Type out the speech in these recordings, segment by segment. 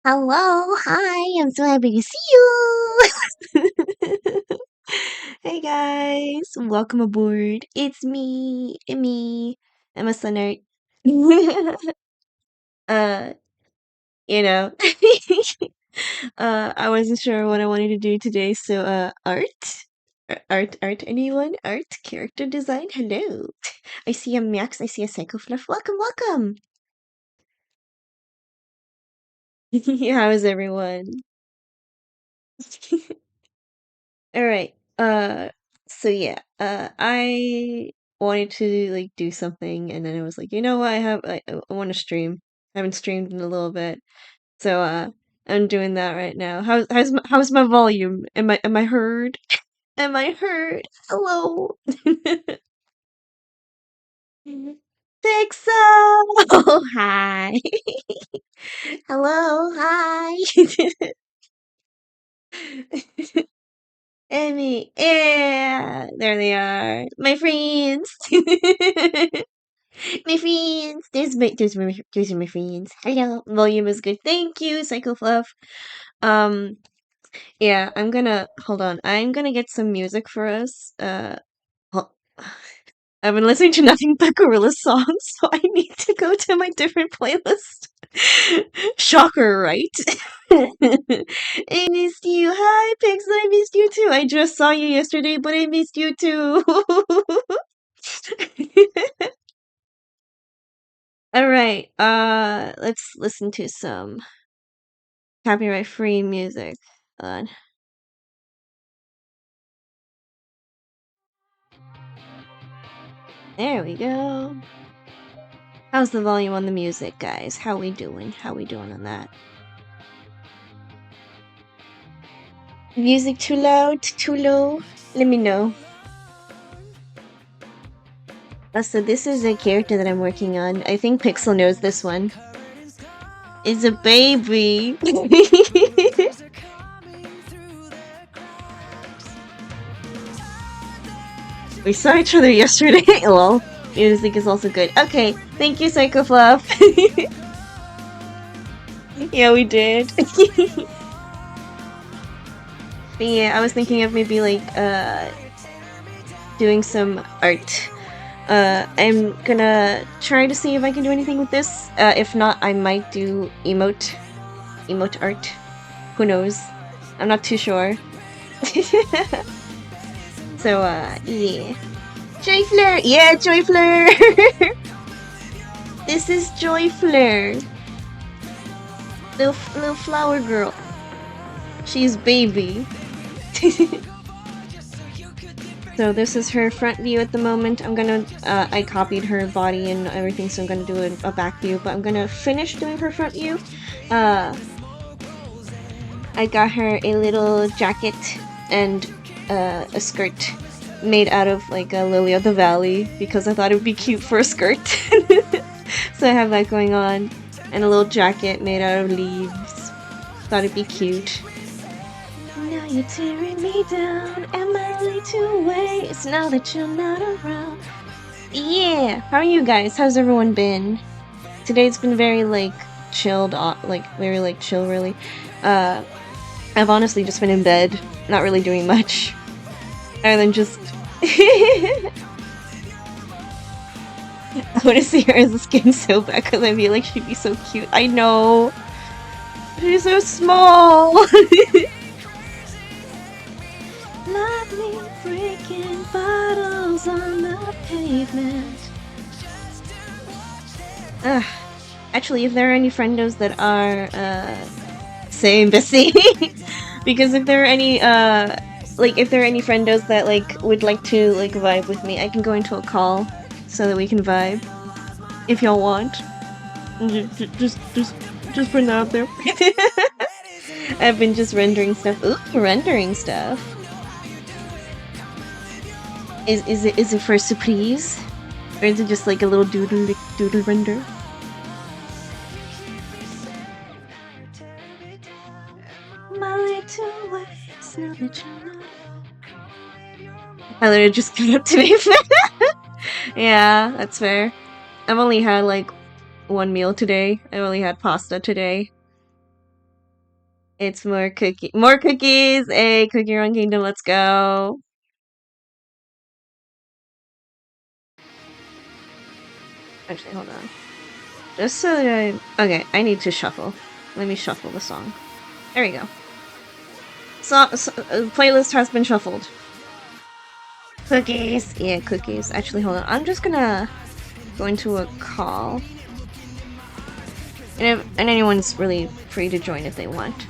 Hello, hi, I'm so happy to see you. Hey guys, welcome aboard. It's me, Emma Sunnert. uh, you know, I wasn't sure what I wanted to do today, so art, anyone? Art, character design. Hello, I see a Max. I see a Psychofluff. Welcome. How is everyone? All right. So yeah. I wanted to like do something, and then I was like, you know what? I want to stream. I haven't streamed in a little bit, so I'm doing that right now. How's my volume? Am I heard? Am I heard? Hello. Pixel. Hi. Hello. Hi. Emmy. Yeah. There they are. My friends. My friends. Those are my friends. Hello. Volume is good. Thank you, Psycho Fluff. Um, yeah, hold on. I'm gonna get some music for us. Hol- I've been listening to nothing but Gorilla songs, so I need to go to my different playlist. Shocker, right? I missed you. Hi, Pix. I missed you too. I just saw you yesterday, but I missed you too. All right. Let's listen to some copyright-free music. Hold on. There we go. How's the volume on the music, guys? How we doing? How we doing on that? Music too loud? Too low? Let me know. So this is a character that I'm working on. I think Pixel knows this one. It's a baby. We saw each other yesterday. Well, music is also good. Okay, thank you, Psycho Fluff. Yeah, we did. But yeah, I was thinking of maybe like doing some art. I'm gonna try to see if I can do anything with this. If not, I might do emote art. Who knows? I'm not too sure. So yeah. Joy Flare! Yeah, Joy Flare! This is Joy Flare. Little flower girl. She's baby. So this is her front view at the moment. I'm gonna, I copied her body and everything, so I'm gonna do a back view, but I'm gonna finish doing her front view. I got her a little jacket and a skirt made out of like a lily of the valley because I thought it would be cute for a skirt. So I have that going on, and a little jacket made out of leaves. Thought it'd be cute. Now you're tearing me down. Am I late to waste now that you're not around? Yeah, how are you guys? How's everyone been? Today's been very like chilled, very like chill, really. I've honestly just been in bed, not really doing much, other than just. I want to see her as a skin so bad because I feel like she'd be so cute. I know. She's so small. Lightning breaking bottles on the pavement. Actually, if there are any friendos that are same Bessie, because if there are any if there are any friendos that like would like to like vibe with me, I can go into a call so that we can vibe if y'all want. Just putting that out there. I've been just rendering stuff. Ooh, rendering stuff. Is it for a surprise? Or is it just like a little doodle render? My little ways, now that you're not. I literally just got up to me. Yeah, that's fair. I've only had like one meal today. I only had pasta today. It's more cookies. Hey, Cookie Run Kingdom, let's go. Actually, hold on. Just so that okay, I need to shuffle. Let me shuffle the song. There we go. Playlist has been shuffled. Cookies. Yeah, cookies. Actually, hold on. I'm just gonna go into a call. And anyone's really free to join if they want.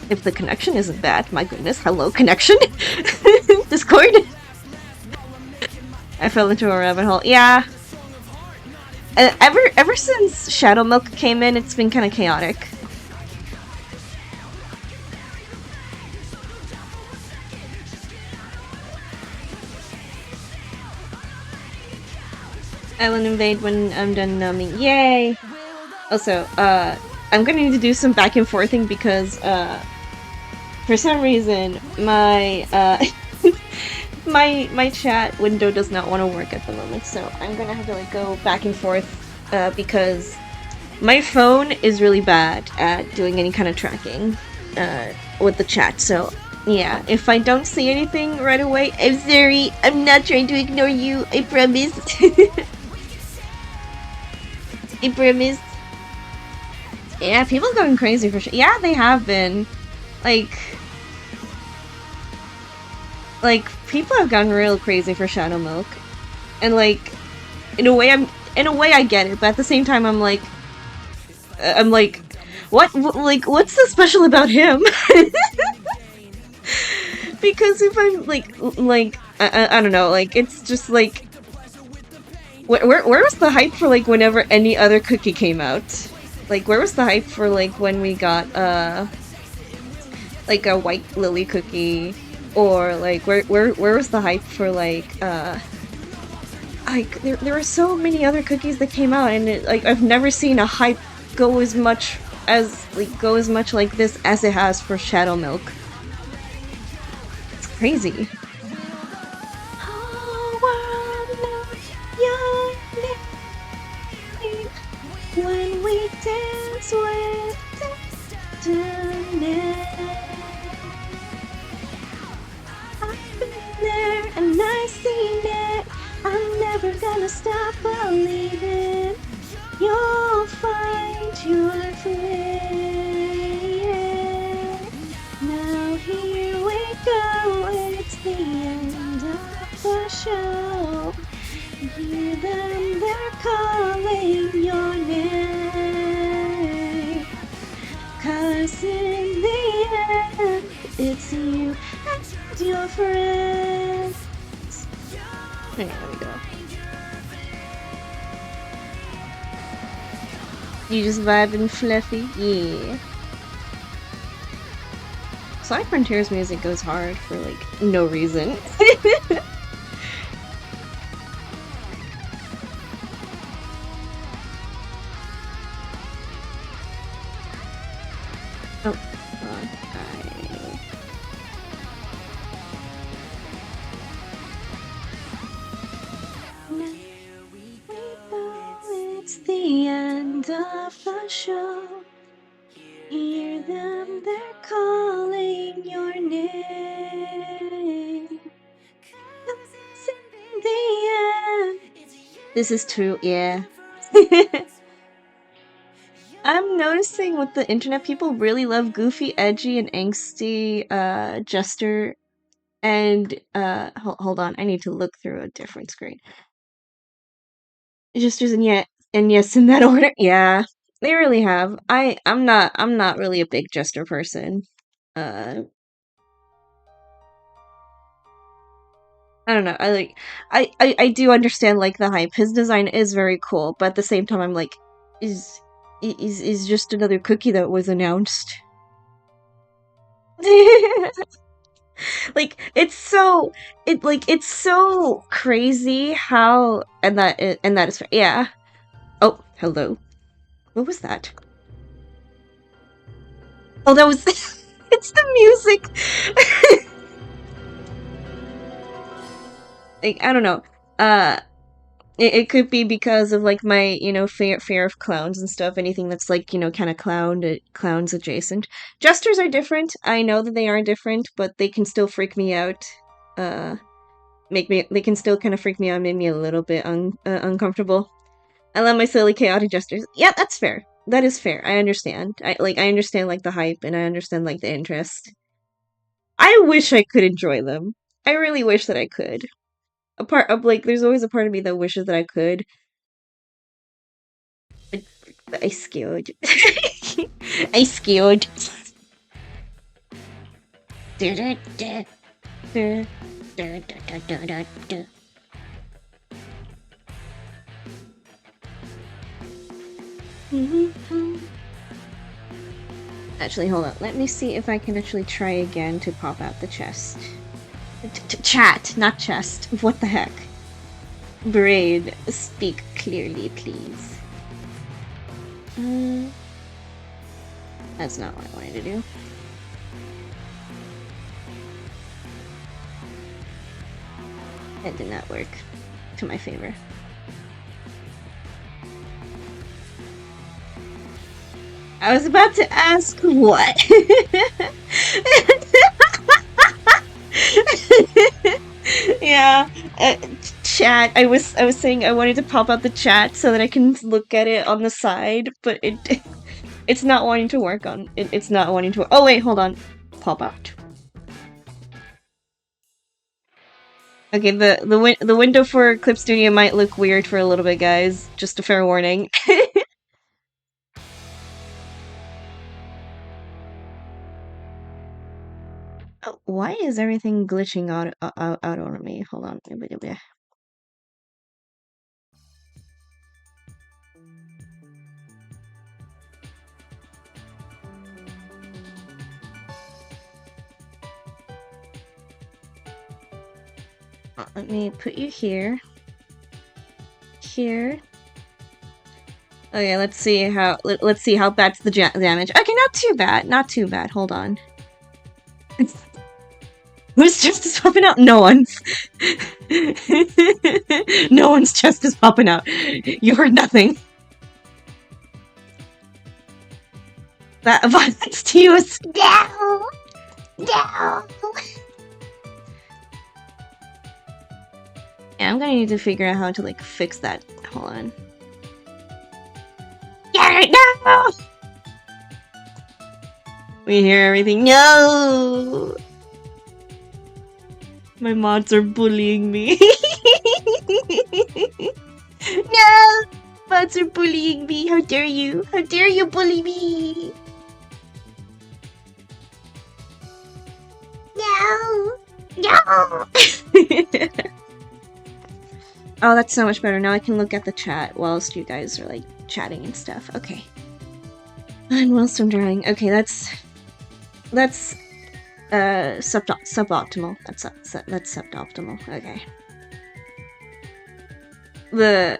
If the connection isn't bad, my goodness, hello connection? Discord? I fell into a rabbit hole. Yeah. Ever since Shadow Milk came in, it's been kind of chaotic. Island invade when I'm done numbing. Yay! Also, I'm gonna need to do some back and forthing because, for some reason, my, my chat window does not want to work at the moment, so I'm gonna have to, like, go back and forth, because my phone is really bad at doing any kind of tracking, with the chat, so yeah, if I don't see anything right away, I'm sorry, I'm not trying to ignore you, I promise. I promise. Yeah, people going crazy for sure. Yeah, they have been. Like, people have gone real crazy for Shadow Milk. And, like, in a way I get it, but at the same time, I'm like, like, what's so special about him? Because if I'm, I don't know, like, it's just, like, where was the hype for, like, whenever any other cookie came out? Like, where was the hype for, like, when we got, like, a white lily cookie? Or, like, where was the hype for, like, there were so many other cookies that came out, and like, I've never seen a hype go as much like this as it has for Shadow Milk. It's crazy. When we dance with destiny, I've been there and I've seen it. I'm never gonna stop believing. You'll find your flame. Now here we go. It's the end of the show. Hear them, they're calling your name. 'Cause in the end, it's you and your friends. Okay, there we go. You just vibing fluffy? Yeah. Sonic Frontiers music goes hard for, like, no reason. Oh, it's the end of the show. Hear them, they're calling your name. It's in the end. This is true, yeah. I'm noticing with the internet, people really love goofy, edgy, and angsty, Jester. And, hold on, I need to look through a different screen. Jesters and yes, in that order. Yeah, they really have. I'm not really a big Jester person. Uh, I don't know. I do understand, like, the hype. His design is very cool, but at the same time, I'm like, is just another cookie that was announced. Like, it's so crazy how, and that is, yeah. Oh, hello. What was that? Oh, that was it's the music. Like, I don't know. it could be because of like my, you know, fear of clowns and stuff. Anything that's like, you know, kind of clowns adjacent. Jesters are different. I know that they are different, but they can still freak me out. They can still kind of freak me out, make me a little bit uncomfortable. I love my silly chaotic jesters. Yeah, that's fair. That is fair. I understand. I understand like the hype and I understand like the interest. I wish I could enjoy them. I really wish that I could. A part of like there's always a part of me that wishes that I could. But I scared. I scared. Actually, hold on. Let me see if I can actually try again to pop out the chest. Chat, not chest. What the heck? Braid, speak clearly, please. That's not what I wanted to do. That did not work to my favor. I was about to ask what? Yeah, chat. I was saying I wanted to pop out the chat so that I can look at it on the side, but it's not wanting to work on it. It's not wanting to. Oh wait, hold on. Pop out. Okay, the window for Clip Studio might look weird for a little bit, guys. Just a fair warning. Oh, why is everything glitching out on me? Hold on. Let me put you here. Here. Okay, let's see how bad's the damage. Okay, not too bad. Not too bad. Hold on. Whose chest is popping out? No one's. No one's chest is popping out. You heard nothing. That violence to you is no. No. Yeah, I'm gonna need to figure out how to like fix that. Hold on. Yeah, no. We hear everything. No. My mods are bullying me. No! Mods are bullying me. How dare you? How dare you bully me? No! No! Oh, that's so much better. Now I can look at the chat whilst you guys are like chatting and stuff. Okay. And whilst I'm drawing. Okay, that's suboptimal. That's suboptimal. Okay. The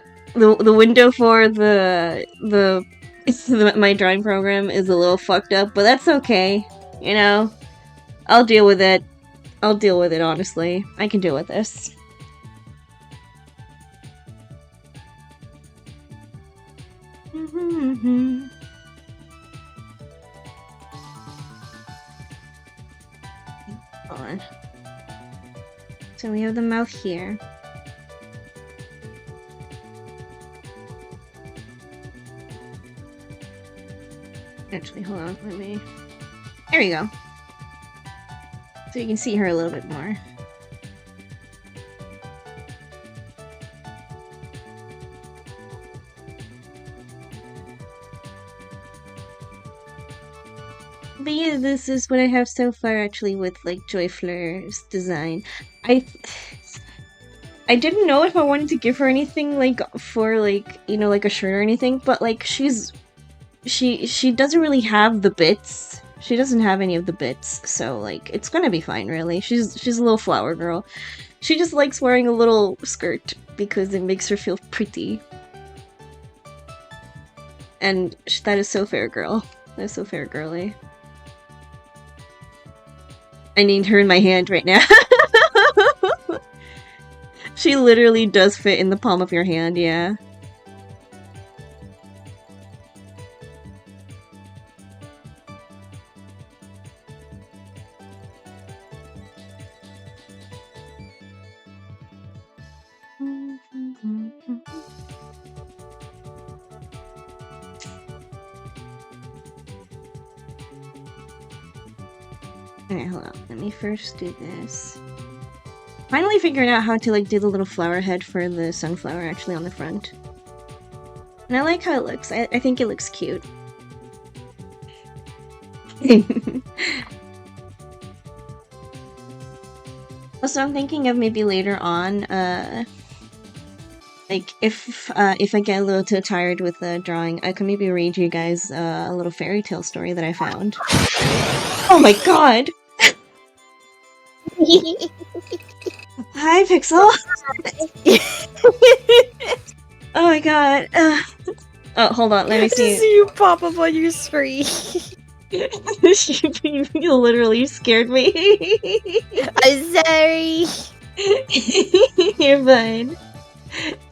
window for my drawing program is a little fucked up, but that's okay. You know, I'll deal with it. I'll deal with it, honestly. I can deal with this. Hold on. So we have the mouth here. Actually, hold on, let me... There we go. So you can see her a little bit more. But yeah, this is what I have so far actually with like Joyflair's design. I didn't know if I wanted to give her anything like for like, you know, like a shirt or anything, but like she doesn't really have the bits. She doesn't have any of the bits, so like it's gonna be fine really. She's a little flower girl. She just likes wearing a little skirt because it makes her feel pretty. And that is so fair, girl. That is so fair, girly. I need her in my hand right now. She literally does fit in the palm of your hand, yeah. Okay, hold on. Let me first do this. Finally figured out how to like do the little flower head for the sunflower actually on the front. And I like how it looks. I think it looks cute. Also, I'm thinking of maybe later on, like if I get a little too tired with the drawing, I could maybe read you guys a little fairy tale story that I found. Oh my god! Hi, Pixel! Oh my god. Oh, hold on, let me see. I see you pop up on your screen. You literally scared me. I'm sorry. You're fine.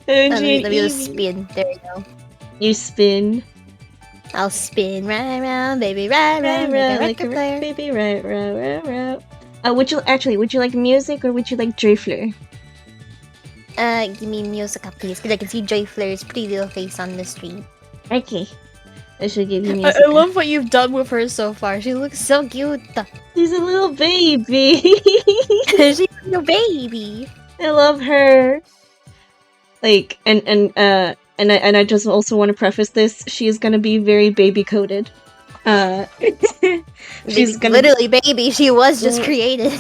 Let me just spin. There we go. You spin. I'll spin right around, baby, right around, like a record player. Baby, right. Would you like music or would you like Joyfleur? Give me music, please, because I can see Joyfleur's pretty little face on the stream. Okay. I should give you music. I love what you've done with her so far. She looks so cute. She's a little baby. She's a little baby. I love her. Like, and I just also want to preface this. She is gonna be very baby coded. She's gonna literally baby. She was just created.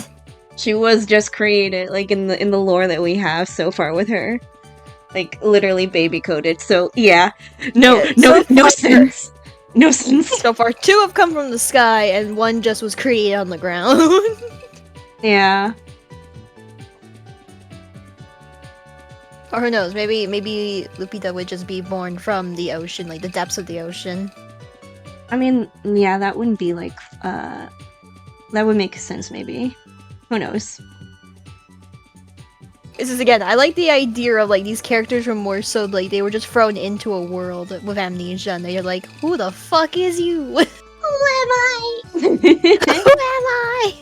She was just created, like in the lore that we have so far with her. Like literally baby coded. So yeah, no sense. No sense. So far, 2 have come from the sky, and 1 just was created on the ground. Yeah. Or who knows? Maybe Lupita would just be born from the ocean, like the depths of the ocean. I mean, yeah, that wouldn't be like that would make sense. Maybe. Who knows? This is again, I like the idea of like these characters were more so like they were just thrown into a world with amnesia and they're like, who the fuck is you? Who am I? Who am I?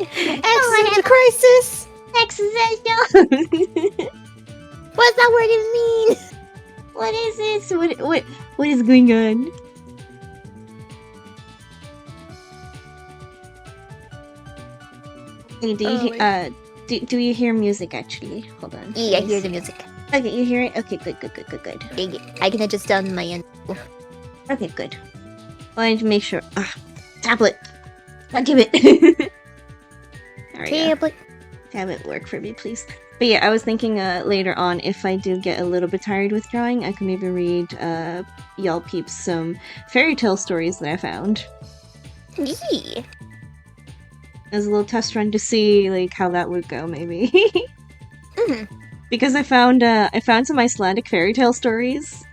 Existential crisis! Existential! What's that word even mean? What is this? What is going on? Hey, do you hear music actually? Hold on. Yeah, I hear the music. Okay, you hear it? Okay, good. I can adjust down my end. Okay, good. Wanted to make sure. Tablet! God damn it! Tablet! Tablet, work for me, please. But yeah, I was thinking later on, if I do get a little bit tired with drawing, I can maybe read y'all peeps some fairy tale stories that I found. Yeah. As a little test run to see like how that would go, maybe. Because I found some Icelandic fairy tale stories,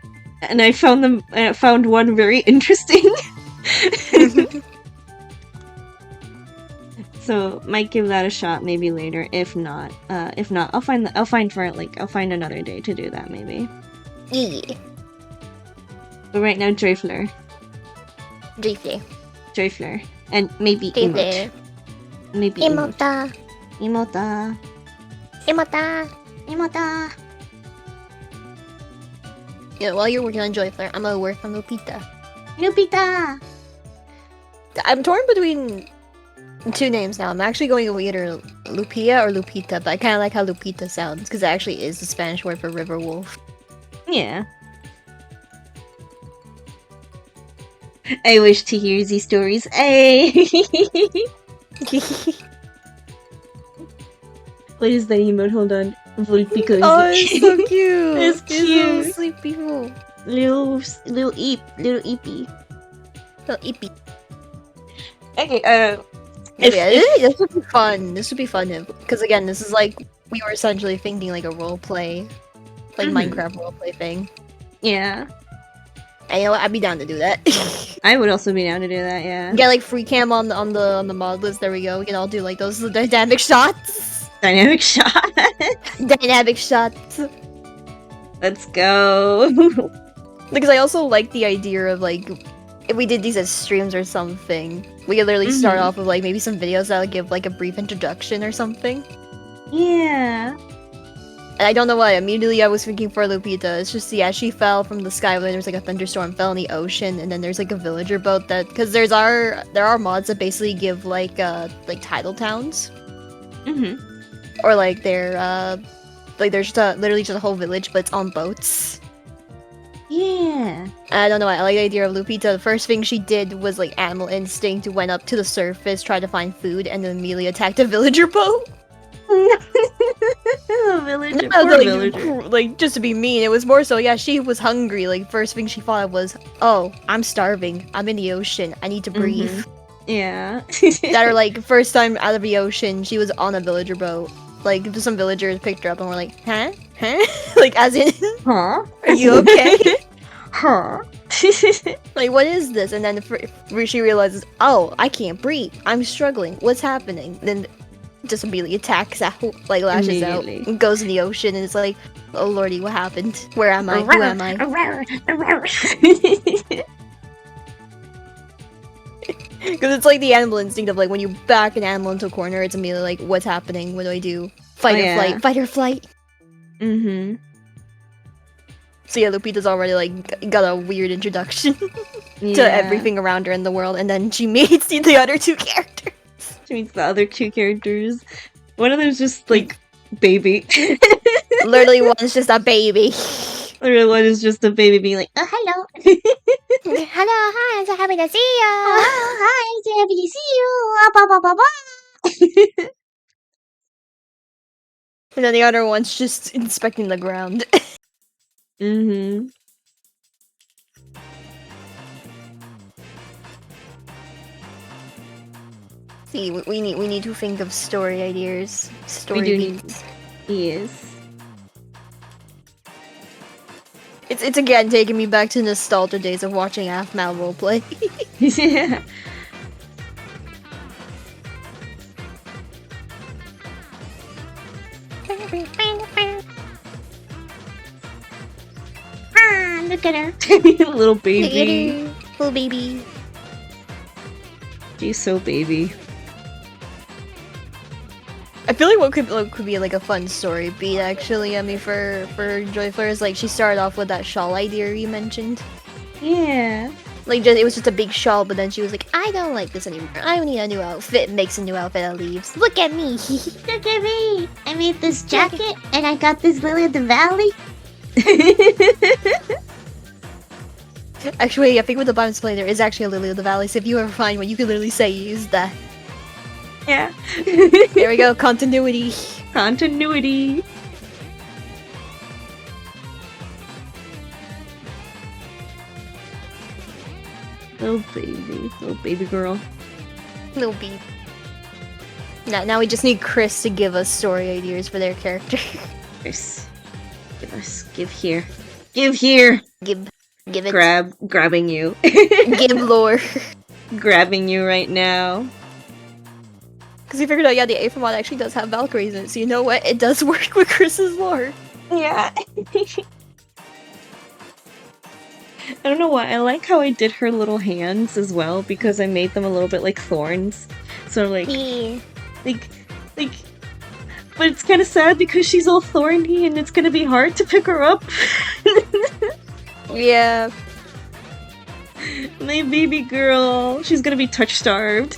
and I found one very interesting. So might give that a shot maybe later. If not, I'll find another day to do that maybe. Yeah. But right now, Joyfleur. Joyfleur. And maybe emote. Maybe Emota. Yeah, while you're working on Joyfleur, I'm gonna work on Lupita. I'm torn between 2 names now. I'm actually going with either Lupia or Lupita, but I kind of like how Lupita sounds because it actually is the Spanish word for river wolf. Yeah. I wish to hear these stories. Hey! What is that emote? Hold on. Volpico. Oh, it's so cute! It's cute! It's so sleepy wolf. Little eepy. Little eepy. Okay, this would be fun. This would be fun because again, this is like we were essentially thinking like a role play, like Minecraft role play thing. Yeah. And you know what? I'd be down to do that. I would also be down to do that. Yeah. Get like free cam on the mod list. There we go. We can all do like those dynamic shots. Dynamic shot. Dynamic shots. Let's go. Because I also like the idea of like, if we did these as streams or something, we could literally start off with like maybe some videos that would give like a brief introduction or something. Yeah. And I don't know why, immediately I was thinking for Lupita, it's just, yeah, she fell from the sky when there was like a thunderstorm, fell in the ocean, and then there's like a villager boat that, because there are mods that basically give like tidal towns. Or like they're, like there's just literally just a whole village, but it's on boats. Yeah. I don't know why, I like the idea of Lupita. The first thing she did was like animal instinct, went up to the surface, tried to find food, and then immediately attacked a villager boat. Villager, No, poor like, villager. like, just to be mean, it was more so, yeah, she was hungry. Like, first thing she thought was, oh, I'm starving. I'm in the ocean. I need to breathe. Yeah. That are like, first time out of the ocean, she was on a villager boat. Like, some villagers picked her up and were like, huh? Huh? Like, as in, Huh? are you okay? Huh? Like, what is this? And then she realizes, oh, I can't breathe. I'm struggling. What's happening? Then just immediately attacks out, like lashes out, Immediately. and goes in the ocean, and it's like, oh lordy, what happened? Where am I? Who am I? Because it's like the animal instinct of like when you back an animal into a corner, it's immediately like, what's happening? What do I do? Fight or flight? Fight or flight? So yeah, Lupita's already like got a weird introduction to everything around her in the world, and then she meets the other two characters. She meets the other two characters. One of them's just like baby. Literally, one's just a baby. Literally, one is just a baby being like, oh, hello. Hello, hi, I'm so happy to see you. Oh, hi, so happy to see you. Ah, ba, ba, ba, ba. And then the other one's just inspecting the ground. See, we need to think of story ideas. Story We do need- beats. Yes. It's again taking me back to nostalgia days of watching Aphmau roleplay. Yeah. Ah, look at her. Little baby. Little baby. She's so baby. I feel like what could be like a fun story beat actually. I mean, for Joy Flare, like she started off with that shawl idea you mentioned. Yeah. Like just, it was just a big shawl, but then she was like, I don't like this anymore. I need a new outfit. Makes a new outfit and leaves. Look at me. Look at me! I made this jacket and I got this Lily of the Valley. Actually, I think with the bottom display there is actually a Lily of the Valley, so if you ever find one, you can literally say you used that. Yeah. There we go, continuity. Continuity. Little baby girl. Little beep. Now we just need Chris to give us story ideas for their character. Chris, give here. Give here. Give it. Grabbing you. Give lore. Grabbing you right now. Because we figured out, yeah, the Aphra mod actually does have Valkyries in it, so you know what? It does work with Chris's lore. Yeah. I don't know why. I like how I did her little hands as well because I made them a little bit like thorns. So like, but it's kind of sad because she's all thorny and it's gonna be hard to pick her up. Yeah. My baby girl. She's gonna be touch starved.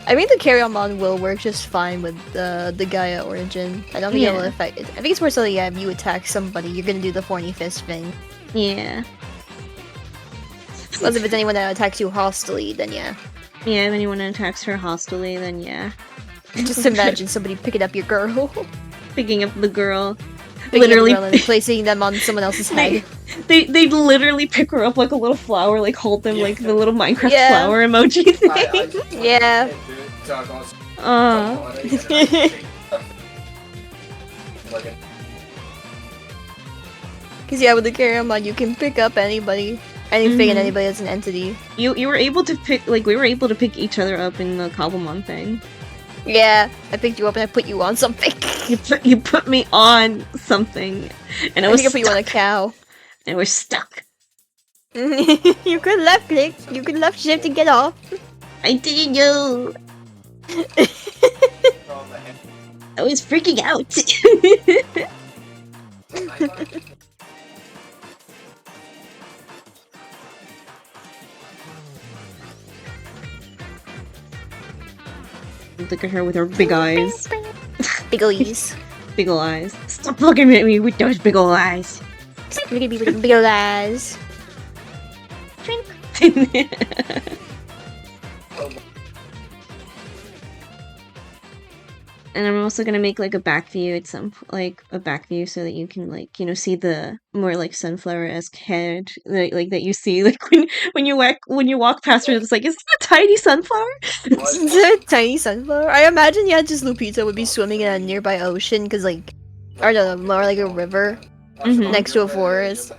I think the carry-on mod will work just fine with the Gaia origin. I don't think it will affect it. I think it's more so that, yeah, if you attack somebody, you're gonna do the thorny fist thing. Yeah. Plus, if it's anyone that attacks you hostily, then yeah. Yeah, if anyone attacks her hostily, then yeah. Just imagine somebody picking up your girl. Picking up the girl. Picking Literally up the girl and placing them on someone else's head. They literally pick her up like a little flower, like hold them like the little Minecraft Yeah. flower emoji thing. Yeah. Because yeah, with the carry-on mod, you can pick up anybody. Anything and anybody as an entity. You were able to pick, like, we were able to pick each other up in the Cobblemon thing. Yeah, I picked you up and I put you on something. You put me on something, and I I was think I put you on a stuck. cow. And we're stuck. You could left click. You could left shift to get off. I didn't know. I was freaking out. Look at her with her big eyes. Big O's. Big ol' eyes. Stop looking at me with those big ol' eyes. Big ol' eyes. And I'm also gonna make like a back view at some like a back view so that you can like see the more like sunflower-esque head like that you see like when you walk past her. It's like, is that a tiny sunflower? Is there a tiny sunflower? I imagine just Lupita would be swimming in a nearby ocean because or no, more like a river next to a forest.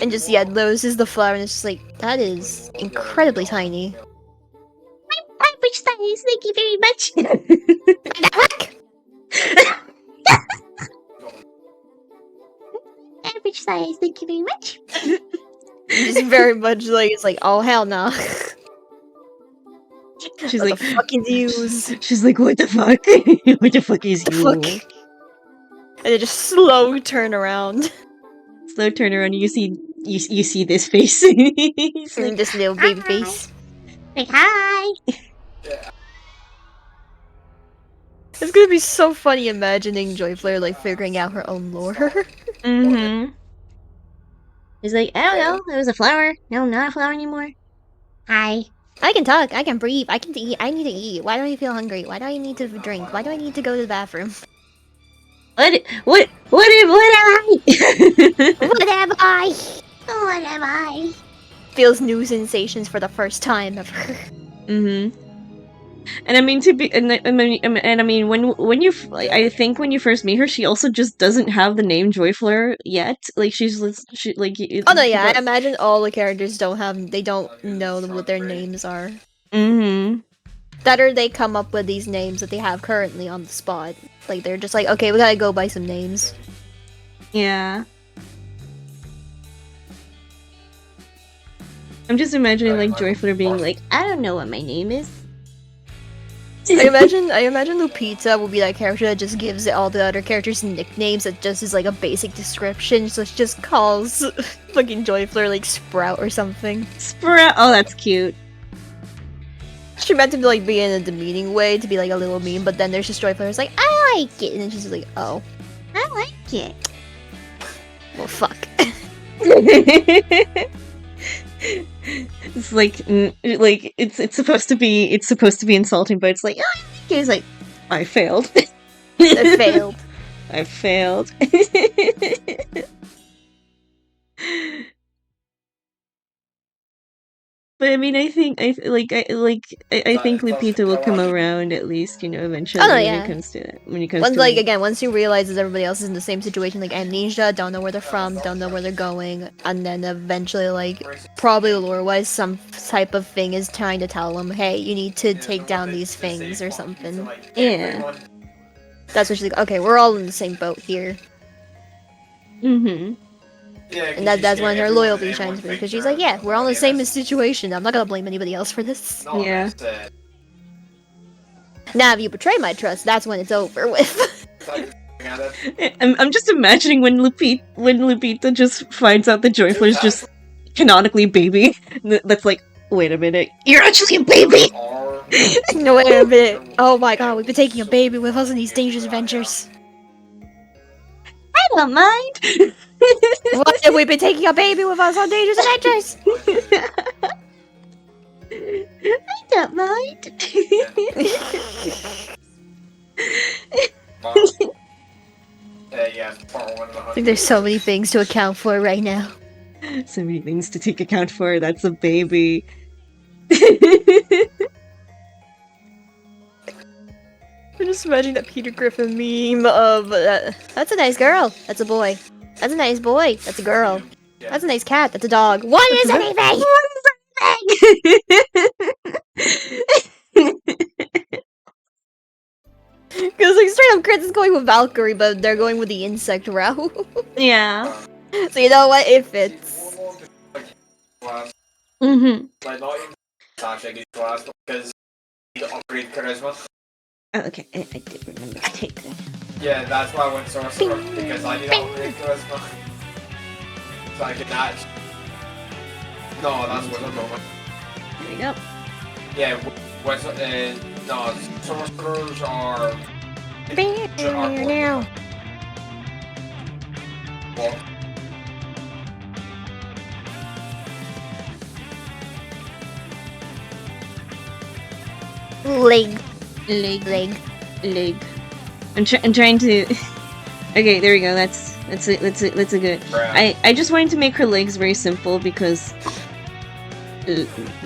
And just those is the flower and it's just like, that is incredibly tiny. Average size, thank you very much. Average size, thank you very much. It's very much like, it's like, oh hell no. She's What like, the fuck is yous? she's like, what the fuck? What the fuck is you? Fuck. And it just slow turn around. Slow turn around, you see this face. He's And like, this little baby Hi. face. Like, hi. It's gonna be so funny imagining Joy Flare like figuring out her own lore. mm-hmm. He's like, I don't know, it was a flower. No, not a flower anymore. Hi. I can talk, I can breathe, I can eat, I need to eat. Why do I feel hungry? Why do I need to drink? Why do I need to go to the bathroom? What am I? What am I? What am I? Feels new sensations for the first time ever. Mm-hmm. And I mean I mean when you I think when you first meet her, she also just doesn't have the name Joyflare yet. Like she like. Oh no, yeah, I imagine all the characters don't know what their names are. Mm-hmm. That or they come up with these names that they have currently on the spot. Like they're just like, okay, we gotta go by some names. Yeah. I'm just imagining like Joyflare being like, I don't know what my name is. I imagine Lupita will be that character that just gives all the other characters nicknames that just is like a basic description, so she just calls fucking Joyflare like Sprout or something. Sprout. Oh, that's cute. She meant to like be in a demeaning way, to be like a little mean, but then there's just Joyflare's like, I like it, and then she's just like, oh, I like it. well, fuck. It's like it's supposed to be insulting, but it's like, oh, he's like, I failed. I failed. I failed. But I mean, I think Lupita will come around at least, eventually Oh, no, when yeah. it comes to Once you realize that everybody else is in the same situation, like Amnesia, don't know where they're from, don't know where they're going, and then eventually, like, probably lore-wise, some type of thing is trying to tell them, hey, you need to take down these things or something. Yeah. That's what she's like, okay, we're all in the same boat here. Mm-hmm. And that's when her loyalty shines through, because she's like, yeah, we're all in the same situation, I'm not gonna blame anybody else for this. Yeah. Now, if you betray my trust, that's when it's over with. I'm just imagining when Lupita just finds out that Joyflare's just canonically baby. That's like, wait a minute, you're actually a baby. No, wait a minute. Oh my god, we've been taking a baby with us in these dangerous adventures. I don't mind. What have we been taking a baby with us on dangerous adventures? I don't mind. I think there's so many things to account for right now. So many things to take account for. That's a baby. I'm just imagining that Peter Griffin meme of that's a nice girl. That's a boy. That's a nice boy. That's a girl. That's a nice cat. That's a dog. What is anything? Chris is going with Valkyrie, but they're going with the insect route. Yeah. So you know what? It fits. Mm-hmm. Like not even actually class because you need to upgrade charisma. Oh, okay, I did remember to take that. Yeah, that's why I went sorcerer because I need to upgrade charisma. So I can match. No, that's what I'm going. There we go. Yeah, what's no sorcerers are. Now. Well, Leg. Leg. I'm trying to. Okay, there we go. That's a good. I just wanted to make her legs very simple because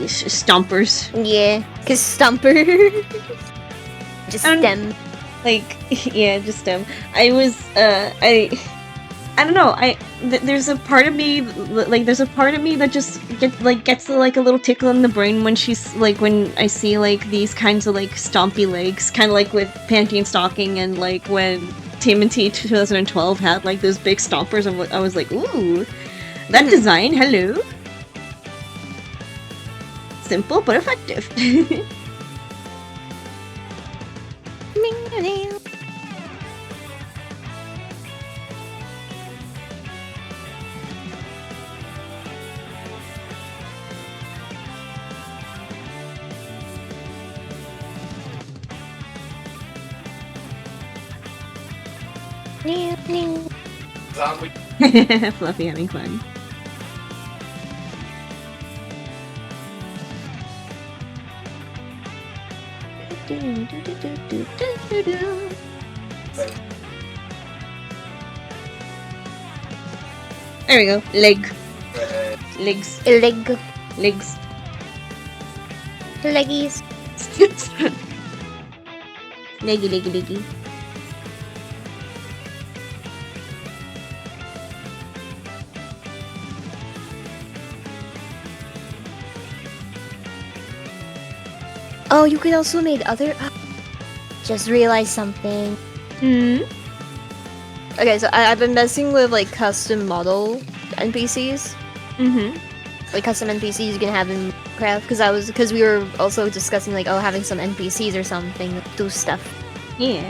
stompers. Yeah, cause Stumper. Just stem. Like yeah, just I was I don't know. There's a part of me that just gets like a little tickle in the brain when she's like when I see like these kinds of like stompy legs, kind of like with Pantene Stocking and like when Timothy 2012 had like those big stompers. I was like, ooh, that design. Hello, simple but effective. zombie. Fluffy having fun. There we go. Legs. Leg. Leggies. Leggy. Oh, you could also make other. Just realized something. Okay, so I've been messing with like custom model NPCs. Like custom NPCs you can have in Minecraft because we were also discussing like having some NPCs or something that do stuff. Yeah.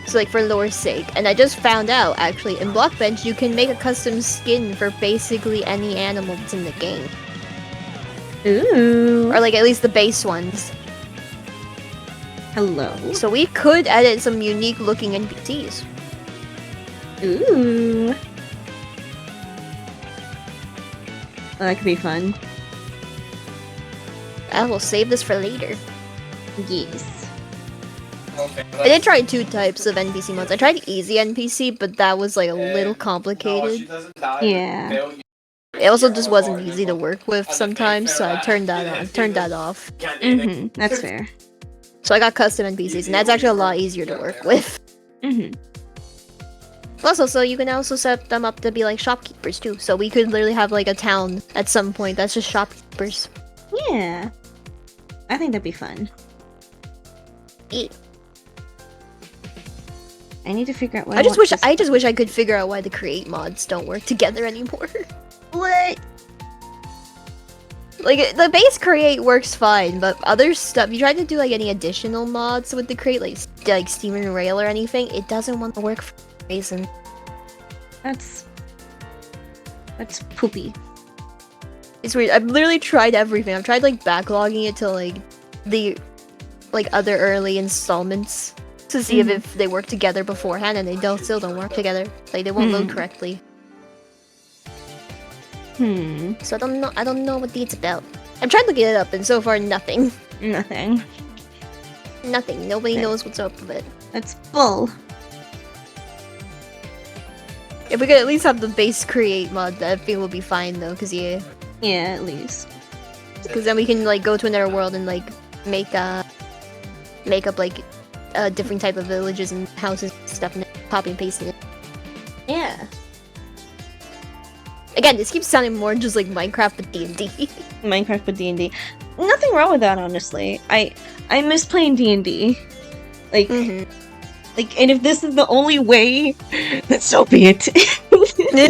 So like for lore's sake, and I just found out actually in Blockbench you can make a custom skin for basically any animal that's in the game, Ooh. or like at least the base ones. Hello. So we could edit some unique looking NPCs. Ooh. Oh, that could be fun. I will save this for later. Yes. Okay. I did try 2 types of NPC mods. I tried easy NPC, but that was like a little complicated. Yeah. It also just wasn't easy to work with sometimes, so I turned that off. That's fair. So I got custom NPCs, and that's actually a lot easier to work with. Also, so you can also set them up to be like shopkeepers too. So we could literally have like a town at some point that's just shopkeepers. Yeah. I think that'd be fun. Yeah. I need to figure out what I just wish I could figure out why the create mods don't work together anymore. What? Like the base create works fine, but other stuff you try to do like any additional mods with the create, like Steam and Rail or anything, it doesn't want to work for some reason. That's poopy. It's weird. I've literally tried everything. I've tried like backlogging it to like the other early installments to see if they work together beforehand, and they still don't work together. Like they won't load correctly. So I don't know what it's about. I'm trying to get it up, and so far nothing. Nothing. Nobody knows what's up with it. That's bull. If we could at least have the base create mod, I think we'll be fine though. Cause yeah, at least. Cause then we can like go to another world and like make up like different type of villages and houses and stuff, and copy and paste it. Yeah. Again, this keeps sounding more just like Minecraft but D&D. Minecraft with D&D. Nothing wrong with that, honestly. I miss playing D&D. Like, Mhm. and if this is the only way, then so be it.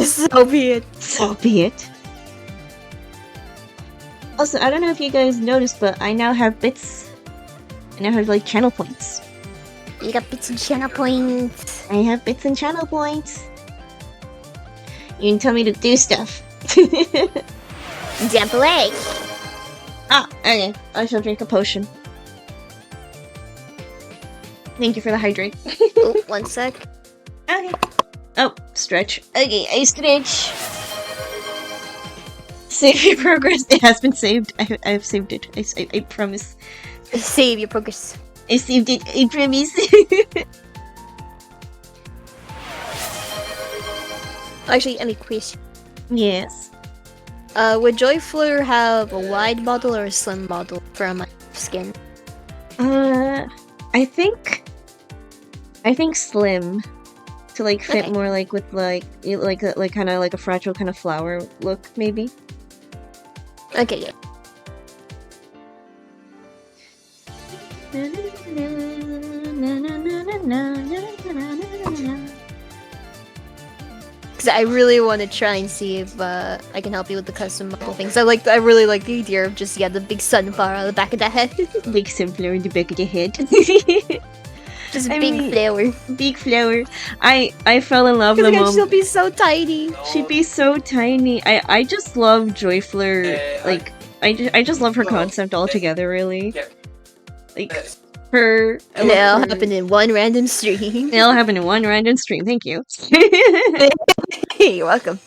So be it. So be it. Also, I don't know if you guys noticed, but I now have bits. I now have like channel points. You got bits and channel points. I have bits and channel points. You can tell me to do stuff. Jump away. Ah, okay. I shall drink a potion. Thank you for the hydrate. Oh, 1 sec. Okay. Oh, stretch. Okay, I stretch. Save your progress. It has been saved. I have saved it. I promise. Save your progress. I saved it. I promise. Actually, any question. Yes. Would Joyfleur have a wide model or a slim model for my skin? I think slim to like fit Okay. more like with like kind of like a fragile kind of flower look maybe. Okay, yeah. Because I really want to try and see if I can help you with the custom model things. I really like the idea of just the big sunflower on the back of the head. Big sunflower in the back of the head. Just I big mean- flower. Big flower. I fell in love with Because mom. she'll be so tiny. She'd be so tiny. I just love Joyfleur. Like I just love her concept altogether. Really, like her. I And love it'll her- happen in one random stream. It'll happen in one random stream. Thank you. You're welcome.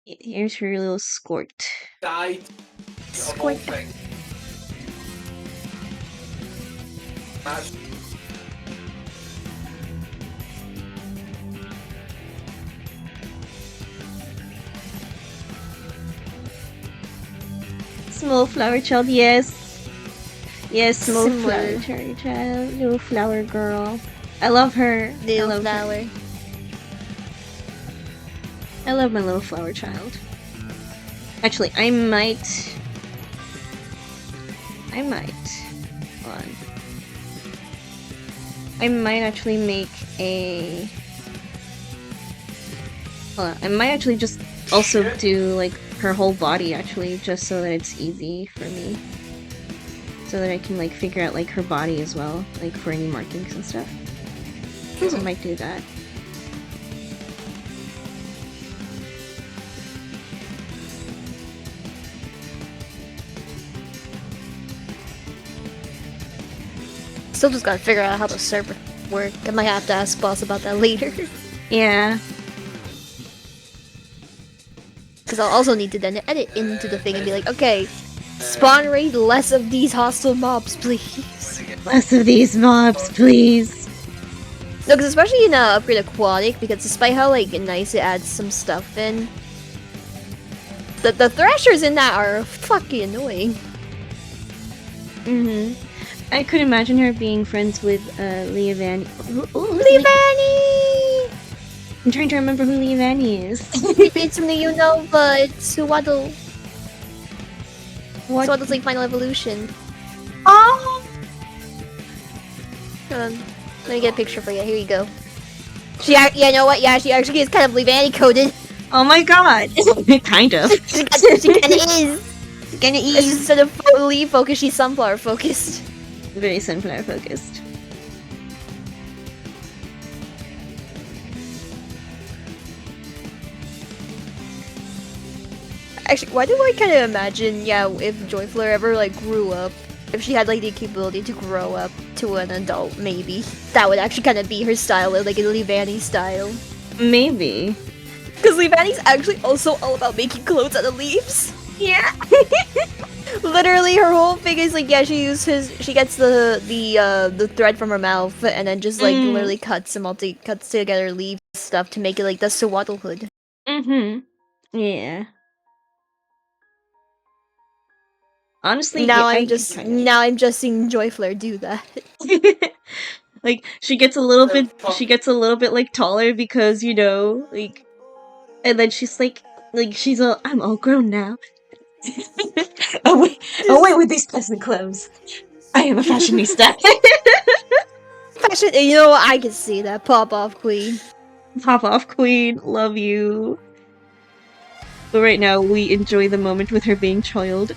Here's her little skort. Died. The whole thing. That's Small flower child. Yes. Yes, small Similar. flower child. Little flower girl. I love her. I Little love her. flower. I love my little flower child. Actually, I might. Hold on. I might actually make a. Hold on. I might actually just also do like her whole body actually, just so that it's easy for me. So that I can like figure out like her body as well, like for any markings and stuff. So I might do that. Still just gotta figure out how the server work. I might have to ask boss about that later. Yeah. Because I'll also need to then edit into the thing and be like, okay, spawn rate less of these hostile mobs, please. Less of these mobs, please. No, because especially in Upgrade Aquatic, because despite how like nice it adds some stuff in, the thrashers in that are fucking annoying. Mm-hmm. I could imagine her being friends with Leah Van. Leavani! I'm trying to remember who Leah Vanny is. It's me, you know, but Suwaddle. What? Suwaddle's like Final Evolution. Oh! Let me get a picture for you. Here you go. Yeah, you know what? Yeah, she actually is kind of Leavani coded. Oh my god! Kind of. She kind of is. Gonna It's ease. just instead of leaf focused, she's sunflower focused. Very sunflower focused. Actually, why do I kind of imagine, yeah, if Joyfleur ever like grew up, if she had like the capability to grow up to an adult, maybe that would actually kind of be her style, like a Leavani style. Maybe. Because Leavani's actually also all about making clothes out of leaves. Yeah. Literally, her whole thing is like, yeah, she gets the thread from her mouth and then just like literally cuts together leaves stuff to make it like the Suwaddle hood. Mm-hmm. Yeah. Honestly, Now yeah, I'm just seeing Joyfleur do that. like she gets a little bit like taller because like, and then she's like I'm all grown now. oh wait with these pleasant clothes. I am a fashionista. Fashion, you know what? I can see that. Pop off, queen. Pop off, queen. Love you. But right now, we enjoy the moment with her being child.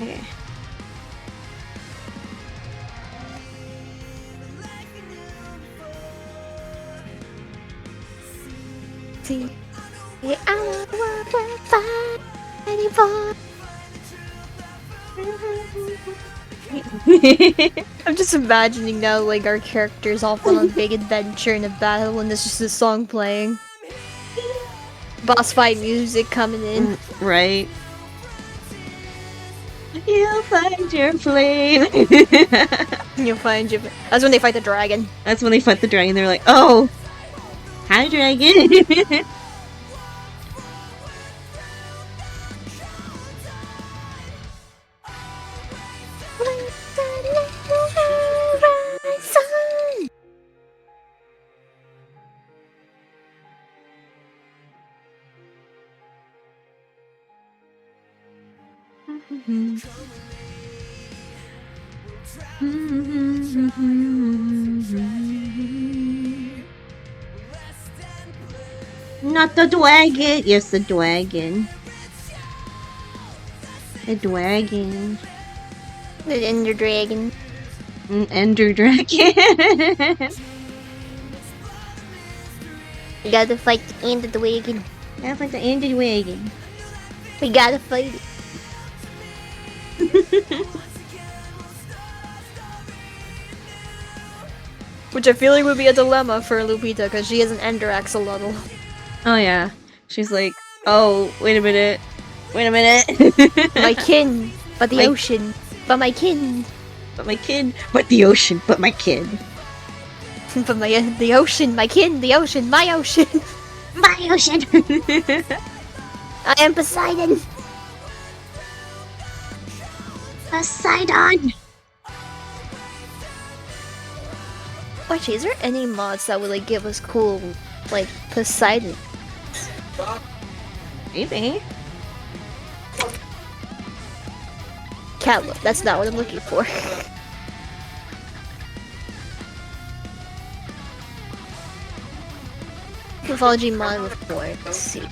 Okay. See, yeah, I know what we're fighting for. I'm just imagining now, like, our characters off on a big adventure in a battle, and there's just this song playing. Boss fight music coming in. Right. You'll find your flame. You'll find your. That's when they fight the dragon. That's when they fight the dragon. They're like, oh, hi, dragon. Not the dragon. Yes, the dragon. The dragon. The Ender Dragon. Ender dragon. We gotta fight the Ender Dragon. That's like the Ender dragon. We gotta fight it. Which I feel like would be a dilemma for Lupita because she is an Ender Axolotl. Oh yeah. She's like, oh, wait a minute. Wait a minute. My kin, but the My- ocean, but my kin, But my kid. But the ocean. But my kid. but the ocean, my kin, the ocean, my ocean. My ocean. I am Poseidon. Poseidon. Actually, is there any mods that would like give us cool, like Poseidon? Maybe. Catlook. That's not what I'm looking for. Mythology mod with more. Let's see.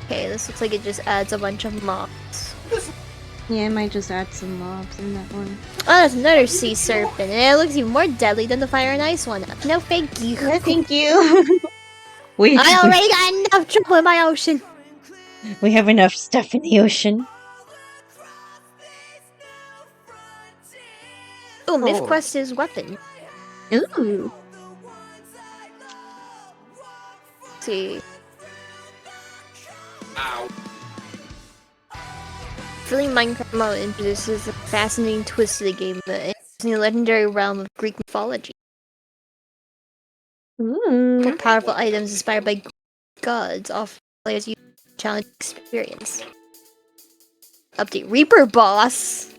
Okay, this looks like it just adds a bunch of mobs. Yeah, I might just add some mobs in that one. Oh, there's another sea serpent, and it looks even more deadly than the fire and ice one. No, thank you. No, thank you. we I already got enough trouble in my ocean. we have enough stuff in the ocean. Ooh, Myth Oh. Quest is weapon. Ooh. Let's see. Ow. Feeling Minecraft mode introduces a fascinating twist to the game, but it's in the legendary realm of Greek mythology. Ooh. Powerful items inspired by gods offer players a challenging experience. Update Reaper Boss.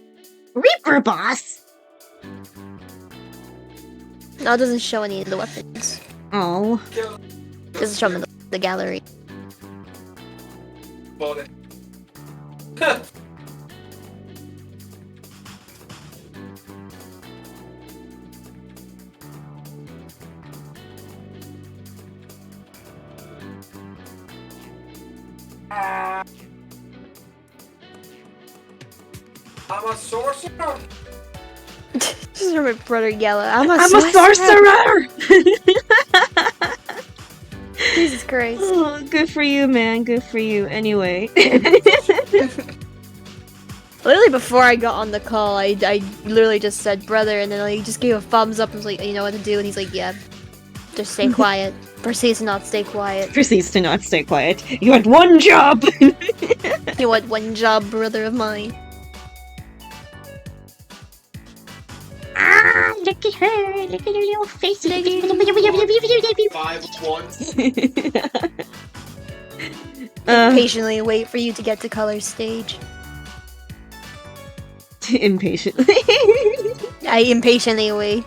Reaper boss. No, it doesn't show any of the weapons. Oh. It doesn't show them in the gallery. Bullet. I'm a sorcerer. Just remember Brother Yellow. I'm a I'm a sorcerer! Jesus Christ. Oh, good for you, man. Good for you. Anyway. Literally before I got on the call, I literally just said brother, and then he just gave a thumbs up and was like, you know what to do? And he's like, yeah, just stay quiet. Proceeds to not stay quiet. Proceeds to not stay quiet. You had one job! You want one job, brother of mine. I'm the Look at her. Look at her little face. 5-1. Patiently wait for you to get to color stage. Impatiently. I impatiently wait.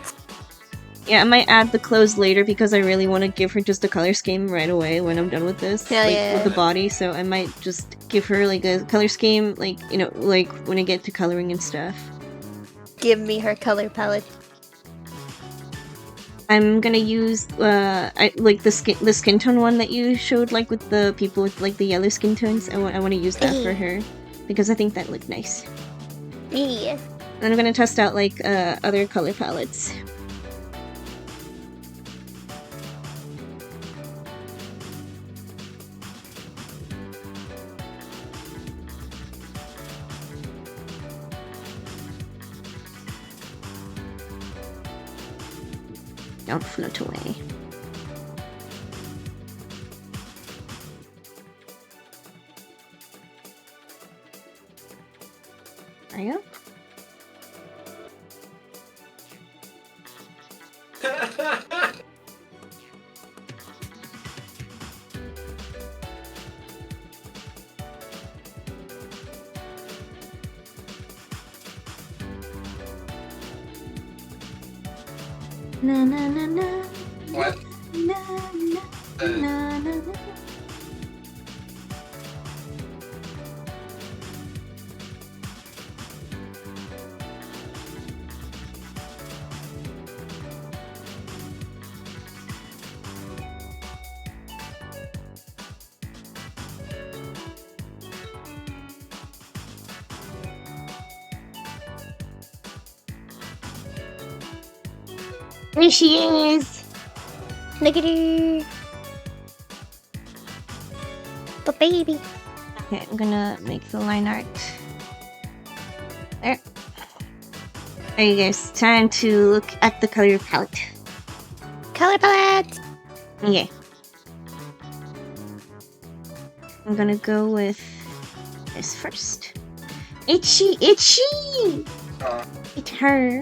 Yeah, I might add the clothes later because I really want to give her just a color scheme right away when I'm done with this. Yeah, like, yeah. with the body, so I might just give her, like, a color scheme, like, you know, like, when I get to coloring and stuff. Give me her color palette. I'm gonna use, like, the skin tone one that you showed, like, with the people with, like, the yellow skin tones. I want to use that for her, because I think that looked nice. Yeah. And I'm gonna test out, like, other color palettes. Don't float away. There you go. Na na na na. What? Na na na na na. There she is. Look at her. The baby. Okay, I'm gonna make the line art. There. Alright, guys, time to look at the color palette. Color palette. Okay. I'm gonna go with this first. Itchy, itchy! It's her.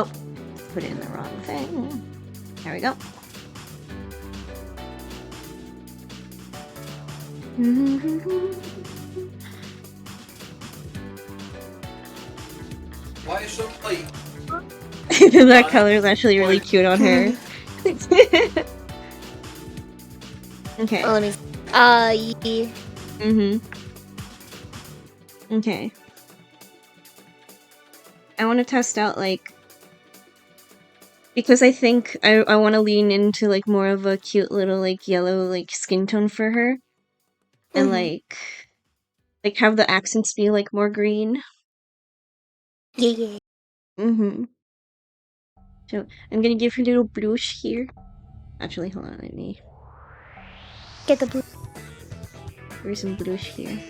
Oh, put it in the wrong thing. There we go. Why is so light? That color is actually really cute on her. Okay. Oh, let me. Yeah. Okay. I want to test out, like, because I think I want to lean into, like, more of a cute little, like, yellow, like, skin tone for her. And, like, have the accents be, like, more green. Yeah. So, I'm gonna give her a little blush here. Actually, hold on, let me... Get the blue. There's some blush here.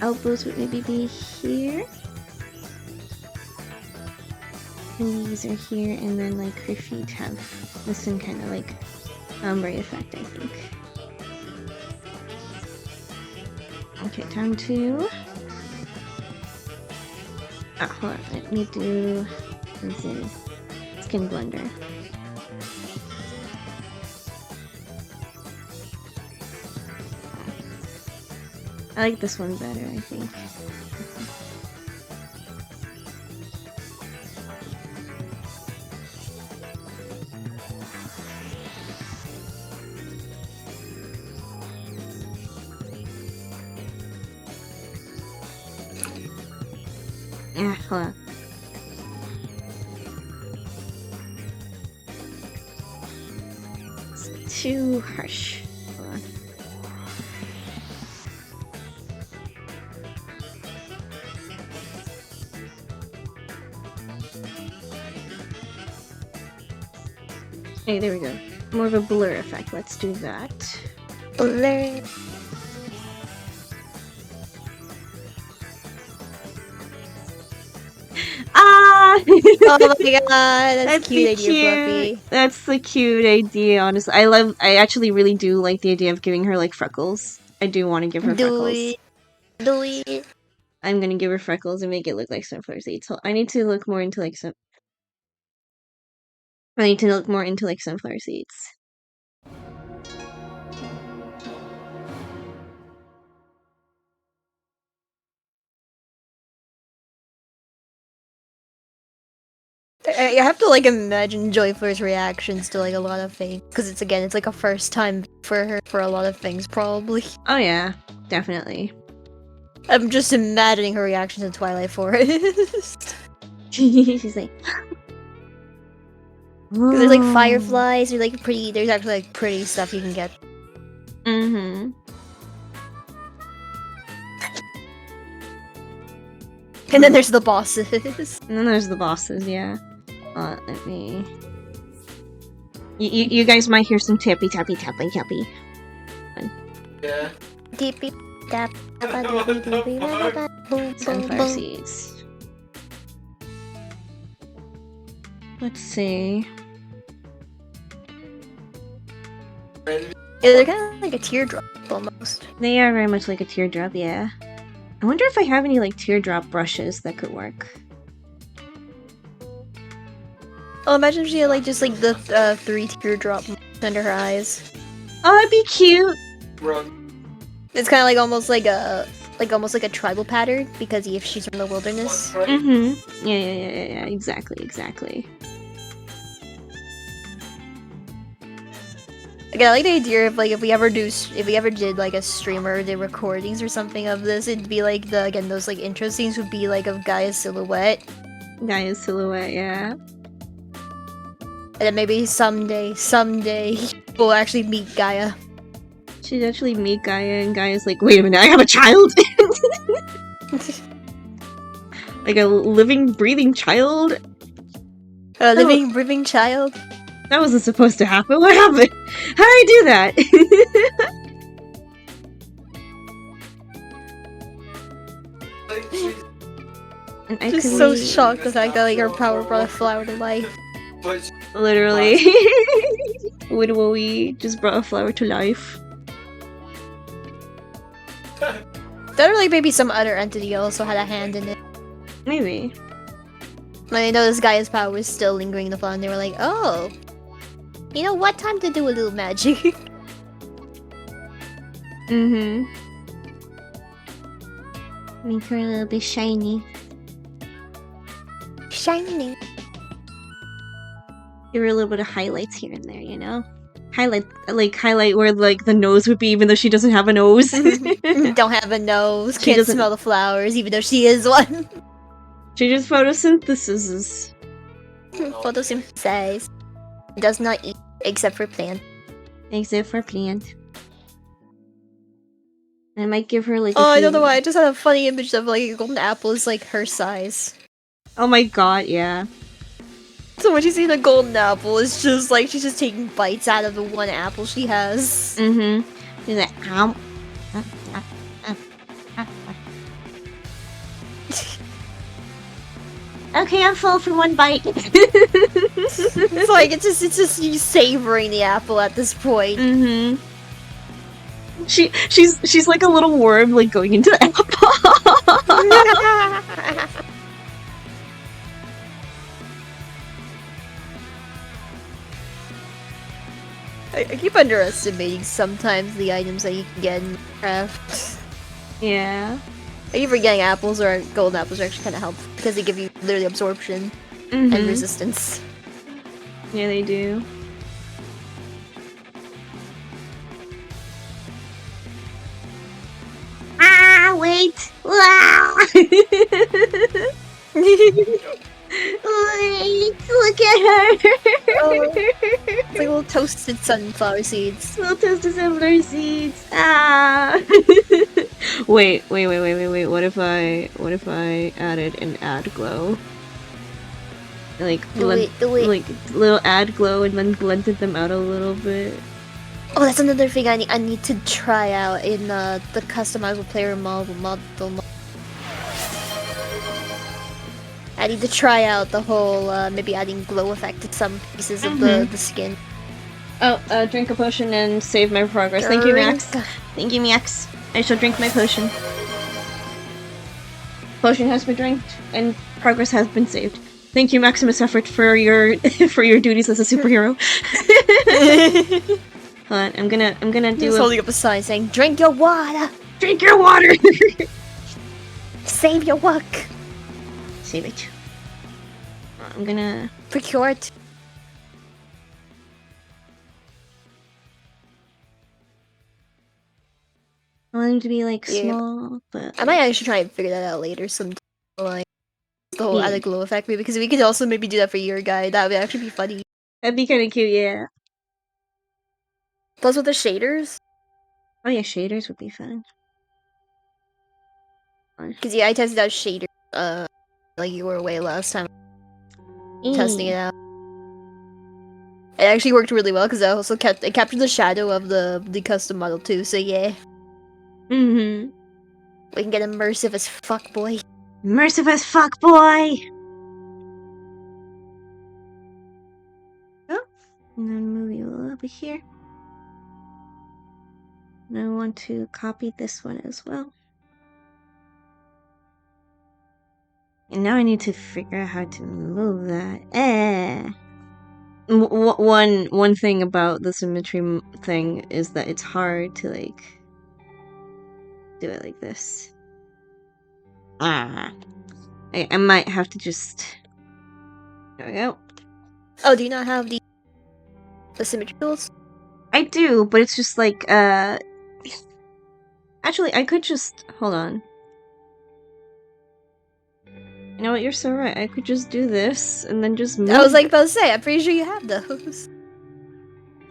Elbows would maybe be here. And these are here, and then like her feet have the same kind of like ombre effect, I think. Okay, time to... Ah, hold on, let me do... Let's see. Skin blender. I like this one better, I think. Yeah, hold on. It's too harsh. Hold on. Hey, there we go. More of a blur effect. Let's do that. Blur. Ah! Oh my god, that's a cute the idea, Fluffy. That's the cute idea, honestly. I actually really do like the idea of giving her like freckles. I do want to give her Do freckles. it. Do it. I'm gonna give her freckles and make it look like sunflower seeds. So I need to look more into like sunflower seeds. I have to like imagine Joyflur's reactions to like a lot of things because it's like a first time for her for a lot of things probably. Oh yeah, definitely. I'm just imagining her reaction to Twilight Forest. She's like, 'Cause there's like fireflies, there's like pretty. There's actually like pretty stuff you can get. Mm-hmm. And then there's the bosses. And then there's the bosses, yeah. Let me. You guys might hear some tappy. Yeah. Deepy tap. Sunflower seeds. Let's see. Yeah, they're kind of like a teardrop almost. They are very much like a teardrop, yeah. I wonder if I have any like teardrop brushes that could work. Oh, imagine if she had like just like the 3 teardrop under her eyes. Oh, that'd be cute. Run. It's kind of like almost like a tribal pattern because if she's from the wilderness. Mm-hmm. Yeah. Exactly. Again, I like the idea of like if we ever did like a stream or did recordings or something of this, it'd be like those like intro scenes would be like of Gaia's silhouette. Gaia's silhouette, yeah. And then maybe someday we'll actually meet Gaia. She'd actually meet Gaia, and Gaia's like, wait a minute, I have a child? Like a living, breathing child? A living, breathing child. That wasn't supposed to happen. What happened? How did I do that? And I Just could so leave- shocked the fact that like her power brought a flower to life. But Literally. Widwowie just brought a flower to life. That or like maybe some other entity also had a hand in it. Maybe. Like, I know this guy's power was still lingering in the flower and they were like, oh, you know what, time to do a little magic. Mm-hmm. Make her a little bit shiny. Shining. Give her a little bit of highlights here and there, you know? Highlight where like the nose would be even though she doesn't have a nose. Don't have a nose, She can't doesn't- smell the flowers even though she is one. She just photosynthesis. Photosynthesize. Does not eat except for plant. Except for plant. I might give her like a Oh, I don't few- know why. I just had a funny image of like a golden apple is like her size. Oh my god, yeah. So when she's eating a golden apple, it's just like she's just taking bites out of the one apple she has. Mm-hmm. She's like, ow. Okay, I'm full for one bite. It's like it's just you savoring the apple at this point. Mm-hmm. She's like a little worm like going into the apple. I keep underestimating sometimes the items that you can get in craft. Yeah. Like either getting apples or golden apples are actually kind of helpful because they give you literally absorption and Mhm. resistance. Yeah, they do. Ah, wait. Wow. Wait, look at her. It's like little toasted sunflower seeds. Little toasted sunflower seeds. Ah. wait. What if I added an ad glow? Like Do it. like little ad glow and then blended them out a little bit. Oh, that's another thing I need to try out in the customizable player model. I need to try out the whole maybe adding glow effect to some pieces of the skin. Oh, drink a potion and save my progress. Thank you, Max. Thank you, Max. I shall drink my potion. Potion has been drank, and progress has been saved. Thank you, Maximus Effort, for your for your duties as a superhero. Hold on, I'm gonna do. He's holding up a sign saying, "Drink your water. Drink your water. Save your work. Save it." I'm gonna Procure it." I want him to be like Yeah. small, but I might actually try and figure that out later. Some like the whole added glow effect, maybe because we could also maybe do that for your guy. That would actually be funny. that'd be kind of cute. Yeah. Plus with the shaders, Oh yeah, shaders would be fun. because yeah, I tested out shaders. Like you were away last time testing it out. It actually worked really well because I also captured the shadow of the custom model too. So yeah, Mm-hmm. we can get immersive as fuck, boy. Immersive as fuck, boy. Oh, and then move you over here. And I want to copy this one as well. And now I need to figure out how to move that. One thing about the symmetry thing is that it's hard to like do it like this. I might have to just. There we go. Oh, do you not have the symmetry tools? I do, but it's just like Actually, I could just hold on. You know what? You're so right. I could just do this and then just move. I was like about to say, I'm pretty sure you have those.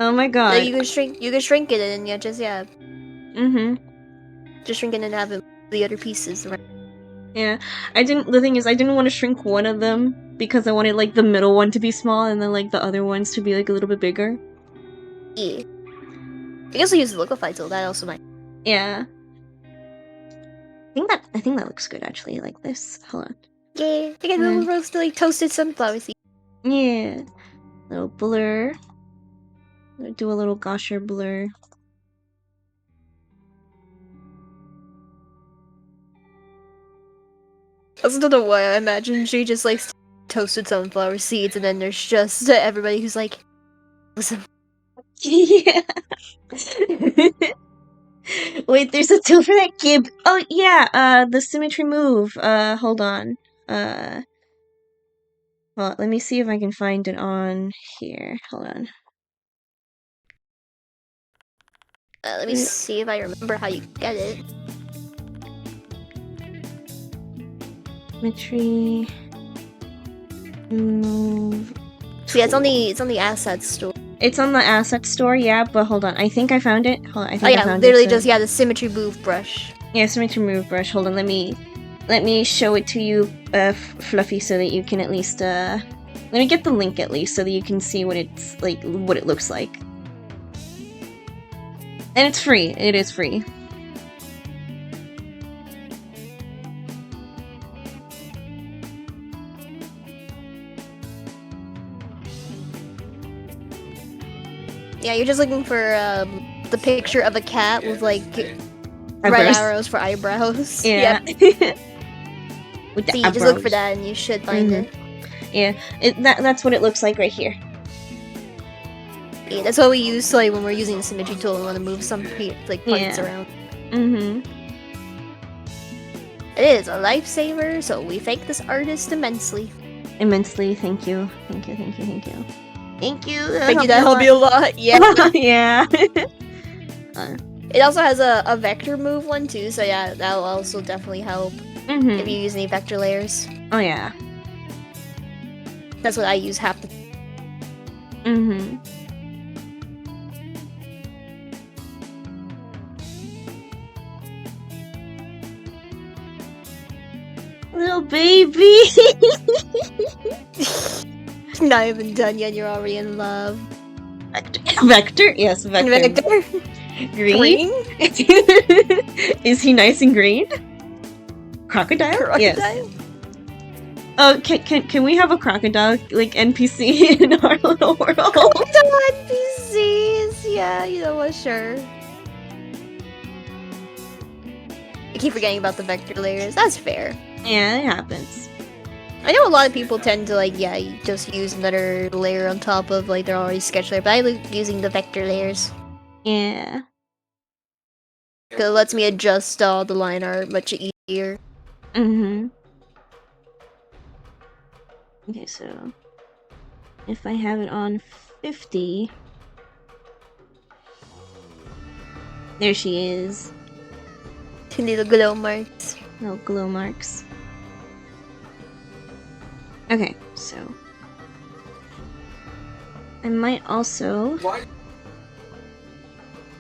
Oh my god. Like, you can shrink it and yeah, just just shrink it and have it, the other pieces. Right? Yeah, the thing is, I didn't want to shrink one of them because I wanted like the middle one to be small and then like the other ones to be like a little bit bigger. Yeah. I can also use the liquify tool. That also might. Yeah. I think that looks good actually, like this. Hold on. Yeah, I get a little roast like toasted sunflower seed. Yeah. Little blur. Do a little Gosher blur. I also don't know why I imagine she just likes toasted sunflower seeds, and then there's just everybody who's like, listen. Yeah. Wait, there's a tool for that, Gib. Oh yeah, the symmetry move. Hold on. Well, let me see if I can find it on here. Hold on. Let me see if I remember how you get it. Symmetry move. So yeah, it's on the assets store. It's on the asset store, yeah, but hold on. I think I found it. Hold on, I think I yeah, found literally it. just the symmetry move brush. Yeah, symmetry move brush. Hold on, let me show it to you, Fluffy, so that you can at least let me get the link at least so that you can see what it's like, what it looks like. And it's free. It is free. Yeah, you're just looking for the picture of a cat with like red Eyebrows. arrows for eyebrows. Yeah. Yep. With the So you just look for eyebrows. that and you should find it. Yeah, that's what it looks like right here. Yeah, that's what we use like when we're using the symmetry tool and want to move some points Yeah. around. Mm-hmm. It is a lifesaver, so we thank this artist immensely. Immensely, thank you. Thank you, thank you, thank you. Thank you. Thank you, that helped me a lot. Yeah. Yeah. It also has a vector move one too, so yeah, that'll also definitely help Mm-hmm. if you use any vector layers. Oh yeah. That's what I use half the. Mm-hmm. Little baby. Not even done yet. You're already in love. Vector? Yes, Vector. Vector. Green? Is he nice and green? Crocodile? Yes. Crocodile? Oh, can we have a crocodile like NPC in our little world? Crocodile NPCs. Yeah, you know what? Sure. I keep forgetting about the vector layers. That's fair. Yeah, it happens. I know a lot of people tend to like, yeah, just use another layer on top of like their already sketch layer, but I like using the vector layers. Yeah. Cause it lets me adjust all the line art much easier. Mm-hmm. Okay, so if I have it on 50, there she is. Little glow marks. No glow marks. Okay, so I might also Why?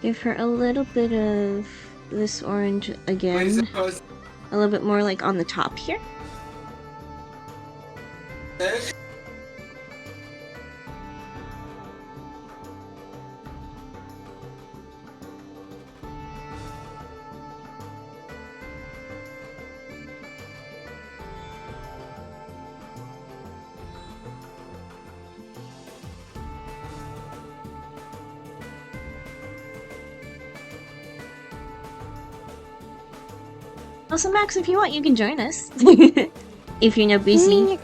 give her a little bit of this orange Why is again. it supposed A little bit more like on the top here. to Also, Max, if you want, you can join us. If you're not busy.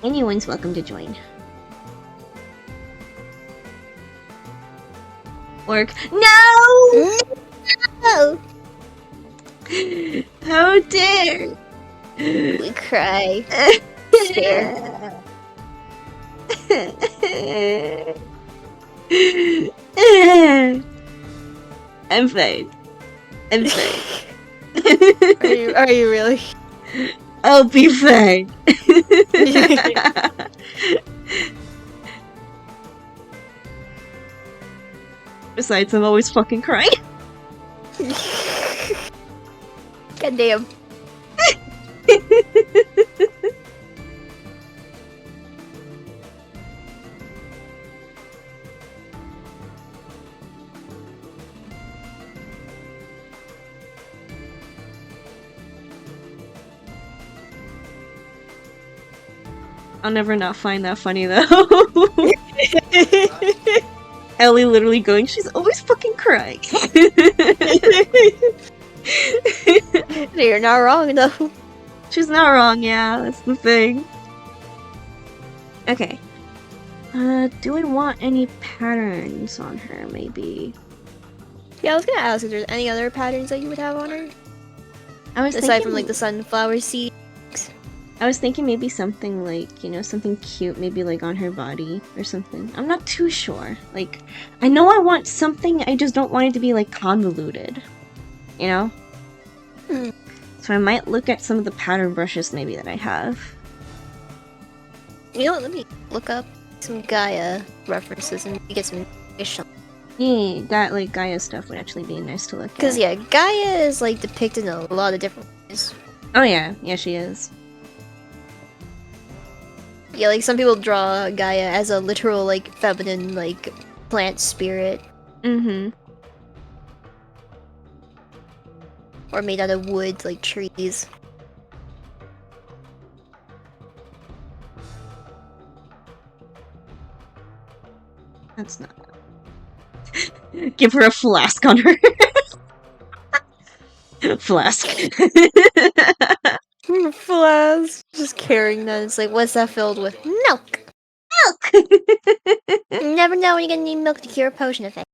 Anyone's welcome to join. Work. No! Oh, How dare! we cry. Fair. I'm fine. I'm fine. Are you really? I'll be fine. Besides, I'm always fucking crying. God damn. I'll never not find that funny though. Ellie literally going, she's always fucking crying. You're not wrong though. She's not wrong, yeah, that's the thing. Okay. Do I want any patterns on her, maybe? Yeah, I was gonna ask if there's any other patterns that you would have on her. I was Aside thinking, from like the sunflower seed. I was thinking maybe something like, you know, something cute, maybe like on her body or something. I'm not too sure. Like, I know I want something, I just don't want it to be like convoluted. You know? Hmm. So I might look at some of the pattern brushes maybe that I have. You know what, let me look up some Gaia references and get some information. Yeah, that like Gaia stuff would actually be nice to look at. Because yeah, Gaia is like depicted in a lot of different ways. Oh yeah, yeah she is. Yeah, like some people draw Gaia as a literal like feminine like plant spirit. Mm-hmm. Or made out of wood, like trees. That's not. Give her a flask on her. Flask. Flask. Just carrying that. It's like, what's that filled with? Milk! Milk! You never know when you're gonna need milk to cure a potion effect.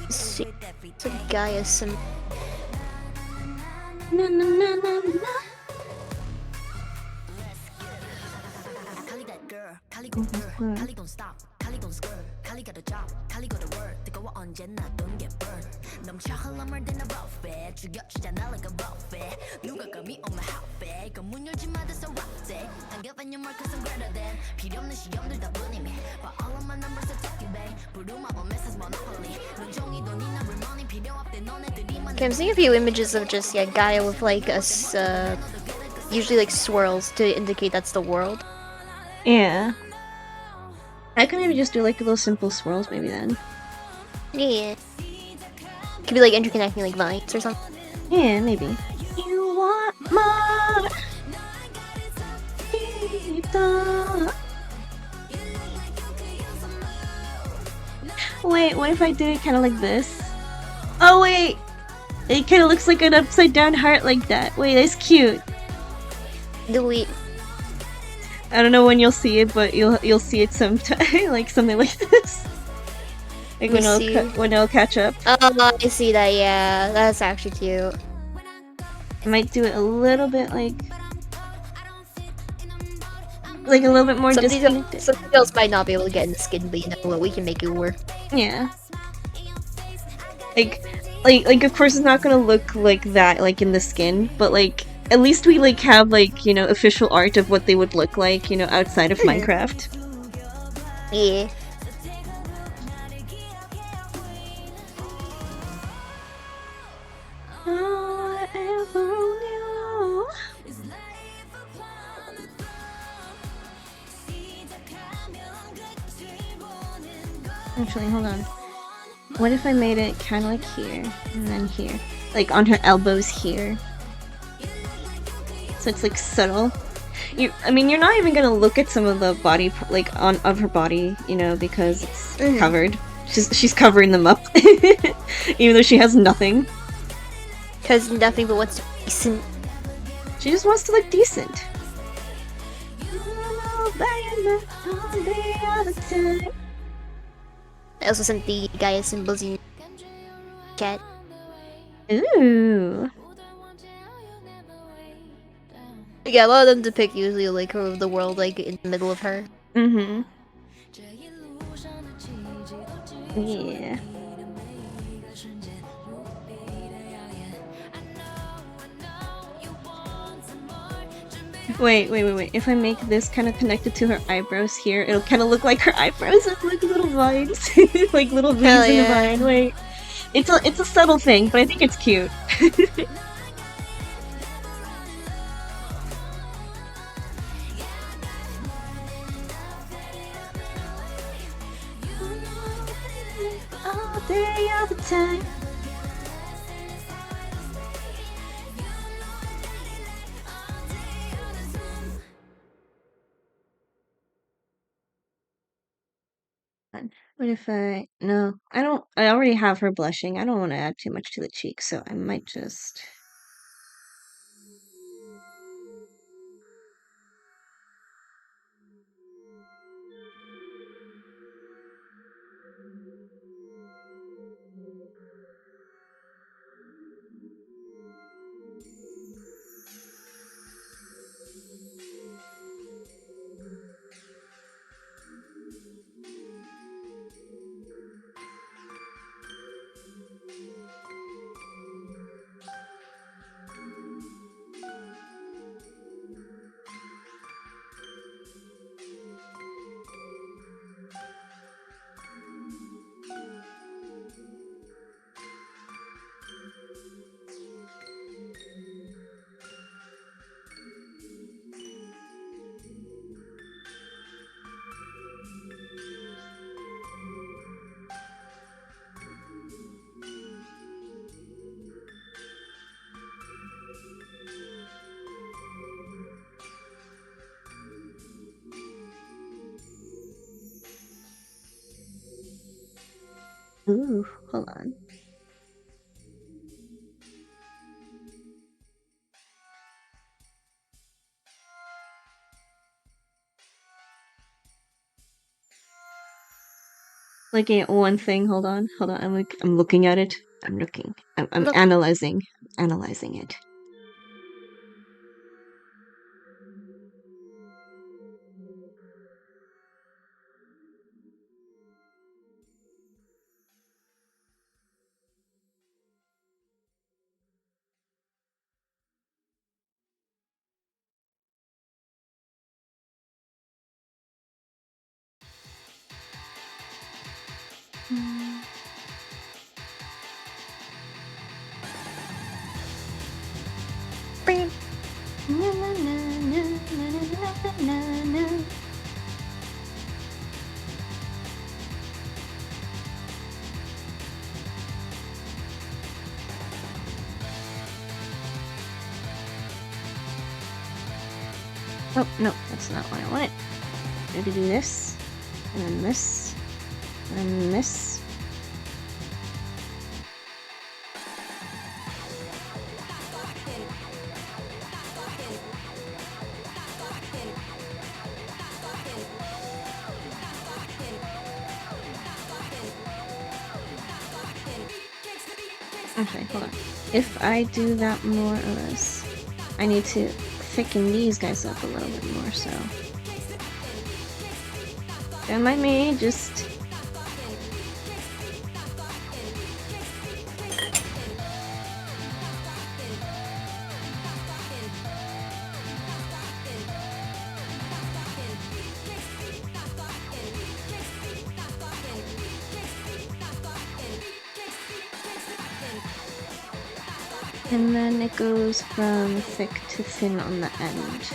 See, some Gaia some Na, na, na, na, na. Okay, I'm seeing a few images of just Gaia with like a usually like swirls to indicate that's the world. Yeah. I could maybe just do like little simple swirls maybe then. Yeah. Could be like interconnecting like vines or something. Yeah, maybe. You want more? Wait, what if I did it kind of like this? Oh wait! It kind of looks like an upside down heart like that. Wait, that's cute. Delete. I don't know when you'll see it, but you'll see it sometime, like something like this. Like when Let me see. when it'll catch up. Oh, I see that. Yeah, that's actually cute. I might do it a little bit like a little bit more disconnected. Some details might not be able to get in the skin, but you know what? We can make it work. Yeah. Like of course it's not gonna look like that like in the skin, but like at least we like have like, you know, official art of what they would look like, you know, outside of Minecraft. Yeah. Actually, hold on. What if I made it kind of like here, and then here? Like on her elbows here. So it's like subtle. I mean, you're not even gonna look at some of the body, like, of her body, you know, because it's covered. She's covering them up. Even though she has nothing. Because nothing but what's decent. She just wants to look decent. I also sent the Gaia symbols in chat. Ooh. Yeah, a lot of them depict usually like the world like in the middle of her. Mm-hmm. Yeah. Wait. If I make this kind of connected to her eyebrows here, it'll kind of look like her eyebrows have like little vines. Like little veins in the vine. Wait. It's a subtle thing, but I think it's cute. All day, all the time. What if no, I already have her blushing. I don't want to add too much to the cheek, so I might just... Ooh, hold on. Looking at one thing, hold on. I'm looking at it. I'm Look. analyzing it. Na-na-na. Oh, no, that's not what I wanted. I have to do this, and then this, and then this. Okay, hold on. If I do that more or less, I need to thicken these guys up a little bit more, so. Don't mind me, just. And then it goes from thick to thin on the end.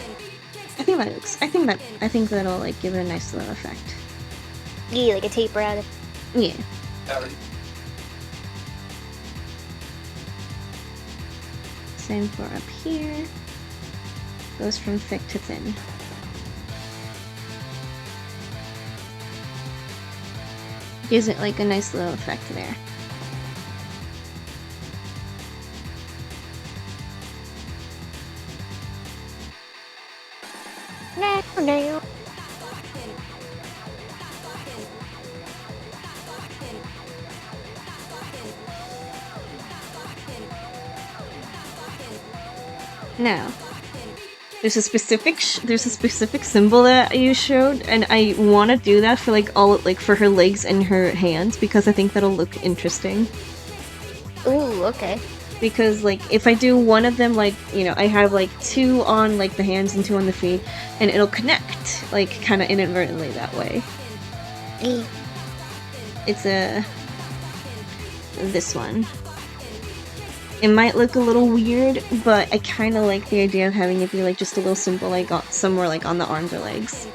I think that looks. I think that'll like give it a nice little effect. Yeah, like a taper out of. Yeah. Same for up here. Goes from thick to thin. Gives it like a nice little effect there. No. Now, there's a specific symbol that you showed, and I want to do that for like all for her legs and her hands because I think that'll look interesting. Ooh, okay. Because like if I do one of them, like, you know, I have like 2 on like the hands and 2 on the feet, and it'll connect like kind of inadvertently that way. It's this one. It might look a little weird, but I kind of like the idea of having it be like just a little symbol like somewhere like on the arms or legs.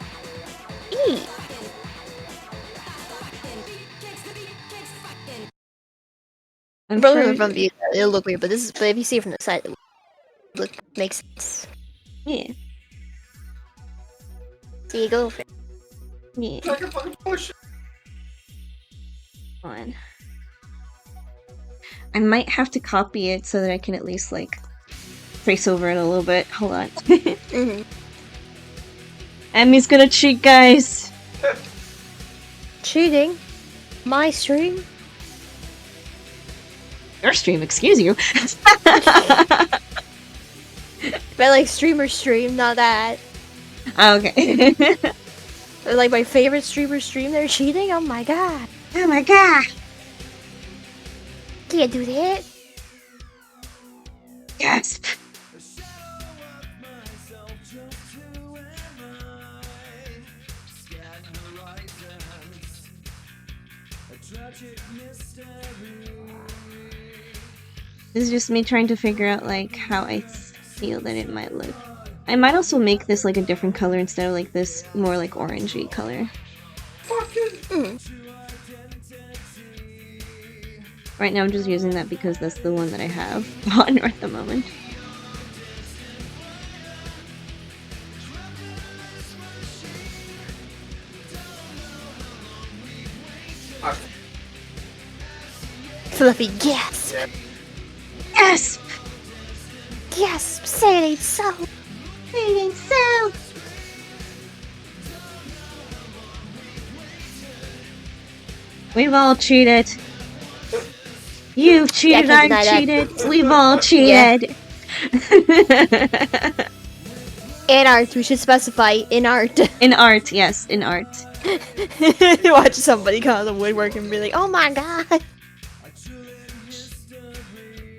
I'm Probably sure- from view, it'll look weird, but if you see it from the side, it makes sense. Yeah. So you go for it. Yeah. I can fucking push it. On. I might have to copy it so that I can at least like trace over it a little bit. Hold on. Mm-hmm. Emmy's gonna cheat, guys. Cheating? My stream? Your stream, excuse you. But like streamer stream, not that. Okay. Like my favorite streamer stream, they're cheating? Oh my god. Oh my god. Can't do that. Gasp. This is just me trying to figure out like how I feel that it might look. I might also make this like a different color instead of like this more like orangey color. Right now I'm just using that because that's the one that I have on at the moment. Fluffy gasp. Gasp! Gasp. Say it ain't so. It ain't so. We've all cheated. You've cheated, Yeah, I I've can't deny cheated, we've all cheated. In art, we should specify in art. In art, yes, in art. Watch somebody come out of the woodwork and be like, oh my god.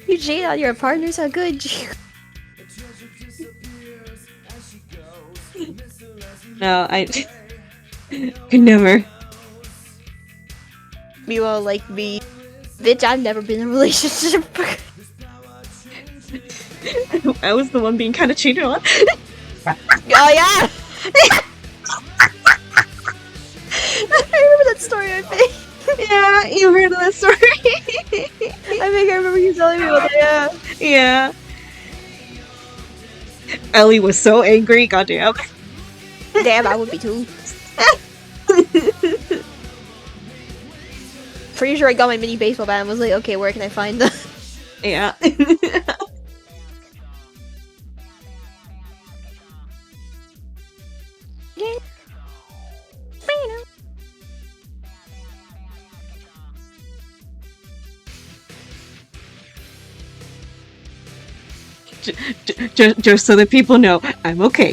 You cheat on your partners, how good you. No, I could never. Meanwhile, like me, bitch, I've never been in a relationship. I was the one being kind of cheated on. Oh yeah! I remember that story, I think. Yeah, you heard of that story? I think I remember you telling me about that, yeah. Yeah. Ellie was so angry, goddamn. Damn, I would be too. Pretty sure I got my mini baseball bat and was like, okay, where can I find them? Yeah. Just so that people know, I'm okay.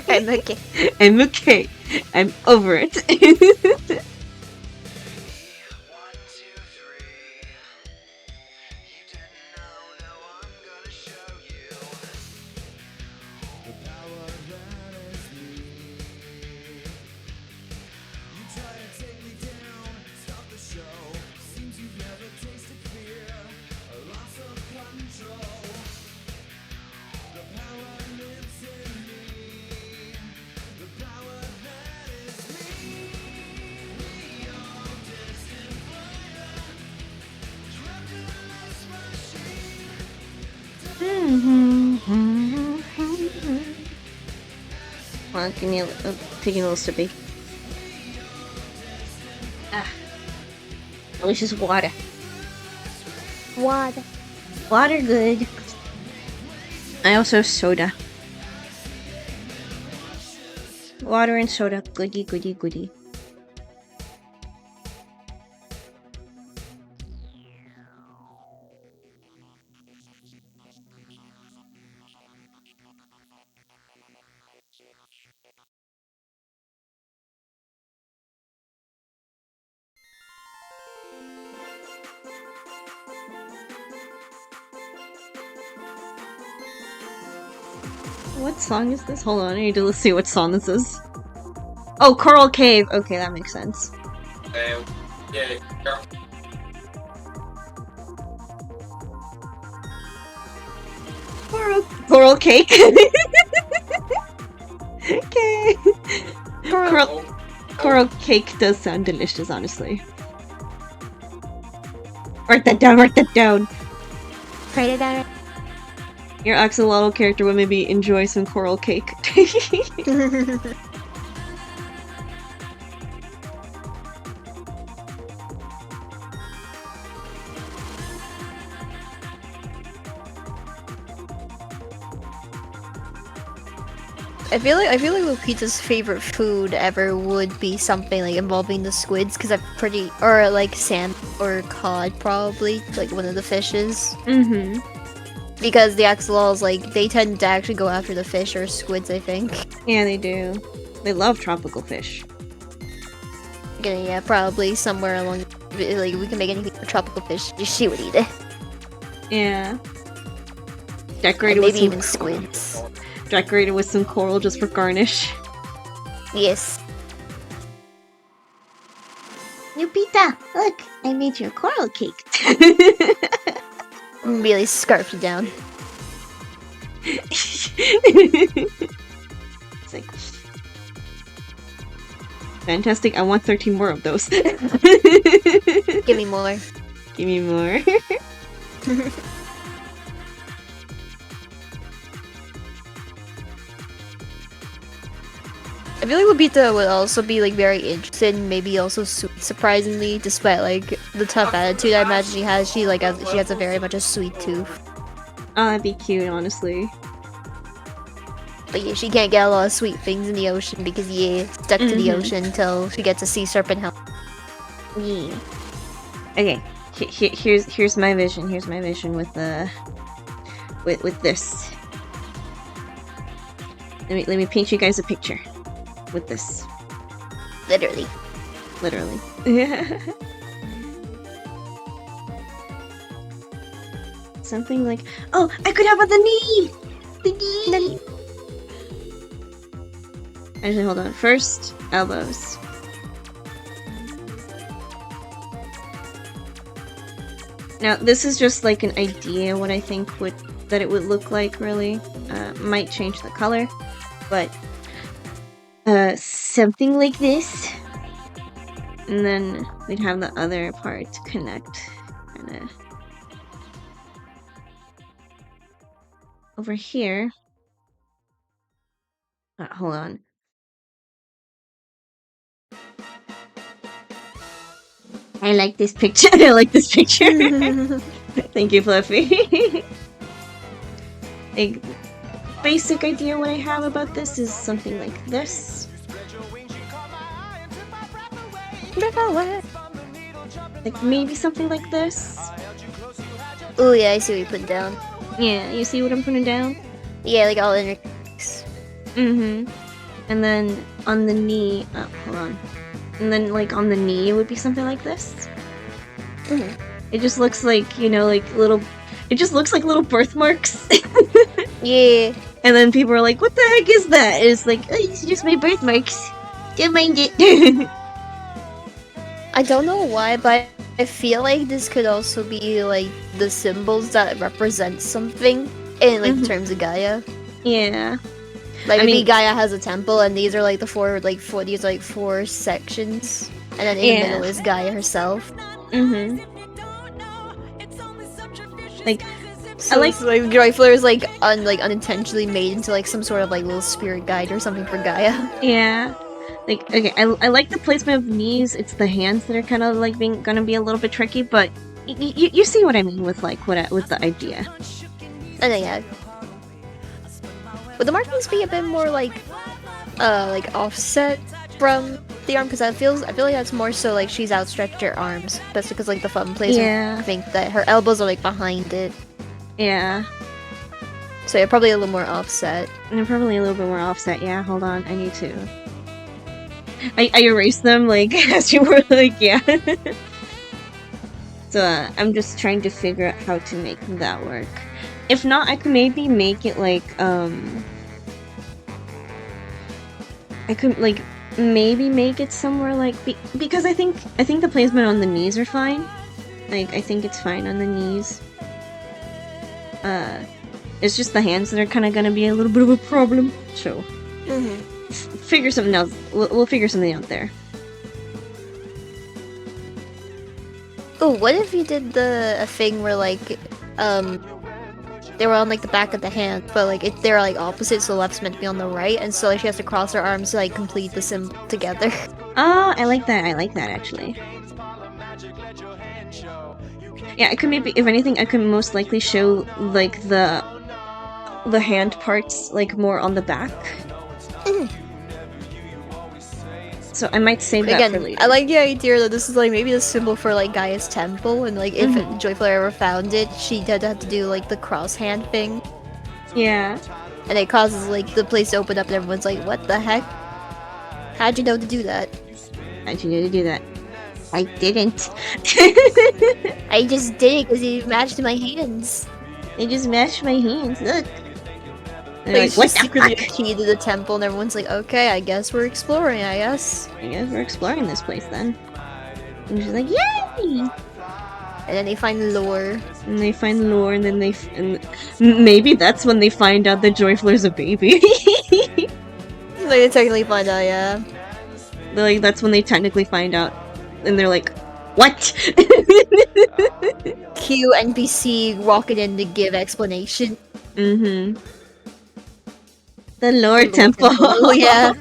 I'm okay. I'm okay. I'm over it. Well, give me taking a little sippy. Delicious water. Water. Water good. I also have soda. Water and soda. Goody, goody, goody. What song is this? Hold on, I need to see what song this is. Oh, Coral Cave. Okay, that makes sense. Yeah. Coral cake. Okay. Coral cake does sound delicious, honestly. Write that down. Write that down. Write it down. Your axolotl character would maybe enjoy some coral cake. I feel like Lupita's favorite food ever would be something like involving the squids, because I'm pretty, or like salmon or cod, probably like one of the fishes. Mm-hmm. Because the axolotls, like, they tend to actually go after the fish or squids, I think. Yeah, they do. They love tropical fish. Yeah, probably somewhere along, like, we can make anything for tropical fish. She would eat it. Yeah. And Decorated with maybe some even squids. Decorated with some coral just for garnish. Yes. Lupita, look, I made you a coral cake. Really scarf you down. It's like fantastic. I want 13 more of those. Give me more. Give me more. I feel like Lupita would also be like very interested and maybe also sweet, surprisingly, despite like the tough attitude I imagine she has. She has a very much a sweet tooth. Oh, that'd be cute, honestly. But yeah, she can't get a lot of sweet things in the ocean because stuck to the ocean until she gets a sea serpent help. Yeah. Okay. Here's my vision. Here's my vision with the with this. Let me paint you guys a picture with this. Literally. Yeah. Something like, oh, I could have the knee. The knee. Actually, hold on. First, elbows. Now, this is just like an idea what I think that it would look like, really. Might change the color. but something like this, and then we'd have the other part connect kind of over here. Hold on. I like this picture. I like this picture. Thank you, Fluffy. A basic idea what I have about this is something like this. Like maybe something like this. Oh yeah, I see what you put down. Yeah, you see what I'm putting down? Yeah, like all inner. Mm-hmm. And then on the knee, hold on. And then like on the knee, it would be something like this. Mhm. It just looks like, you know, like little. It just looks like little birthmarks. Yeah. And then people are like, "What the heck is that?" And it's like, "Oh, it's just my birthmarks. Don't mind it." I don't know why, but I feel like this could also be like the symbols that represent something in like terms of Gaia. Yeah. Like I maybe mean- Gaia has a temple, and these are like the four sections, and then in the Yeah. middle is Gaia herself. Mm-hmm. Like, So I like- it's, like Joyflare is like unintentionally made into like some sort of like little spirit guide or something for Gaia. yeah. Like, okay, I like the placement of the knees. It's the hands that are kind of like gonna be a little bit tricky, but you see what I mean with like with the idea. And then yeah. Would the markings be a bit more like offset from the arm? Because I feel like that's more so like she's outstretched her arms. That's because like the thumb placement. Yeah. I think that her elbows are like behind it. Yeah. So yeah, probably a little more offset. And they're probably a little bit more offset. Yeah, hold on. I need to. I erased them, like, as you were like, yeah. So, I'm just trying to figure out how to make that work. If not, I could maybe make it, like, I could, like, maybe make it somewhere, like, because I think the placement on the knees are fine. Like, I think it's fine on the knees. It's just the hands that are kind of gonna be a little bit of a problem. So, figure something else. We'll figure something out there. Oh, what if you did a thing where like they were on like the back of the hand, but like they're like opposite, so the left's meant to be on the right, and so like she has to cross her arms to like complete the symbol together. Oh, I like that. I like that actually. Yeah, I could maybe, if anything, I could most likely show like the hand parts like more on the back. So I might save that for Again, later. I like the idea that this is like maybe the symbol for like Gaia's temple, and like if Joyflare ever found it, she did have to do like the cross hand thing, Yeah. and it causes like the place to open up, and everyone's like, "What the heck? How'd you know to do that?" How'd you know to do that? I didn't. I just did it because it matched my hands. I just mashed my hands. Look. And Like, they're like, it's what just the secretly a fuck? key to the temple, and everyone's like, "Okay, I guess we're exploring. I guess." I guess we're exploring this place then. And she's like, yay! And then they find lore. And they find lore, and then and maybe that's when they find out that Joyflare's a baby. Like they technically find out, yeah. They're like, that's when they technically find out, and they're like, what? Cue NPC walking in to give explanation. Mm-hmm. The lore temple. Oh yeah.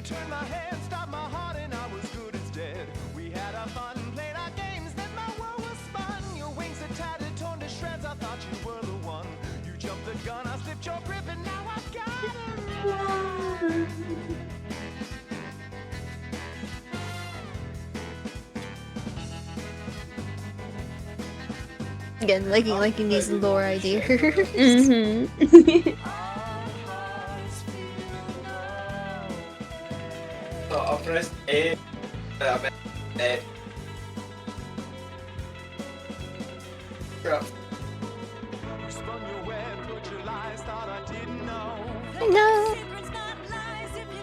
Again, liking these lore ideas. Mm-hmm. So I'll press A. A. Crap. No.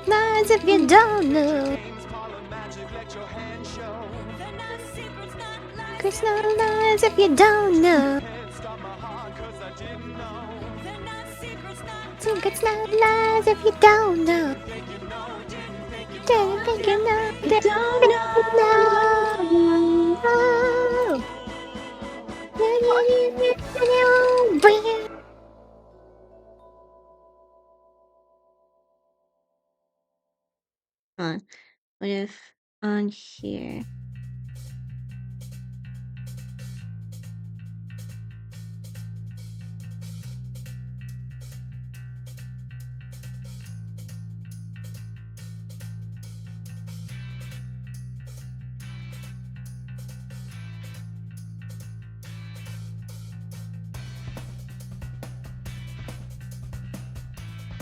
Lies if you don't know. It's not lies if you don't know. Think it's not lies if you don't know. Hold on. What if on here?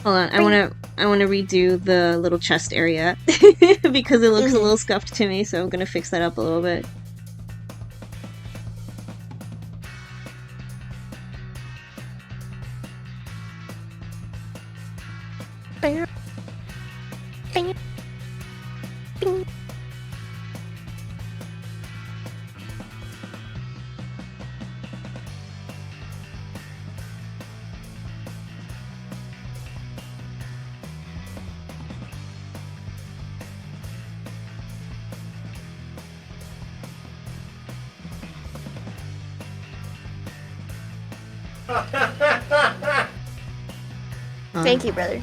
Hold on, I wanna redo the little chest area because it looks a little scuffed to me, so I'm gonna fix that up a little bit. Thank you, brother.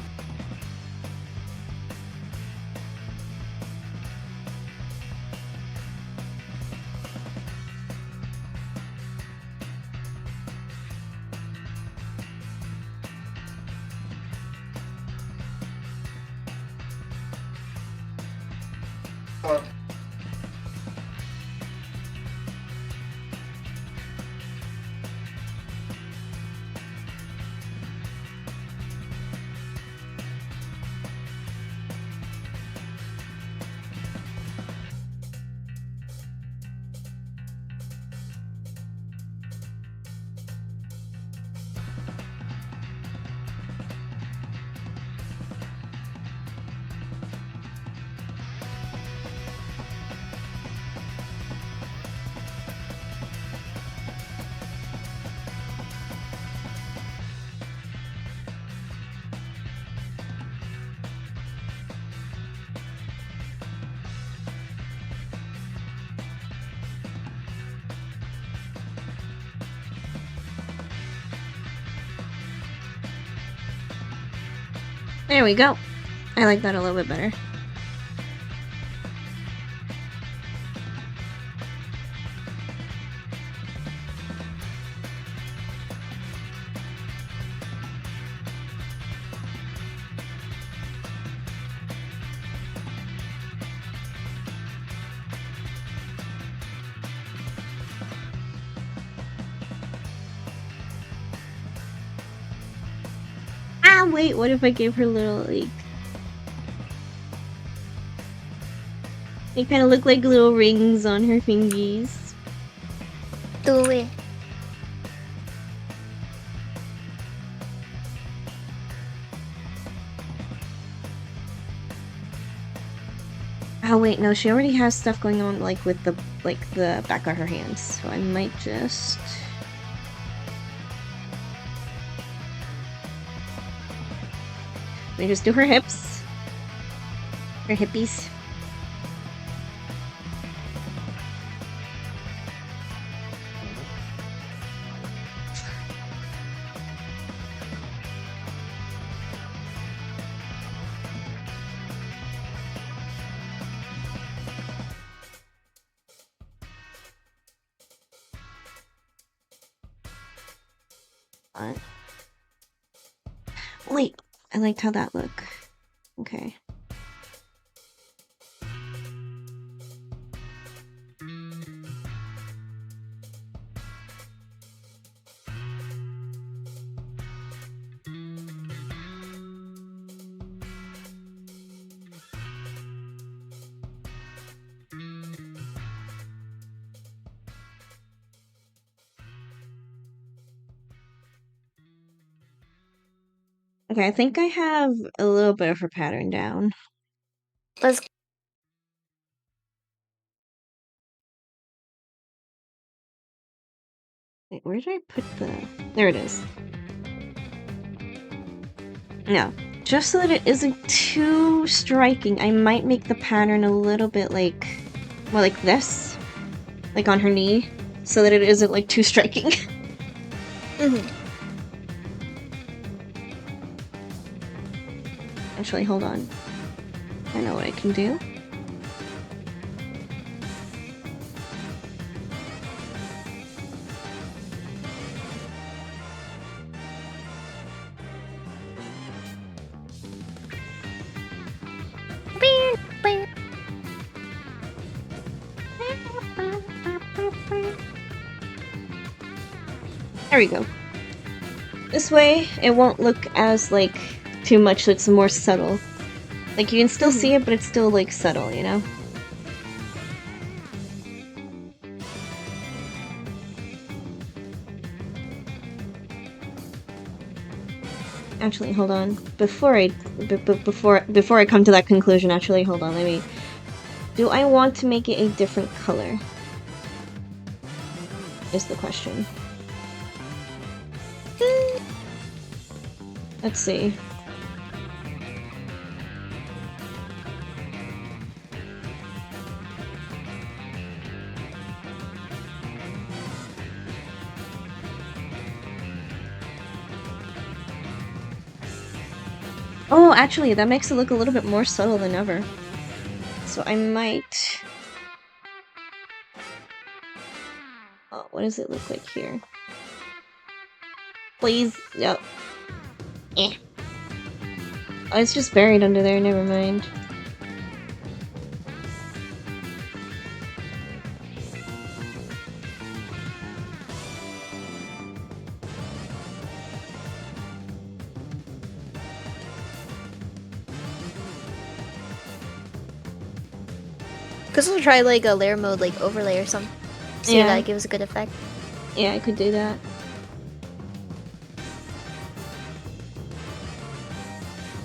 There we go. I like that a little bit better. Ah, wait, what if I gave her little, like... They kind of look like little rings on her fingies. Do it. Oh wait, no, she already has stuff going on, like, with the back of her hands. So I might just... Let me just do her hips. Her hippies. What? Wait, I liked how that looked. Okay. Okay, I think I have a little bit of her pattern down. Let's. Wait, where did I put the... There it is. No. just so that it isn't too striking, I might make the pattern a little bit like, more like this, like on her knee, so that it isn't like too striking. Actually, hold on. I know what I can do. There we go. This way, it won't look as, like, too much, so it's more subtle. Like, you can still see it, but it's still, like, subtle, you know? Actually, hold on. Before I come to that conclusion, actually, hold on, let me... Do I want to make it a different color? Is the question. Let's see. Oh, actually, that makes it look a little bit more subtle than ever. So I might... Oh, what does it look like here? Please, no. Eh. Oh, it's just buried under there, never mind. Could also try like a layer mode, like overlay or something. See if Yeah. that gives a good effect. Yeah, I could do that.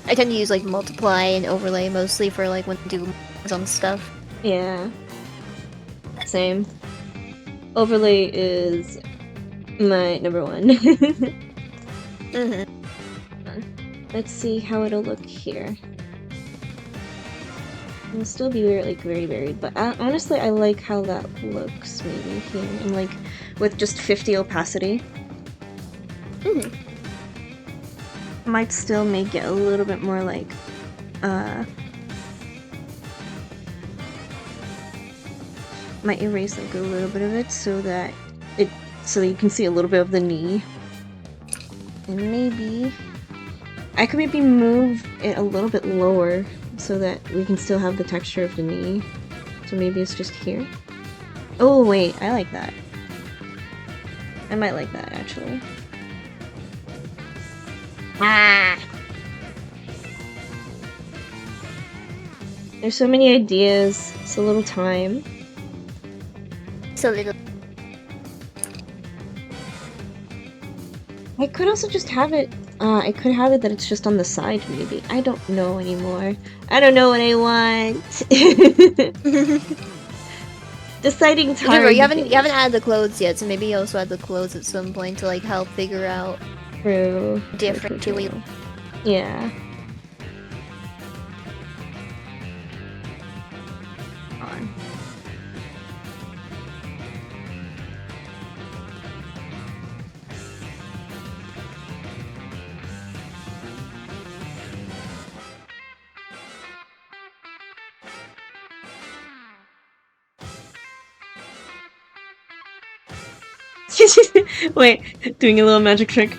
I tend to use like multiply and overlay mostly for like when I do some stuff. Yeah. Same. Overlay is my number one. Let's see how it'll look here. It'll still be very, like, very varied, but honestly, I like how that looks maybe here, and like with just 50 opacity. Might still make it a little bit more like, might erase like a little bit of it so that you can see a little bit of the knee. And maybe I could maybe move it a little bit lower so that we can still have the texture of the knee. So maybe it's just here. Oh wait, I like that. I might like that actually. Ah! There's so many ideas, so little time. So little. I could also just have it, I could have it that it's just on the side, maybe. I don't know anymore. I don't know what I want. Deciding's hard. Remember, you haven't added the clothes yet, so maybe you also add the clothes at some point to like help figure out True. different True. Chewie. Yeah. On. Wait, doing a little magic trick.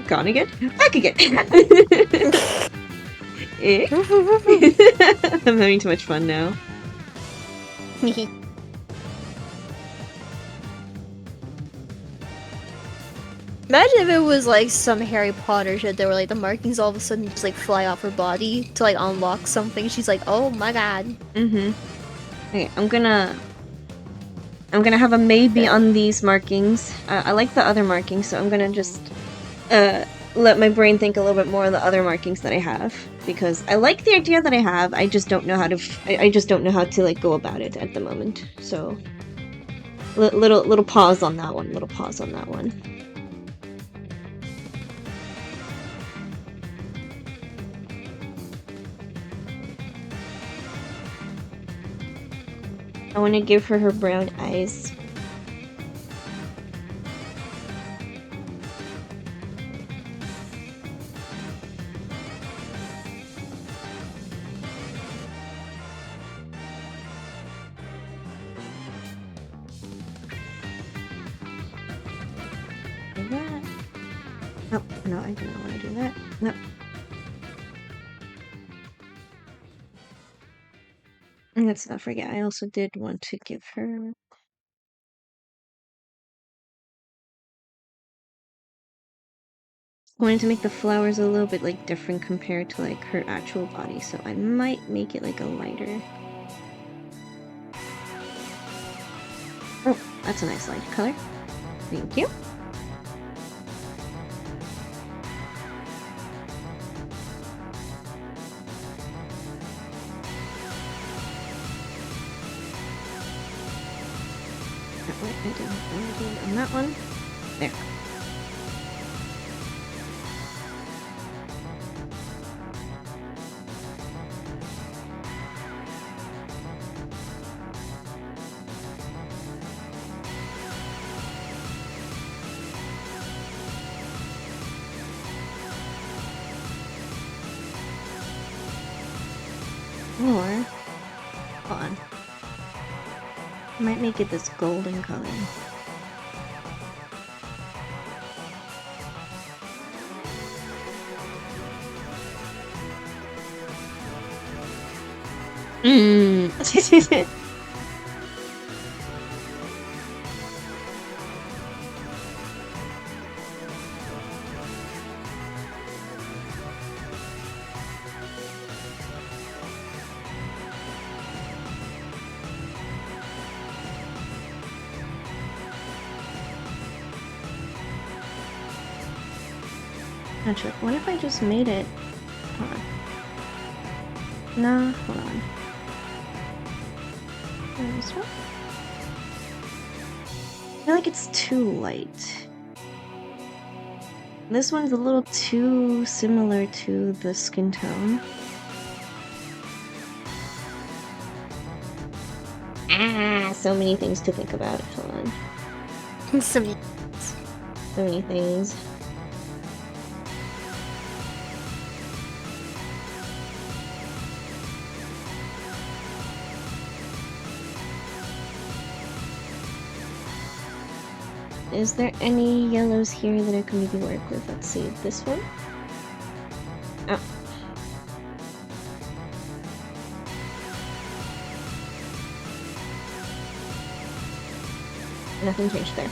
Gone again? Back again! Eh? I'm having too much fun now. Imagine if it was like some Harry Potter shit that were like the markings all of a sudden just like fly off her body to like unlock something. She's like, oh my god. Mm-hmm. Okay, I'm gonna have a maybe on these markings. I like the other markings, so I'm gonna just let my brain think a little bit more of the other markings that I have, because I like the idea that I have. I just don't know how to. I just don't know how to like go about it at the moment. So little pause on that one. Little pause on that one. I want to give her brown eyes. Do that. Oh, no, I do not want to do that. No. And let's not forget, I also did want to give her... I wanted to make the flowers a little bit like different compared to like her actual body, so I might make it like a lighter. Oh, that's a nice light color. Thank you. I didn't want to do it on that one. There. Or, hold on. I might make it this golden color. Actually, what if I just made it? Hold on. No, hold on. This one? I feel like it's too light. This one's a little too similar to the skin tone. Ah, so many things to think about. Hold on. So many things. Is there any yellows here that I can maybe work with? Let's see, this one? Oh. Nothing changed there.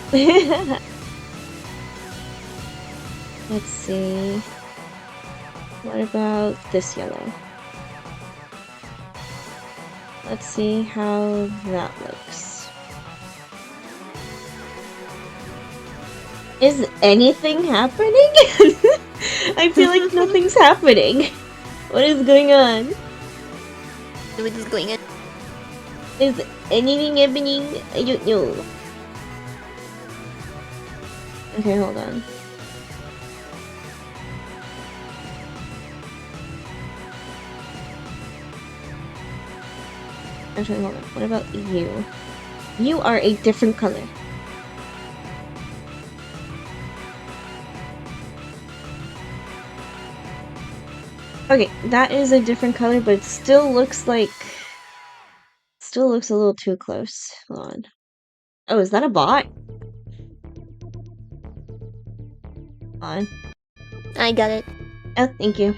Let's see. What about this yellow? Let's see how that looks. Is anything happening? I feel like nothing's happening. What is going on? what is going on? Is anything happening? I don't know. Okay, hold on. Actually, hold on. What about you? You are a different color. Okay, that is a different color, but it still looks like... Still looks a little too close. Hold on. Oh, is that a bot? Hold on. I got it. Oh, thank you.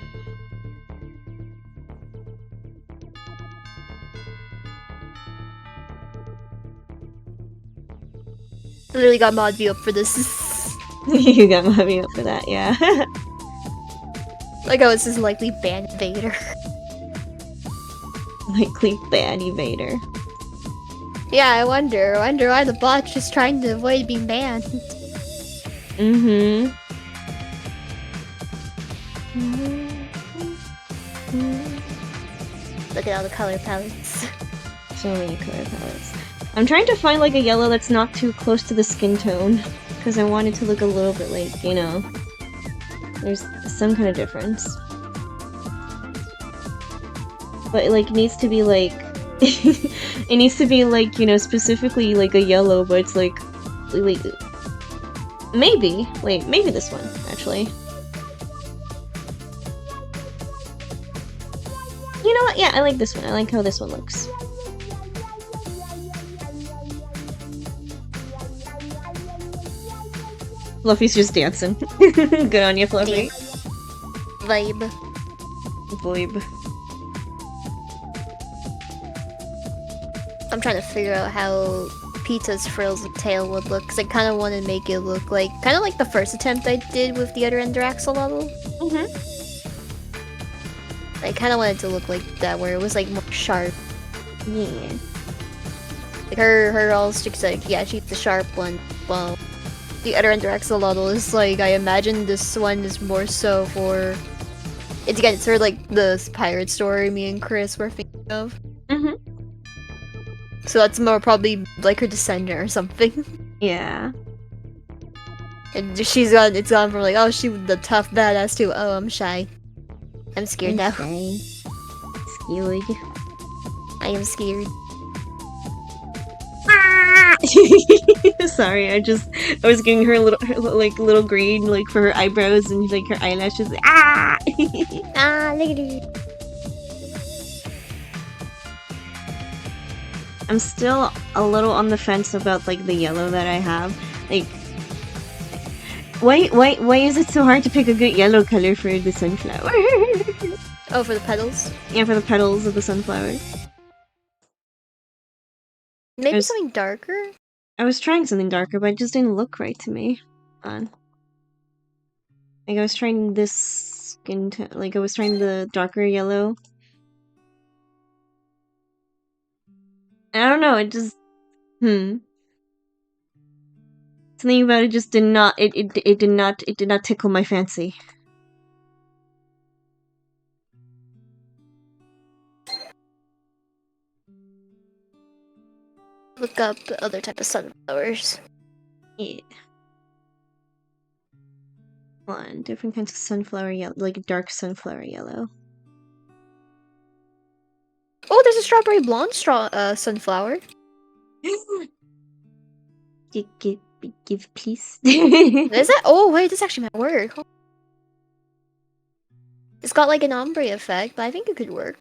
Literally got mod view up for this. You got me up for that, yeah. Like, oh, this is likely ban Vader. Likely ban evader. Yeah, I wonder why the bot's just trying to avoid being banned. Mm-hmm. Look at all the color palettes. So many color palettes. I'm trying to find like a yellow that's not too close to the skin tone, because I want it to look a little bit like, you know, there's some kind of difference. But it like needs to be like It needs to be like, you know, specifically like a yellow, but it's like, wait, maybe this one actually. You know what? Yeah, I like this one. I like how this one looks. Fluffy's just dancing. Good on you, Fluffy. Vibe. Vibe. I'm trying to figure out how Pizza's frills tail would look, because I kind of want to make it look like, kind of like the first attempt I did with the other Ender Axolotl. I kind of wanted to look like that, where it was like more sharp. Yeah. Like her all sticks like, yeah, she's the sharp one. Well, the other Ender Axolotl is like, I imagine this one is more so for, it's again, it's sort of like the pirate story me and Chris were thinking of. So that's more probably like her descendant or something. Yeah. And it's gone from like, oh, she was the tough badass to, oh, I'm shy. I'm scared now. Scared. I am scared. Sorry, I was giving her little green like for her eyebrows and like her eyelashes. Ah! Look at her. I'm still a little on the fence about like the yellow that I have. Like, why is it so hard to pick a good yellow color for the sunflower? Oh, for the petals? Yeah, for the petals of the sunflower. Maybe something darker? I was trying something darker, but it just didn't look right to me. Like I was trying this skin I was trying the darker yellow. I don't know, it just something about it just did not did not tickle my fancy. Look up other type of sunflowers. Yeah. One different kinds of sunflower yellow, like dark sunflower yellow. Oh, there's a strawberry blonde sunflower. Give please. Is that? Oh wait, this actually might work. It's got like an ombre effect, but I think it could work.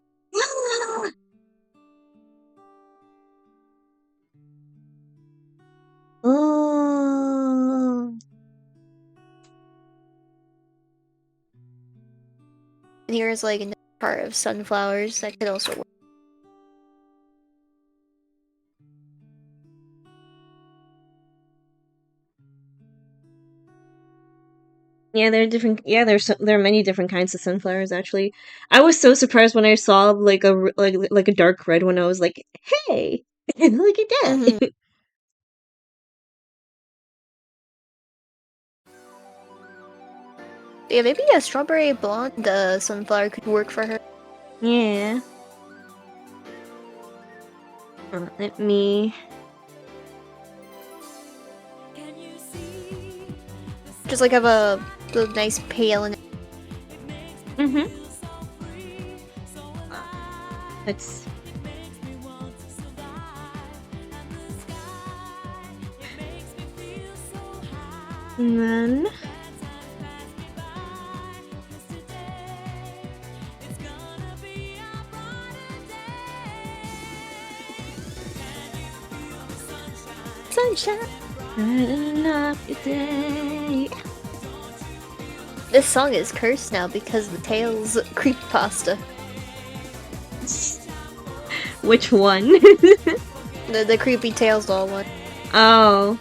Oh. And here's like another part of sunflowers that could also work. Yeah, there are different. Yeah, there are many different kinds of sunflowers. Actually, I was so surprised when I saw like a dark red one. I was like, "Hey, look at that!" Yeah, maybe a strawberry blonde sunflower could work for her. Yeah. Let me. Just like have the nice pale and. Let's. And then. Sunshine. Enough today. This song is cursed now because the Tails creepypasta. Which one? The creepy Tails doll one. Oh.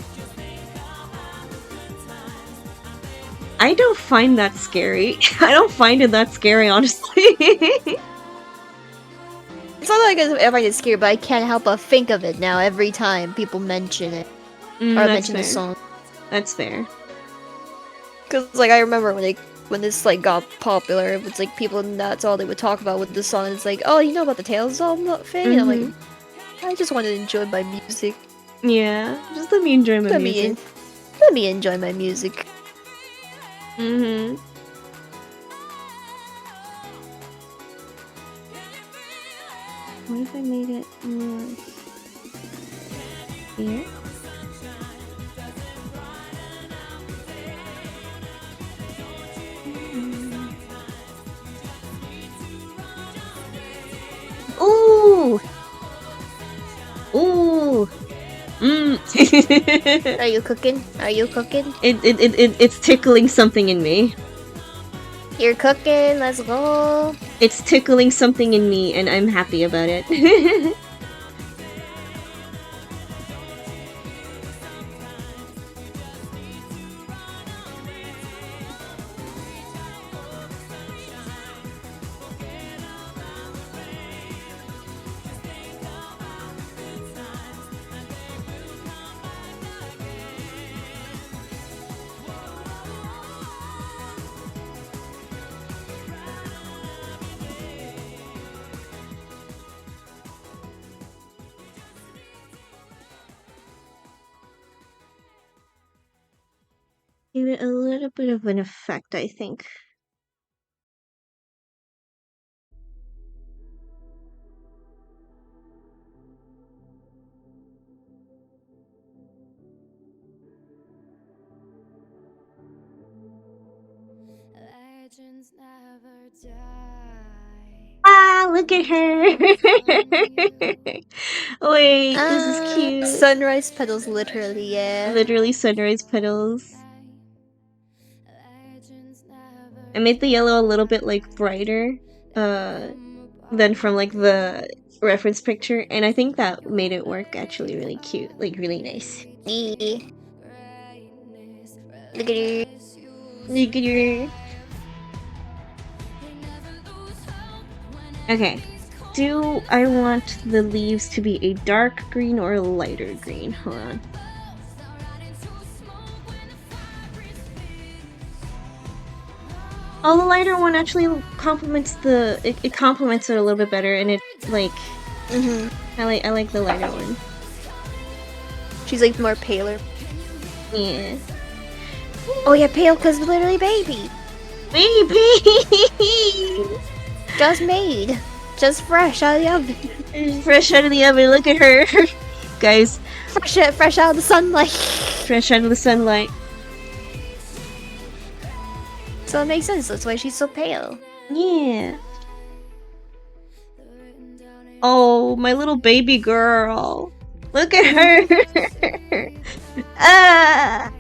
I don't find that scary. I don't find it that scary, honestly. It's not like I find it scary, but I can't help but think of it now every time people mention it. Or mention the song. That's fair. Cause like I remember when this like got popular, it's like people, that's all they would talk about with the song. It's like, oh, you know about the Tails doll thing? And I'm like, I just want to enjoy my music. Yeah, just let me enjoy my music. Let me enjoy my music. What if I made it more here? Ooh! Ooh! Are you cooking? Are you cooking? It's tickling something in me. You're cooking. Let's go. It's tickling something in me, and I'm happy about it. Give it a little bit of an effect, I think. Ah, look at her! Wait, this is cute. Sunrise petals, literally, yeah. Literally sunrise petals. I made the yellow a little bit like brighter than from like the reference picture, and I think that made it work actually really cute, like really nice. Yeah. Look at you. Look at her. Okay. Do I want the leaves to be a dark green or a lighter green? Hold on. Oh, the lighter one actually complements the. It complements it a little bit better, and it like. I like the lighter one. She's like more paler. Yeah. Oh yeah, pale because literally baby. Baby. Just made. Just fresh out of the oven. Fresh out of the oven. Look at her, guys. Fresh out of the sunlight. Fresh out of the sunlight. So it makes sense. That's why she's so pale. Yeah. Oh, my little baby girl. Look at her. Ah.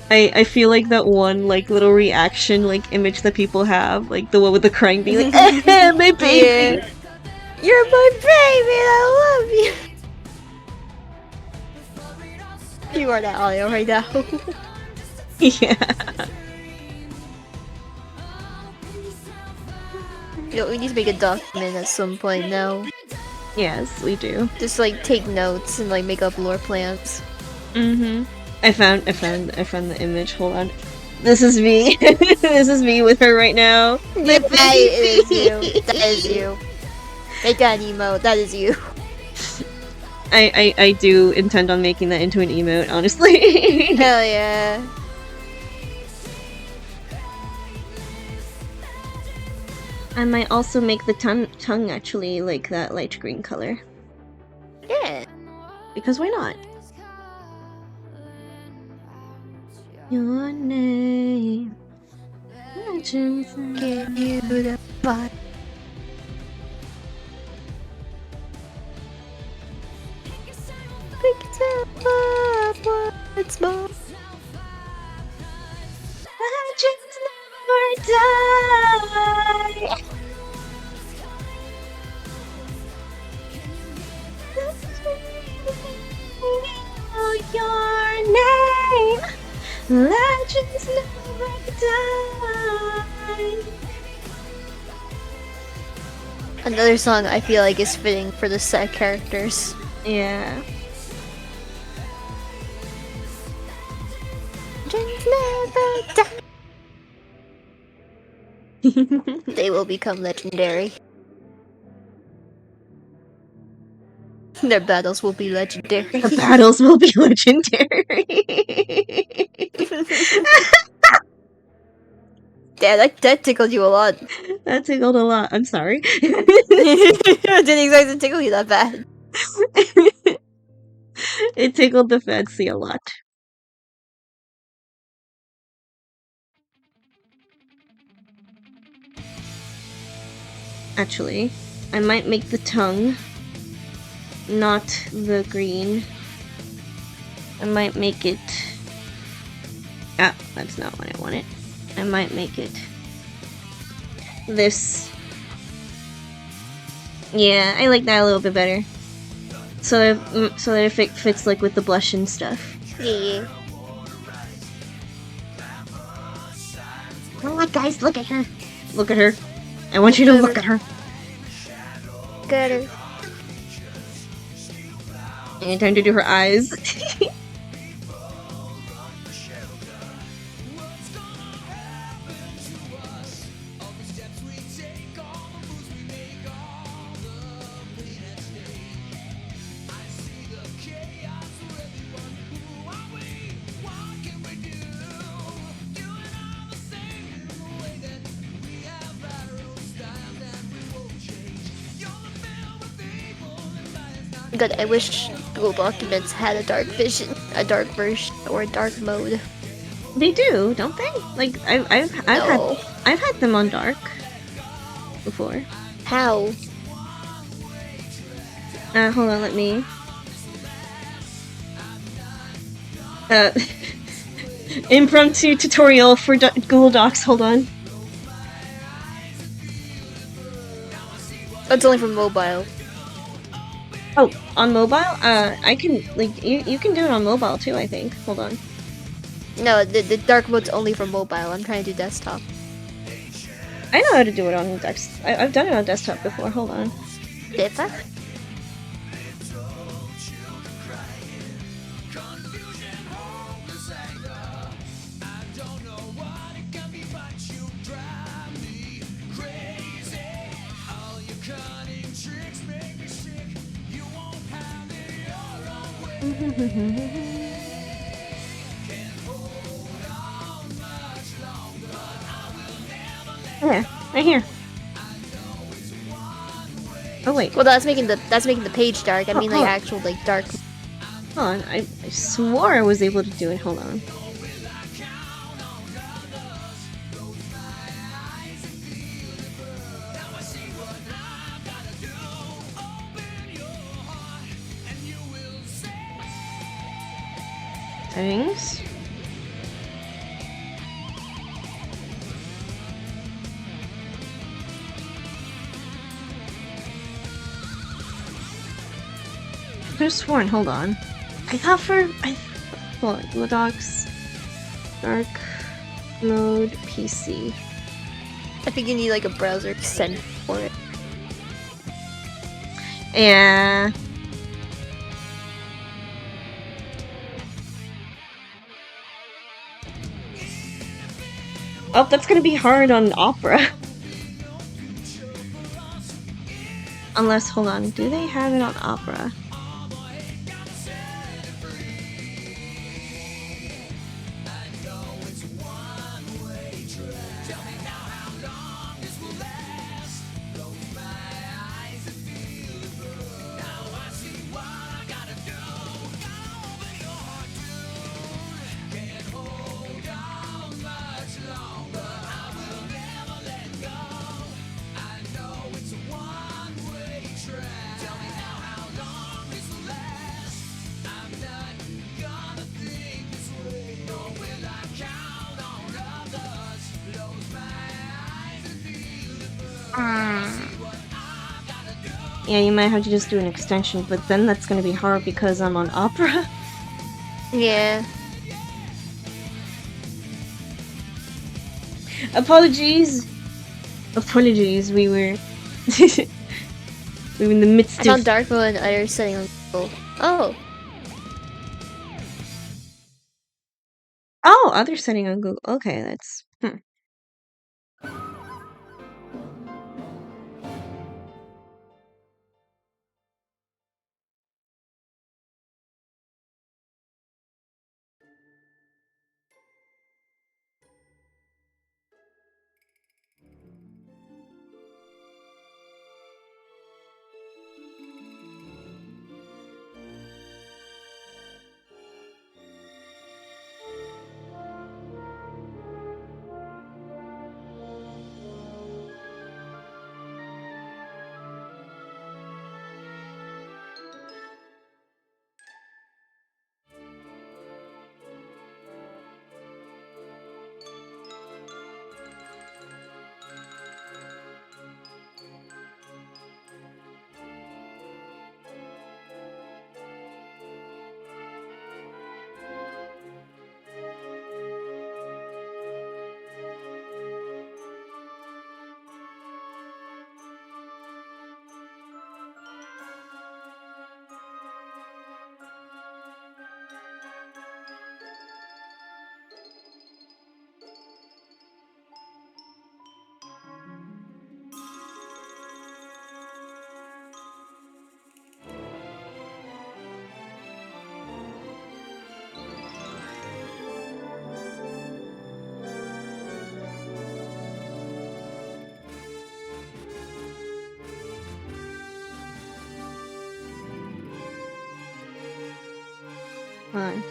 I feel like that one like little reaction like image that people have, like the one with the crying being like, my baby. Yeah. You're my baby. I love you. You are that audio right now. Yeah. Yo, we need to make a document at some point now. Yes, we do. Just like take notes and like make up lore plans. I found the image. Hold on. This is me. This is me with her right now. That is you. That is you. Make that emote. That is you. I do intend on making that into an emote, honestly. Hell yeah. I might also make the tongue actually like that light green color. Yeah. Because why not? Your name. Give you the body. Pick it up once more. Legends never die. Your name. Legends never die. Another song I feel like is fitting for the set characters. Yeah. Legends never die. They will become legendary. Their battles will be legendary. The battles will be legendary. Damn, that tickled you a lot. That tickled a lot. I'm sorry. I didn't expect it to tickle you that bad. It tickled the fancy a lot. Actually, I might make the tongue not the green. I might make it... Ah, that's not what I wanted. I might make it this. Yeah, I like that a little bit better. So that if it fits like with the blush and stuff. Yeah. Alright, guys, look at her. Look at her. I want you to look at her. Got her. And time to do her eyes. God, I wish Google Documents had a dark vision, a dark version, or a dark mode. They do, don't they? Like I've No. had them on dark before. How? Hold on, let me. Impromptu tutorial for Google Docs. Hold on. It's only for mobile. Oh, on mobile? I can like you can do it on mobile too. I think. Hold on. No, the dark mode's only for mobile. I'm trying to do desktop. I know how to do it on desktop. I've done it on desktop before. Hold on. Defa? Yeah, right here. Oh wait, Well, that's making the page dark. I mean, like Oh. actual like dark. hold on. I swore I was able to do it. Hold on. Settings. I could have sworn. Hold on. I thought hold on. Google Docs, dark mode, PC. I think you need like a browser extension for it. Yeah. Oh, that's gonna be hard on Opera. Unless, hold on, do they have it on Opera? Yeah, you might have to just do an extension, but then that's gonna be hard because I'm on Opera. Yeah. Apologies! Apologies, we were... we were in the midst I found of... dark mode and other setting on Google. Oh. Oh, other setting on Google. Okay, that's... Fine.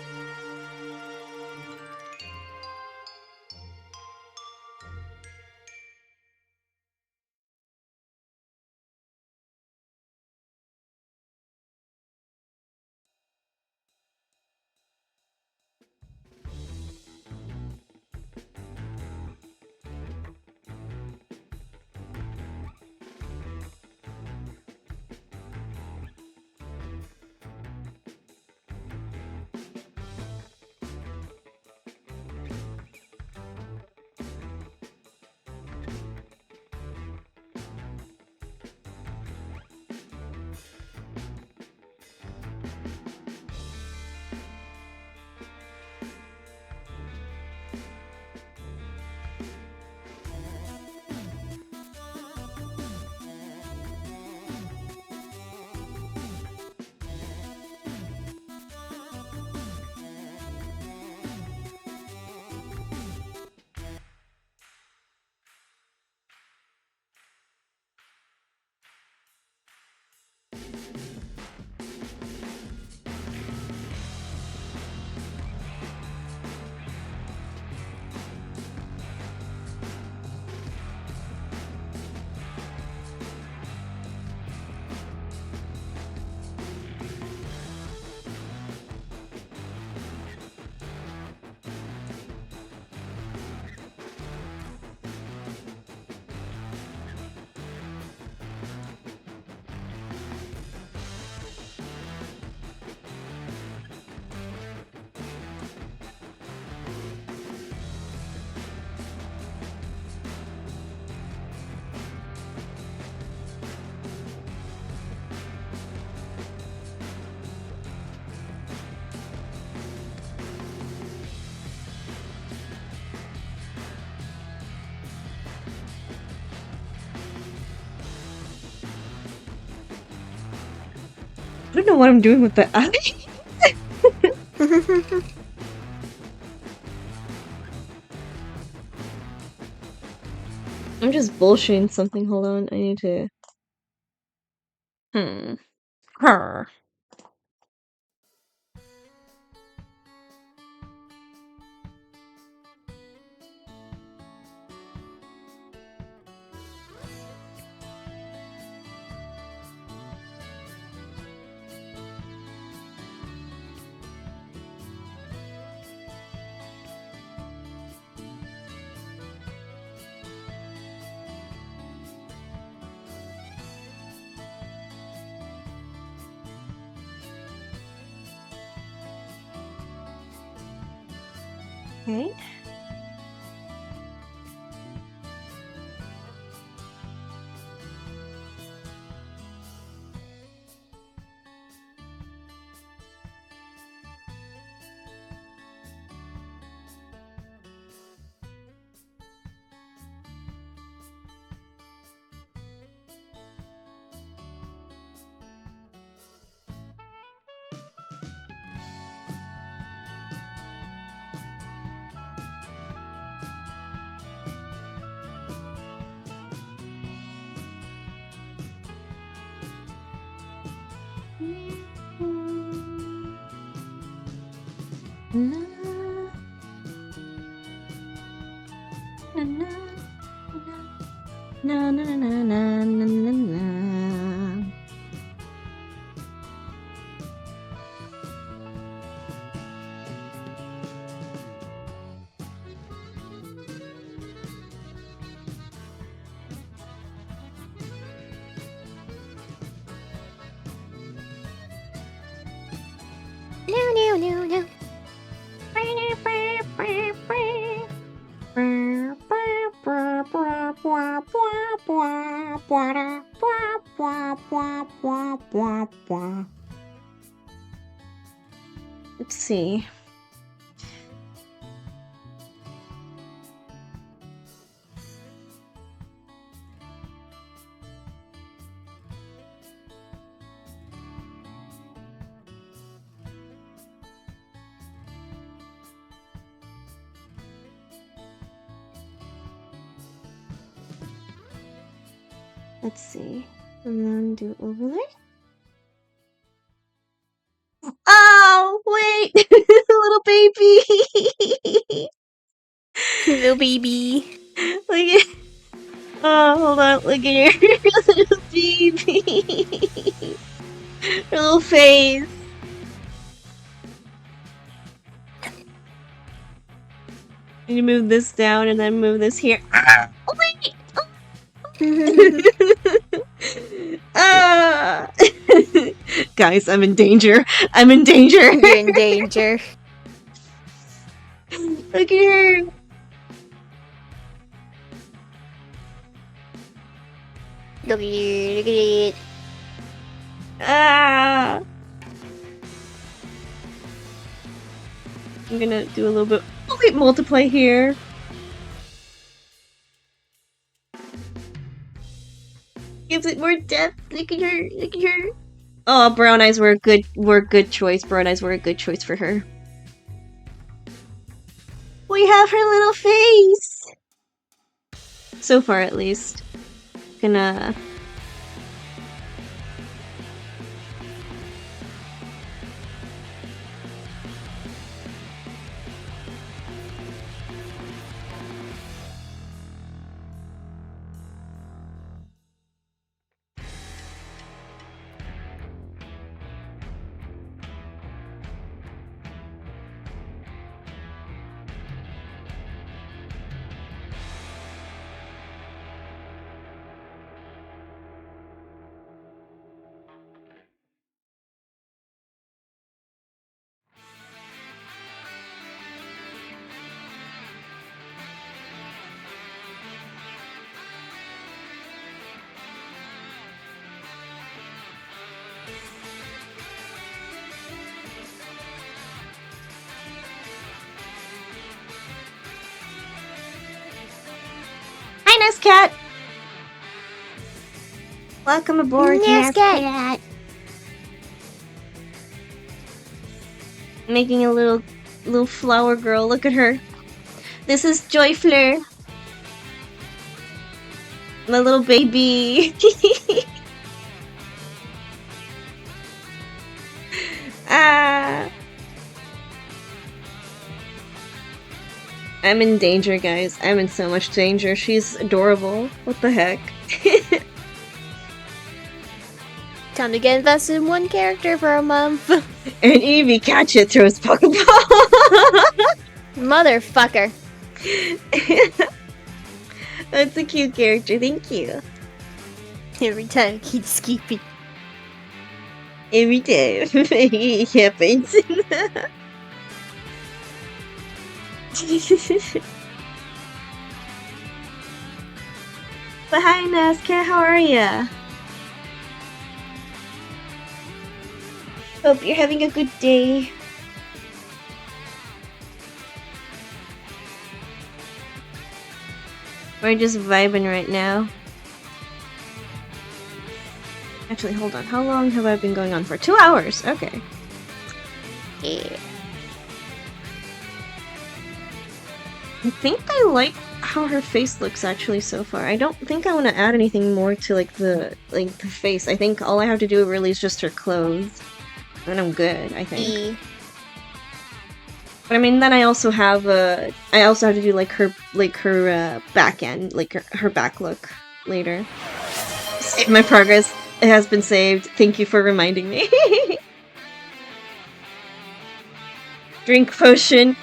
I don't know what I'm doing with the eye. I'm just bullshitting something. Hold on, I need to. Her. Okay. Na na na na na na na na. No, no, no, no. Let's see. Let's see. And then do overlay. Oh, wait! baby. Little baby. Look at. Oh, hold on. Look at her little baby. Her little face. And you move this down and then move this here. Oh wait! Ah! Guys, I'm in danger. I'm in danger. You're in danger. Look at her. Look at it. Ah! I'm gonna do a little bit. Oh wait, multiply here. Gives it more depth. Look at her. Look at her. Oh, brown eyes were a good choice. Brown eyes were a good choice for her. We have her little face. So far, at least. Gonna. Hi, Nescat! Welcome aboard, Nescat. Making a little flower girl. Look at her. This is Joy Fleur. My little baby. Ah. I'm in danger, guys. I'm in so much danger. She's adorable. What the heck? Time to get invested in one character for a month. And Eevee catch it throws Pokeball. Motherfucker. That's a cute character. Thank you. Every time it keeps skipping. Every time it happens. But hi, Nazca, how are ya? Hope you're having a good day. We're just vibing right now. Actually, hold on. How long have I been going on for? 2 hours. Okay. Yeah. I think I like how her face looks actually so far. I don't think I want to add anything more to like the face. I think all I have to do really is just her clothes, and I'm good. I think. But I mean, then I also have to do like her back end, like her back look later. Save my progress. It has been saved. Thank you for reminding me. Drink potion.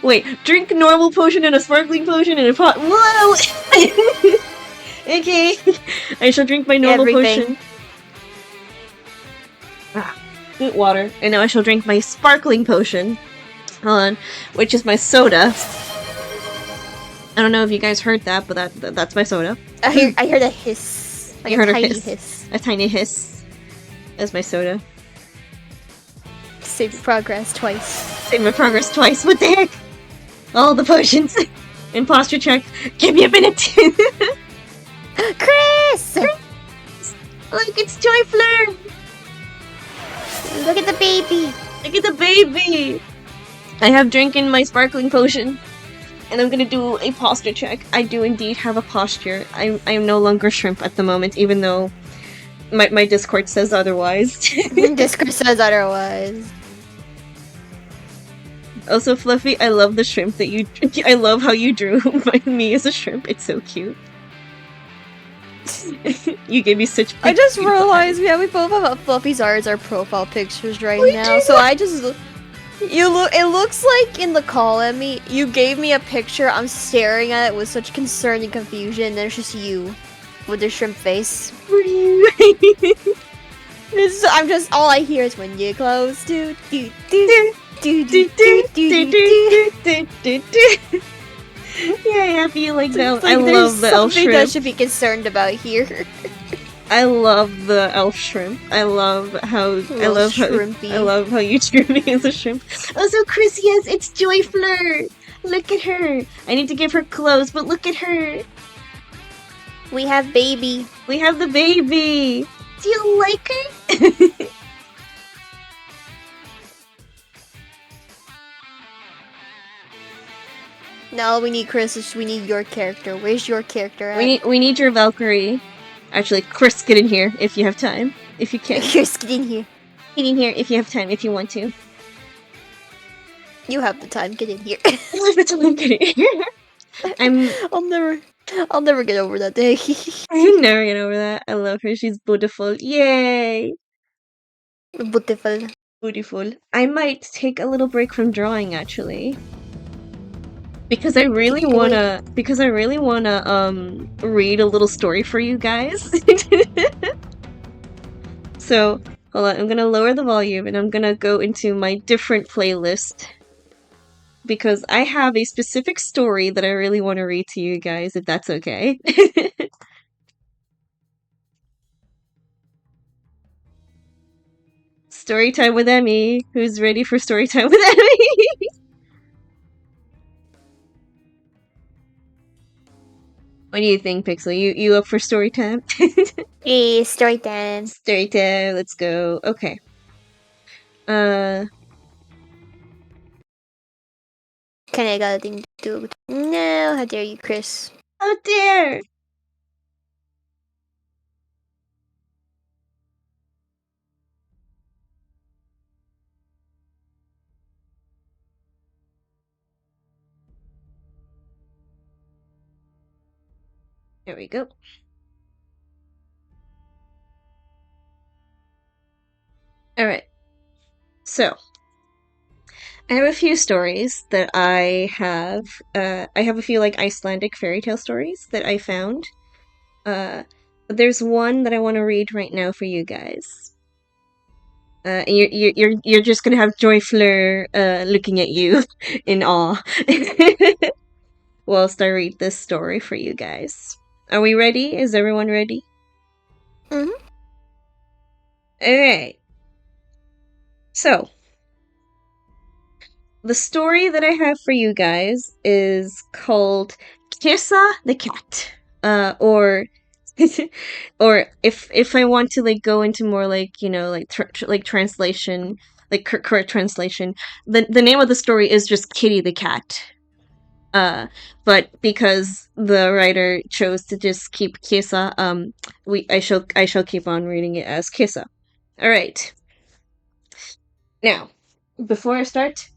Wait, drink normal potion and a sparkling potion and a pot. Whoa! Okay, I shall drink my normal potion. Good water. And now I shall drink my sparkling potion. Hold on, which is my soda. I don't know if you guys heard that, but that's my soda. I heard a hiss. Like You heard a a tiny hiss. A tiny hiss. That's my soda. Save progress twice. Save my progress twice. What the heck? All the potions. Imposter check. Give me a minute. Chris! Look, it's Joy Fleur. Look at the baby. Look at the baby. I have drinking my sparkling potion. And I'm gonna do a posture check. I do indeed have a posture. I am no longer shrimp at the moment, even though my Discord says otherwise. Discord says otherwise. Also, Fluffy, I love the shrimp that you. I love how you drew me as a shrimp. It's so cute. You gave me such. I just beautiful realized, eyes. yeah, we both have Fluffy's art as our profile pictures right We now. do So I just you look. It looks like in the column you gave me a picture. I'm staring at it with such concern and confusion. There's just you with the shrimp face. I'm just all I hear is when you close. Do do do do do do do do. Yeah, I have you like that. It's I like there's love the elf something that shrimp. should be concerned about here. I love the elf shrimp. I love how Shrimpy. I love how you drew me as a shrimp. Also, Chris, yes, it's Joy Flirt. Look at her. I need to give her clothes, but look at her. We have baby. We have the baby. Do you like her? No, we need Chris. We need your character. Where's your character at? we need your Valkyrie. Actually, Chris, get in here if you have time. If you can. Chris, get in here. Get in here if you have time, if you want to. You have the time. Get in here. That's all I'm getting here. I'll never get over that day. I'll never get over that. I love her. She's beautiful. Yay! Beautiful. Beautiful. I might take a little break from drawing actually. Because I really wanna read a little story for you guys. So hold on, I'm gonna lower the volume and I'm gonna go into my different playlist. Because I have a specific story that I really want to read to you guys, if that's okay. Storytime with Emmy. Who's ready for storytime with Emmy? What do you think, Pixel? You up for storytime? Hey, story time. Storytime, let's go. Okay. Can I got a thing to do? No, how dare you, Chris? Oh dear! There we go. Alright. So, I have a few stories that I have a few like Icelandic fairy tale stories that I found. There's one that I want to read right now for you guys. And you're just gonna have Joy Fleur looking at you in awe whilst I read this story for you guys. Are we ready? Is everyone ready? Mhm. Alright. So, the story that I have for you guys is called Kesa the Cat. Or or if I want to like go into more like, you know, like like translation, like correct translation, the name of the story is just Kitty the Cat. But because the writer chose to just keep Kesa, I shall keep on reading it as Kesa. All right. Now, before I start,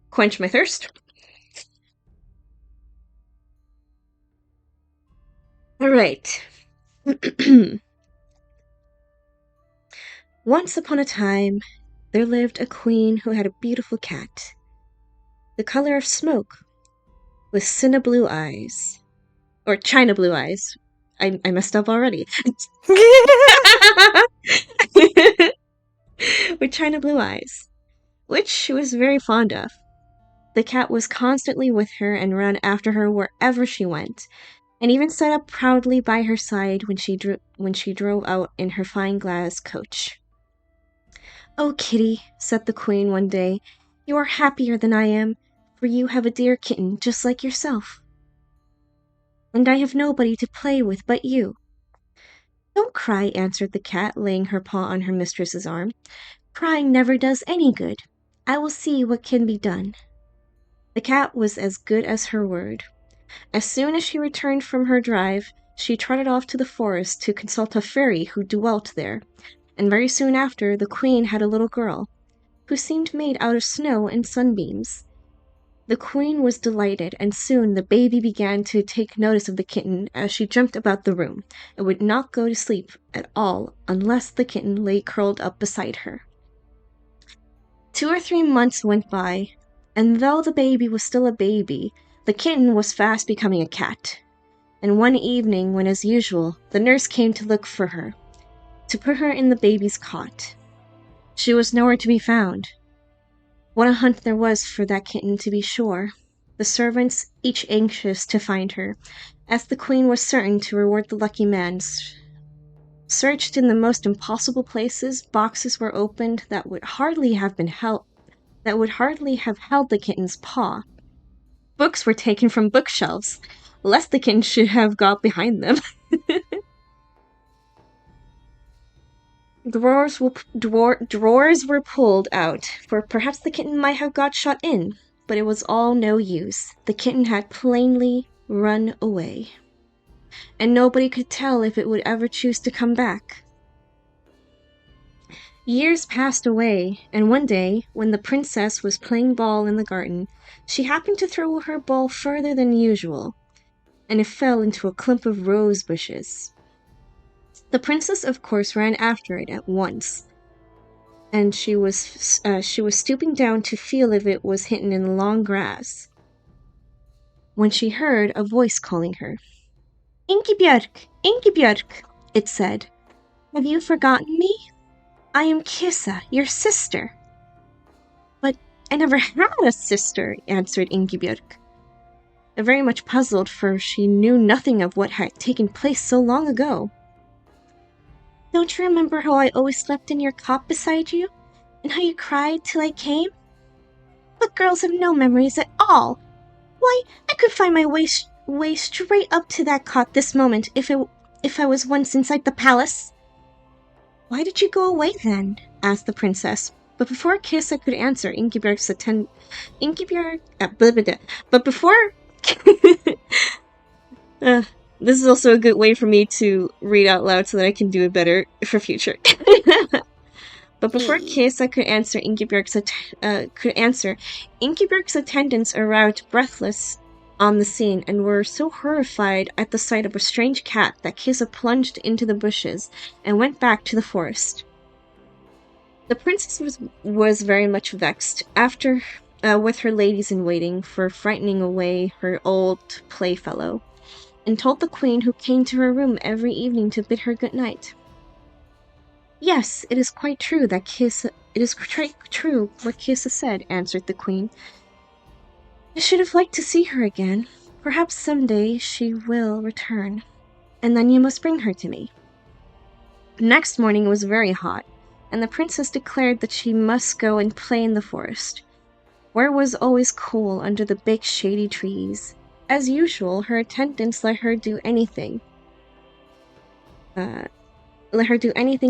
quench my thirst. All right. Once upon a time, there lived a queen who had a beautiful cat, the color of smoke, with cinna blue eyes. Or china blue eyes. I messed up already. With china blue eyes, which she was very fond of. The cat was constantly with her and ran after her wherever she went, and even sat up proudly by her side when she drove out in her fine glass coach. "Oh, Kitty," said the queen one day, "you are happier than I am, for you have a dear kitten just like yourself. And I have nobody to play with but you." "Don't cry," answered the cat, laying her paw on her mistress's arm. "Crying never does any good. I will see what can be done." The cat was as good as her word. As soon as she returned from her drive, she trotted off to the forest to consult a fairy who dwelt there, and very soon after the queen had a little girl, who seemed made out of snow and sunbeams, The queen was delighted, and soon the baby began to take notice of the kitten as she jumped about the room, and would not go to sleep at all unless the kitten lay curled up beside her. 2 or 3 months went by, and though the baby was still a baby, the kitten was fast becoming a cat. And one evening, when as usual, the nurse came to look for her, to put her in the baby's cot, she was nowhere to be found. What a hunt there was for that kitten, to be sure. The servants each anxious to find her, as the queen was certain to reward the lucky man. Searched in the most impossible places, boxes were opened that would hardly have held the kitten's paw. Books were taken from bookshelves, lest the kitten should have got behind them. Drawers were pulled out, for perhaps the kitten might have got shut in, but it was all no use. The kitten had plainly run away, and nobody could tell if it would ever choose to come back. Years passed away, and one day, when the princess was playing ball in the garden, she happened to throw her ball further than usual, and it fell into a clump of rose bushes. The princess, of course, ran after it at once, and she was stooping down to feel if it was hidden in the long grass, when she heard a voice calling her. "Ingibjörg, Ingibjörg," it said. "Have you forgotten me? I am Kissa, your sister." "But I never had a sister," answered Ingibjörg, very much puzzled, for she knew nothing of what had taken place so long ago. "Don't you remember how I always slept in your cot beside you, and how you cried till I came? But girls have no memories at all. Why, I could find my way straight up to that cot this moment if I was once inside the palace." "Why did you go away then?" asked the princess. But before Kissa could answer, this is also a good way for me to read out loud so that I can do it better for future. But before Kissa could answer, Ingeborg's attendants arrived breathless on the scene and were so horrified at the sight of a strange cat that Kissa plunged into the bushes and went back to the forest. The princess was very much vexed with her ladies-in-waiting for frightening away her old playfellow, and told the queen, who came to her room every evening to bid her good night. "Yes, it is quite true what Kissa said," answered the queen. "I should have liked to see her again. Perhaps some day she will return, and then you must bring her to me." Next morning it was very hot, and the princess declared that she must go and play in the forest, where it was always cool under the big shady trees. As usual, her attendants let her do anything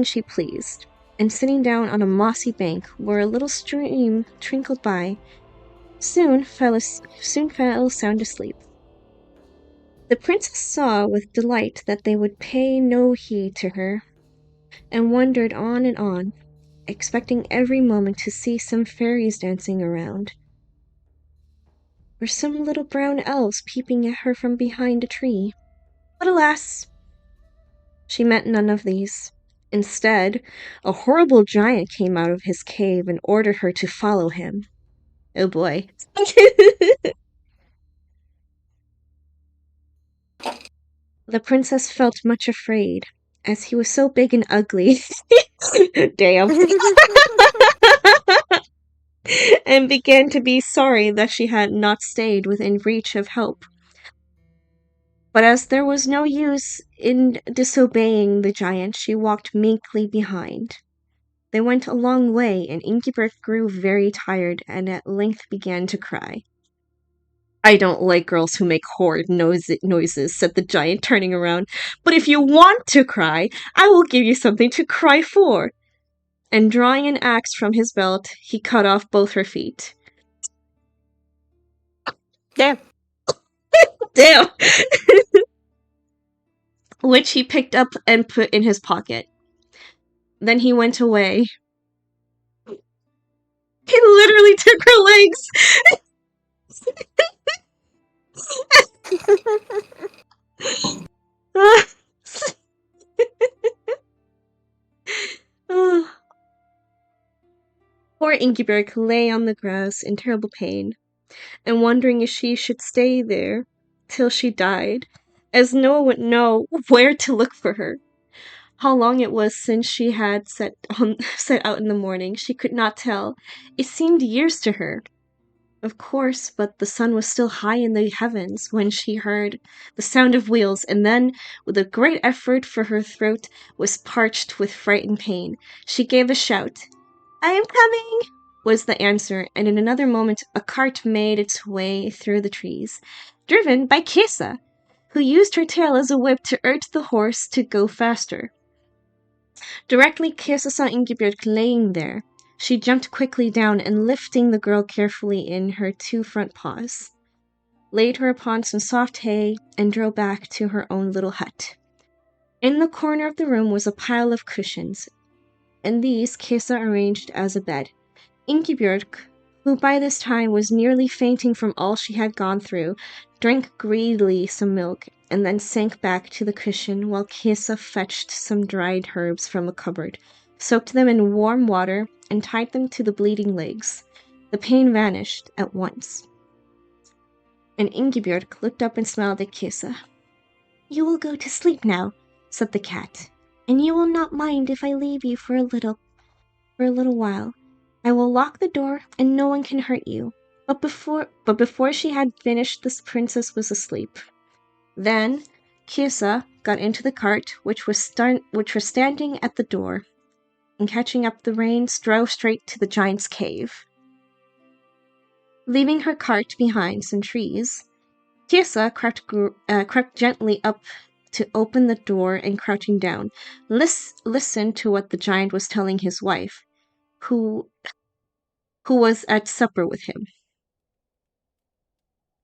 she pleased, and sitting down on a mossy bank where a little stream trickled by, soon fell sound asleep. The princess saw with delight that they would pay no heed to her, and wandered on, expecting every moment to see some fairies dancing around, or some little brown elves peeping at her from behind a tree. But alas, she met none of these. Instead, a horrible giant came out of his cave and ordered her to follow him. Oh boy. The princess felt much afraid, as he was so big and ugly. Damn. And began to be sorry that she had not stayed within reach of help. But as there was no use in disobeying the giant, she walked meekly behind. They went a long way, and Ingeborg grew very tired and at length began to cry. "I don't like girls who make horrid noises," said the giant, turning around. "But if you want to cry, I will give you something to cry for." And drawing an axe from his belt, he cut off both her feet. Damn. Damn! Which he picked up and put in his pocket. Then he went away. He literally took her legs! Poor Ingeborg lay on the grass in terrible pain, and wondering if she should stay there till she died, as no one would know where to look for her. How long it was since she had set out in the morning, she could not tell. It seemed years to her. Of course, but the sun was still high in the heavens when she heard the sound of wheels, and then, with a great effort, for her throat was parched with fright and pain, she gave a shout. "I am coming!" was the answer, and in another moment a cart made its way through the trees, driven by Kesa, who used her tail as a whip to urge the horse to go faster. Directly Kesa saw Ingebjörg laying there, she jumped quickly down and, lifting the girl carefully in her 2 front paws, laid her upon some soft hay and drove back to her own little hut. In the corner of the room was a pile of cushions, and these Kesa arranged as a bed. Ingebjörg, who by this time was nearly fainting from all she had gone through, drank greedily some milk, and then sank back to the cushion while Kesa fetched some dried herbs from a cupboard, soaked them in warm water, and tied them to the bleeding legs. The pain vanished at once, and Ingebjörg looked up and smiled at Kesa. "You will go to sleep now," said the cat, "and you will not mind if I leave you for a little while. I will lock the door, and no one can hurt you." But before she had finished, the princess was asleep. Then Kesa got into the cart, which was standing at the door, and catching up the reins, drove straight to the giant's cave. Leaving her cart behind some trees, Kesa crept gently up to open the door, and crouching down, listened to what the giant was telling his wife, who was at supper with him.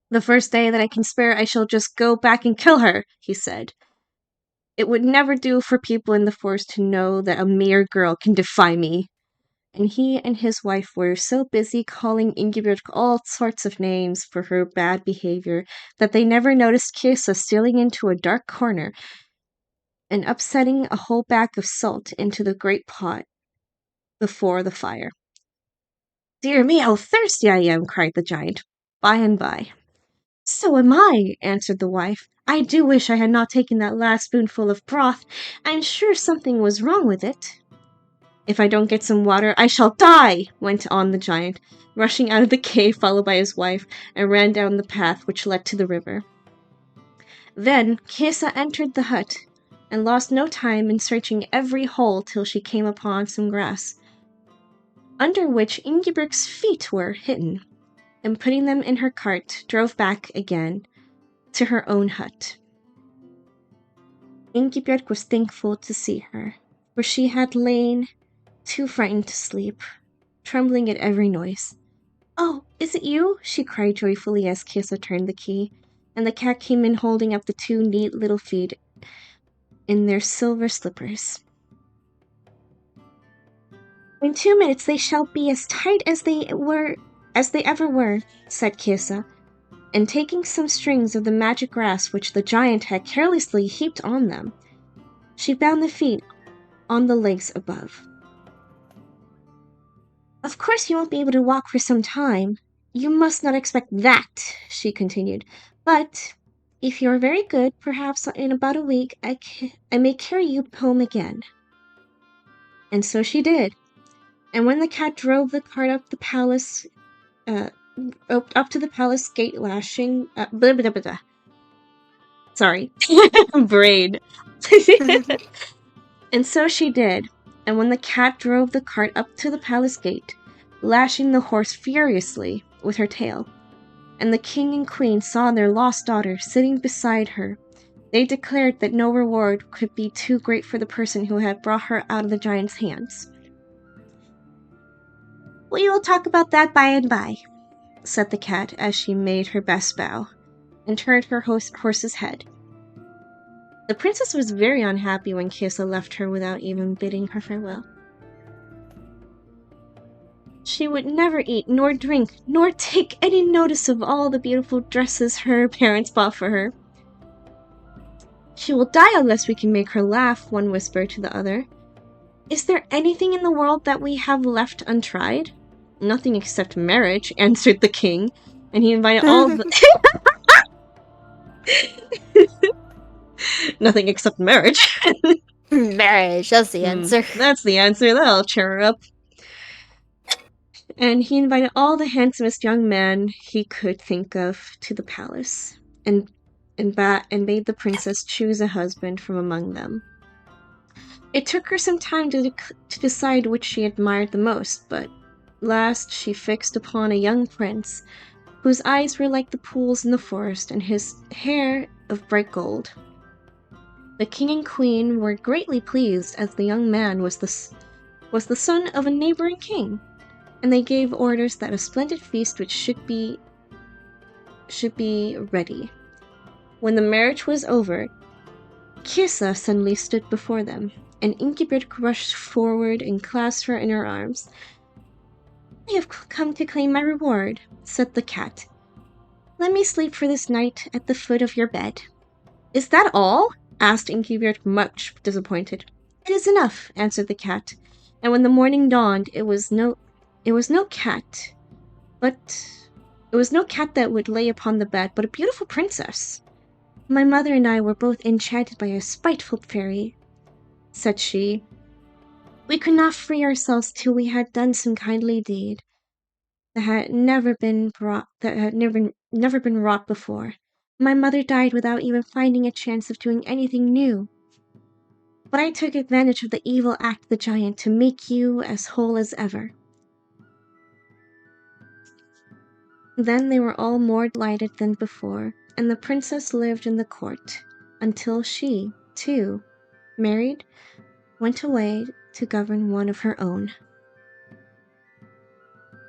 "The first day that I can spare, I shall just go back and kill her," he said. "It would never do for people in the forest to know that a mere girl can defy me." And he and his wife were so busy calling Ingebjörg all sorts of names for her bad behavior that they never noticed Kesa stealing into a dark corner and upsetting a whole bag of salt into the great pot before the fire. "Dear me, how thirsty I am!" cried the giant, by and by. "So am I," answered the wife. "I do wish I had not taken that last spoonful of broth. I'm sure something was wrong with it." "If I don't get some water, I shall die," went on the giant, rushing out of the cave followed by his wife, and ran down the path which led to the river. Then Kesa entered the hut, and lost no time in searching every hole till she came upon some grass, under which Ingebjörg's feet were hidden, and putting them in her cart, drove back again to her own hut. Ingebjörg was thankful to see her, for she had lain too frightened to sleep, trembling at every noise. "Oh, is it you?" she cried joyfully as Kesa turned the key, and the cat came in holding up the 2 neat little feet in their silver slippers. "In 2 minutes they shall be as tight as they ever were," said Kesa, and taking some strings of the magic grass which the giant had carelessly heaped on them, she bound the feet on the legs above. "Of course you won't be able to walk for some time. You must not expect that," she continued. "But if you are very good, perhaps in about a week I may carry you home again." And so she did. And when the cat drove the cart up to the palace gate, lashing blah, blah, blah, blah. Sorry, brain. And so she did. And when the cat drove the cart up to the palace gate, lashing the horse furiously with her tail, and the king and queen saw their lost daughter sitting beside her, they declared that no reward could be too great for the person who had brought her out of the giant's hands. "We will talk about that by and by," said the cat as she made her best bow, and turned her horse's head. The princess was very unhappy when Kesa left her without even bidding her farewell. She would never eat, nor drink, nor take any notice of all the beautiful dresses her parents bought for her. She will die unless we can make her laugh, one whispered to the other. Is there anything in the world that we have left untried? Nothing except marriage, answered the king, and he invited all the... Nothing except marriage. Marriage, that's the answer. That's the answer, that'll cheer her up. And he invited all the handsomest young men he could think of to the palace, and made the princess choose a husband from among them. It took her some time to decide which she admired the most, but last she fixed upon a young prince, whose eyes were like the pools in the forest, and his hair of bright gold. The king and queen were greatly pleased, as the young man was the son of a neighboring king, and they gave orders that a splendid feast which should be ready. When the marriage was over, Kisa suddenly stood before them, and Ingebjorg rushed forward and clasped her in her arms. I have come to claim my reward, said the cat. Let me sleep for this night at the foot of your bed. Is that all? Asked Ingebjorg, much disappointed. It is enough, answered the cat, and when the morning dawned, it was no cat that would lay upon the bed, but a beautiful princess. My mother and I were both enchanted by a spiteful fairy, said she. We could not free ourselves till we had done some kindly deed that had never been wrought before. My mother died without even finding a chance of doing anything new. But I took advantage of the evil act of the giant to make you as whole as ever. Then they were all more delighted than before, and the princess lived in the court until she, too, married, went away to govern one of her own.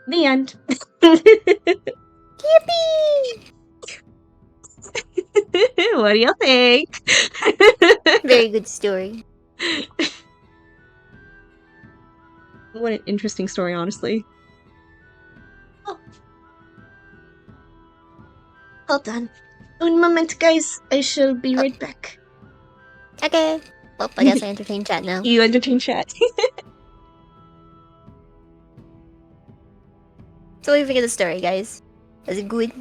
The end. Yippee! What do you think? Very good story. What an interesting story, honestly. Oh. Hold on. Un moment, guys. I shall be right back. Okay. Well, I guess I entertain chat now. You entertain chat. So what do you think of the story, guys? Was it good?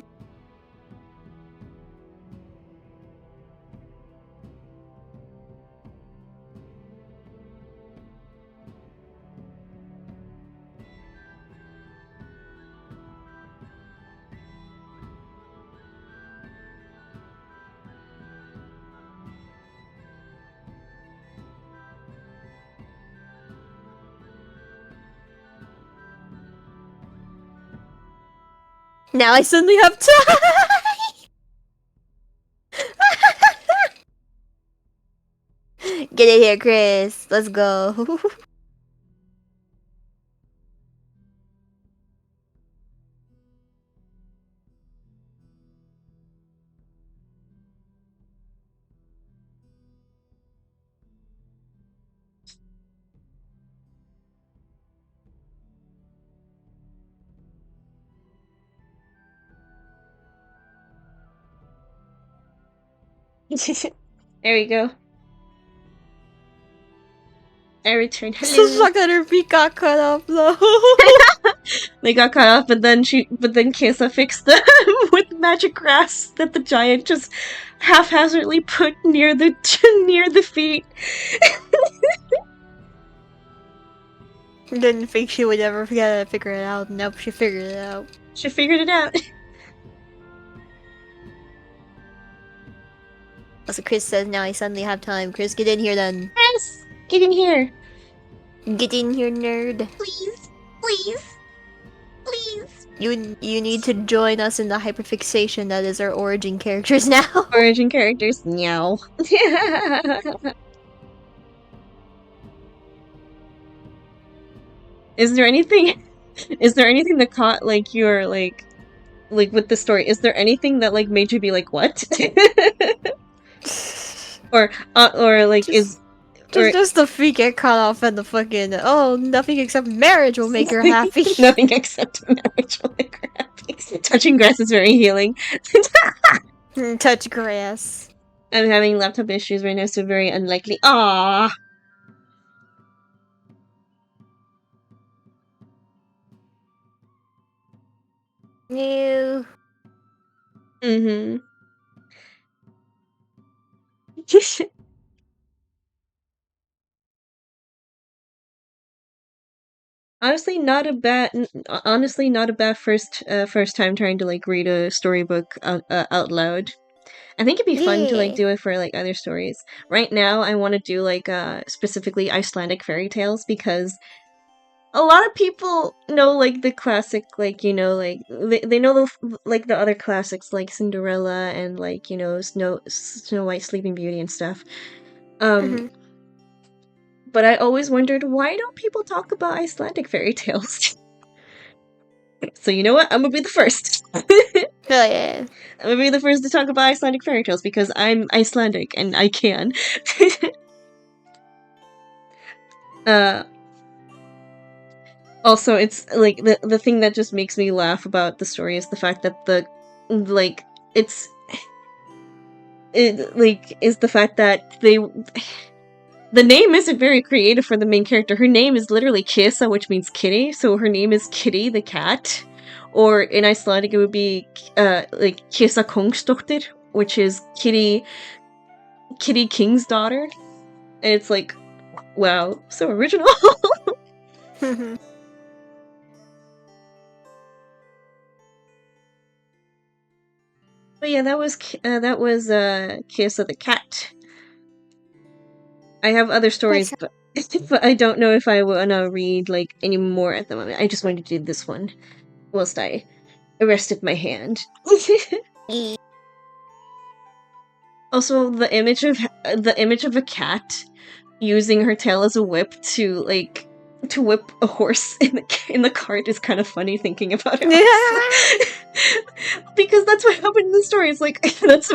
Now I suddenly have time! Get in here, Chris. Let's go. There we go. I returned. So Hello. fuck that her feet got cut off though. They got cut off, but then Kesa fixed them with magic grass that the giant just haphazardly put near the feet. Didn't think she would ever figure it out. Nope, she figured it out. She figured it out. Also, Chris says now I suddenly have time. Chris, get in here then. Yes, get in here. Get in here, nerd. Please, please, please. You need to join us in the hyperfixation that is our origin characters now. Origin characters, meow. Is there anything that caught like your like with the story? Is there anything that like made you be like what? or like Just- Just the feet get cut off and the fucking nothing except marriage will make her happy. Nothing except marriage will make her happy. Touching grass is very healing. Touch grass. I'm having laptop issues right now, so very unlikely. Ah. Ew. Mm-hmm. Honestly, not a bad first time trying to like read a storybook out loud. I think it'd be fun to like Yeah. do it for like other stories. Right now, I want to do like specifically Icelandic fairy tales because a lot of people know like the classic, like like they know like the other classics like Cinderella and like Snow White, Sleeping Beauty and stuff. Mhm. But I always wondered, why don't people talk about Icelandic fairy tales? So you know what? I'm gonna be the first. Oh yeah. I'm gonna be the first to talk about Icelandic fairy tales because I'm Icelandic and I can. Also, it's like the thing that just makes me laugh about the story is the fact that is the fact that the name isn't very creative for the main character. Her name is literally Kisa, which means kitty, so her name is Kitty the cat. Or in Icelandic it would be like Kisa Kongsdóttir, which is Kitty King's daughter. And it's like, wow, so original. But yeah, that was Kisa the cat. I have other stories, but I don't know if I wanna read like any more at the moment. I just wanted to do this one whilst I rested my hand. Also, the image of a cat using her tail as a whip to whip a horse in the cart is kind of funny thinking about it. Because that's what happened in the story. It's like that's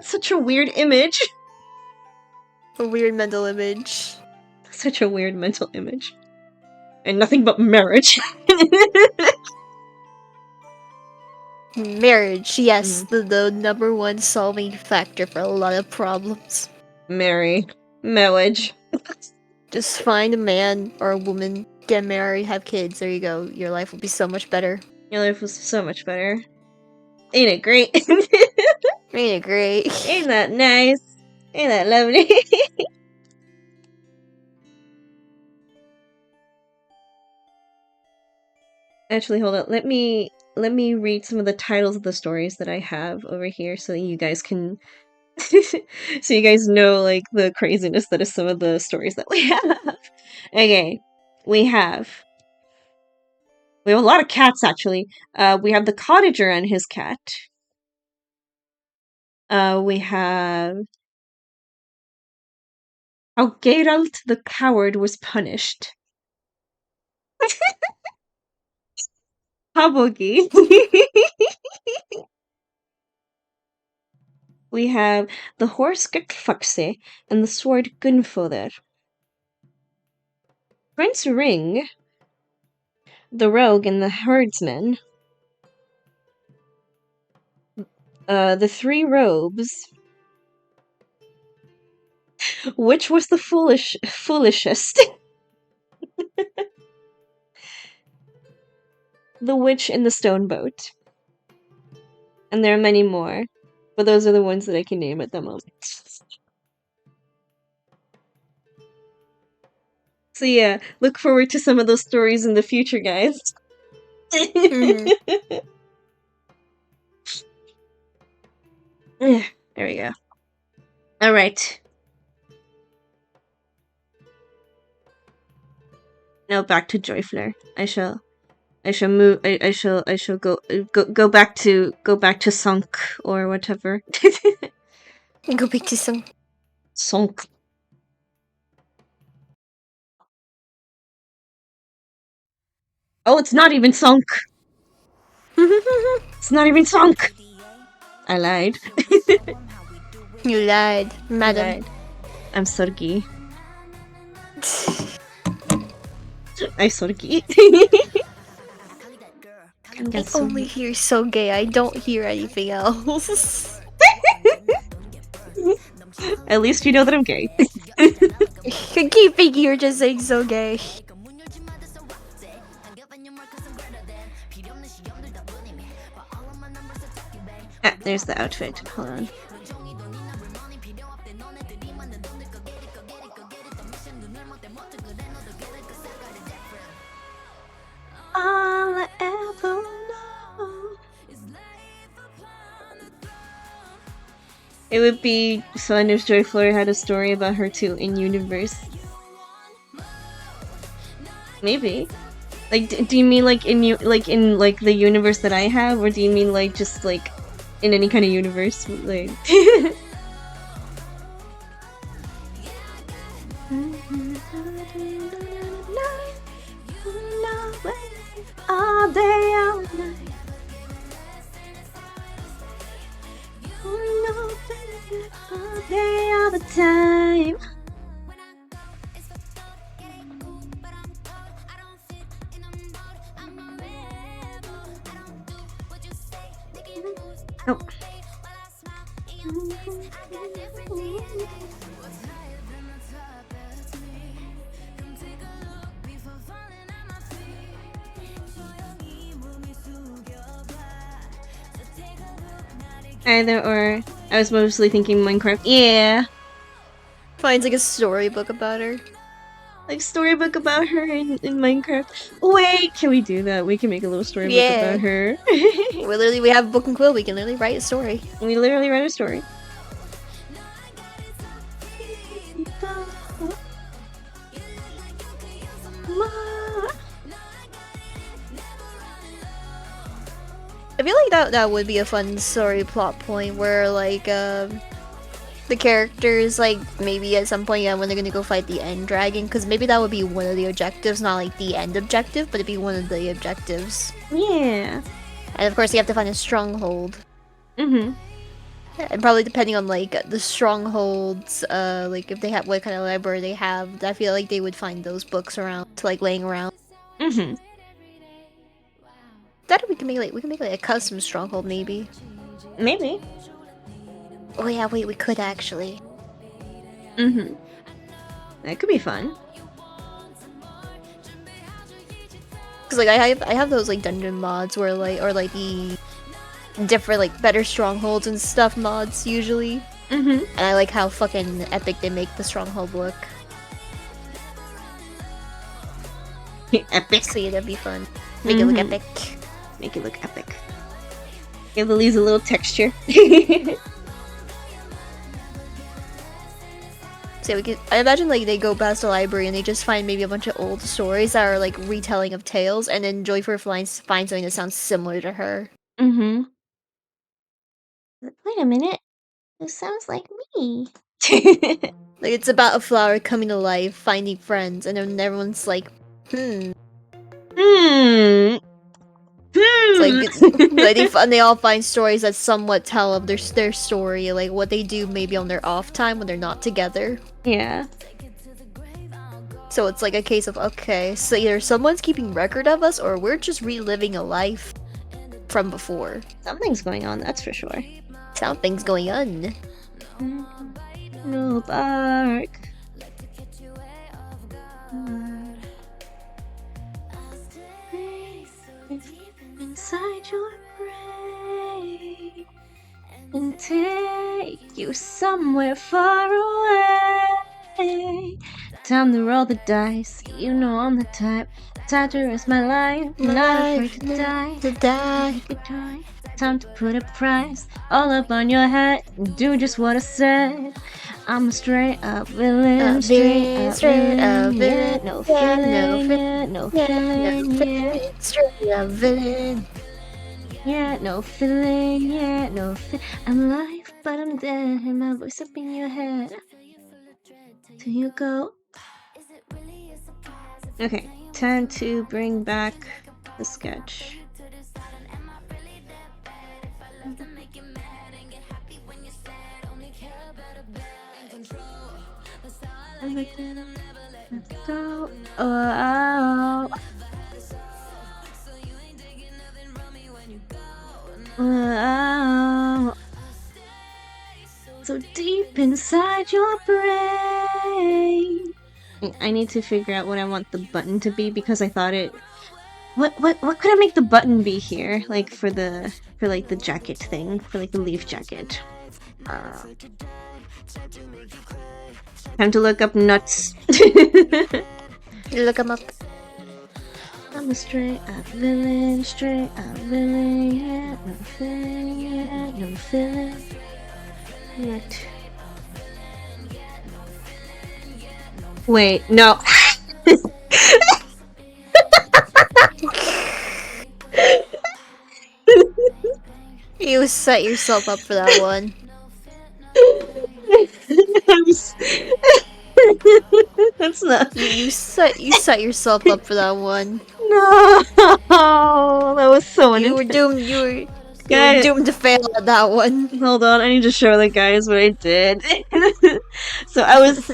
such a weird image. A weird mental image. Such a weird mental image. And nothing but marriage. Marriage, yes, the number one solving factor for a lot of problems. Marriage. Just find a man or a woman, get married, have kids, there you go. Your life will be so much better. Your life was so much better. Ain't it great? Ain't it great? Ain't that nice? Ain't that lovely? Actually, hold on. Let me read some of the titles of the stories that I have over here so you guys can so you guys know like the craziness that is some of the stories that we have. Okay. We have a lot of cats actually. We have the cottager and his cat. We have how Geralt the coward was punished. Habogi. We have the horse Gukfaxe and the sword Gunfodr. Prince Ring, the rogue and the herdsman. The three robes. Which was the foolishest? The witch in the stone boat. And there are many more, but those are the ones that I can name at the moment. So yeah, look forward to some of those stories in the future, guys. There we go. Alright. Now back to Joyfleur. I shall move. I shall go back to Sunk or whatever. Go back to some. Sunk. Oh, it's not even Sunk. It's not even Sunk. I lied. You lied, madam. I'm Sorgi. I'm Sorgi. I only hear so gay. I don't hear anything else. At least you know that I'm gay. I keep thinking you're just saying so gay. Ah, there's the outfit. Hold on. All I ever know. It would be fun if Joy Flora had a story about her too in universe. Maybe. Like, do you mean like in the universe that I have, or do you mean like just like in any kind of universe? Like. All day, all night. All day, all the time. Oh. Either or. I was mostly thinking Minecraft. Yeah. Finds like a storybook about her. Like storybook about her in Minecraft. Wait, can we do that? We can make a little storybook Yeah. about her. We have Book and Quill. We can literally write a story. We literally write a story. I feel like that would be a fun story plot point where like the characters like maybe at some point when they're gonna go fight the end dragon, because maybe that would be one of the objectives, not like the end objective, but it'd be one of the objectives. Yeah. And of course you have to find a stronghold. Mm-hmm. And probably depending on like the strongholds, like if they have what kind of library they have, I feel like they would find those books around, like laying around. Mm-hmm. That we can make like a custom stronghold maybe. Maybe. Oh yeah, wait, we could actually. Mm-hmm. That could be fun. Cause like I have those like dungeon mods where like or like the different like better strongholds and stuff mods usually. Mm-hmm. And I like how fucking epic they make the stronghold look. Epic. So yeah, that'd be fun. Make it look epic. Make it look epic. Give the leaves a little texture. So we could, I imagine like they go past the library and they just find maybe a bunch of old stories that are like retelling of tales, and then Joyful finds something that sounds similar to her. Mm-hmm. Wait a minute. This sounds like me. Like it's about a flower coming to life, finding friends, and then everyone's like, Hmm. It's like they all find stories that somewhat tell of their story, like what they do maybe on their off time when they're not together. Yeah. So it's like a case of, okay, so either someone's keeping record of us or we're just reliving a life from before. Something's going on, that's for sure. Something's going on. No bark. Inside your brain and take you somewhere far away. Time to roll the dice. You know I'm the type to risk my life. Not afraid to die. Take a try. Time to put a price all up on your head. Do just what I said. I'm a straight up villain. Straight up villain. Yeah, no feeling. Yeah, no feeling. Yeah, straight up villain. Yeah, no feeling. Yeah, no feeling. I'm alive, but I'm dead. And my voice up in your head. Till you go. Okay, time to bring back the sketch. Let's go. Oh. Oh. So deep inside your brain. I need to figure out what I want the button to be because I thought it. What could I make the button be here? Like for like the jacket thing, for like the leaf jacket. Time to look up nuts. Look him up. I'm a straight up villain, yeah, no feeling, yeah, no feeling. Nut. Wait, no. You set yourself up for that one. That's not. You set yourself up for that one. No, that was so You were unintentional. doomed. You were Guys, doomed to fail at that one. hold on, I need to show the guys what I did. So I was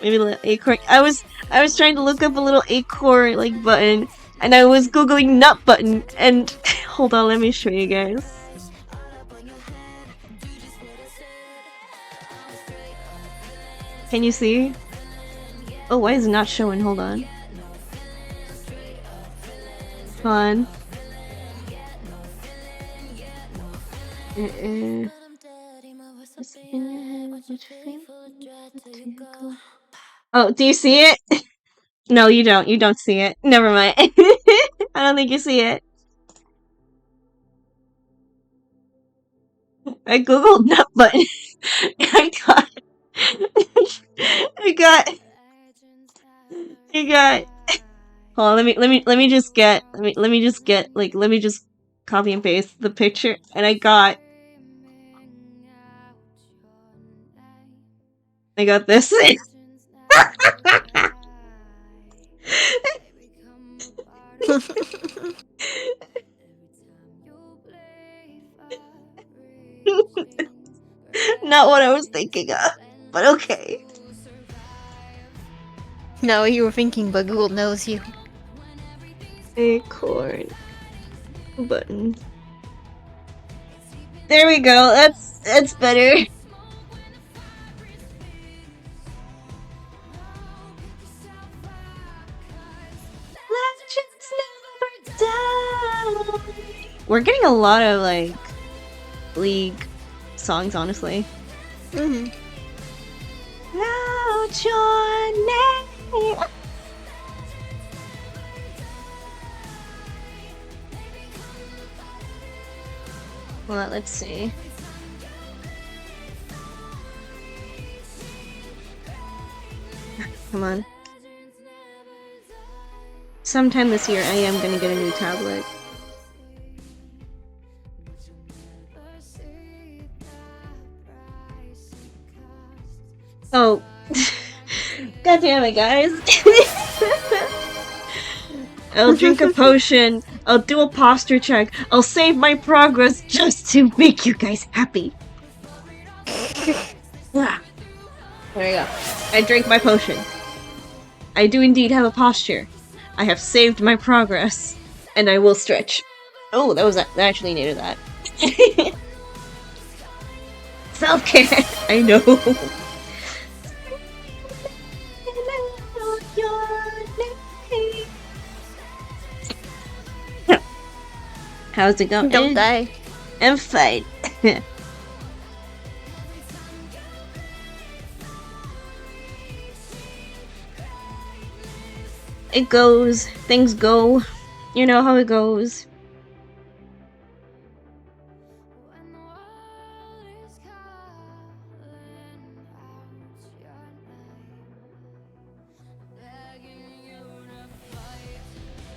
maybe the acorn. I was trying to look up a little acorn like button, and I was googling nut button. And hold on, let me show you guys. Can you see? Oh, why is it not showing? Hold on. Hold on. Oh, do you see it? No, you don't. You don't see it. Never mind. I don't think you see it. I googled nut button. I got. Hold on, let me just copy and paste the picture, and I got this. Not what I was thinking of, but okay. No, you were thinking, but Google knows you. Acorn button. There we go. That's better. We're getting a lot of like League songs, honestly. Mm-hmm. Out your name. Well, let's see. Come on. Sometime this year, I am gonna get a new tablet. Oh. God damn it, guys. I'll drink a potion. I'll do a posture check. I'll save my progress just to make you guys happy. There we go. I drank my potion. I do indeed have a posture. I have saved my progress. And I will stretch. Oh, that actually needed that. Self-care. I know. How's it going? Don't die. I'm fine. It goes. Things go. You know how it goes.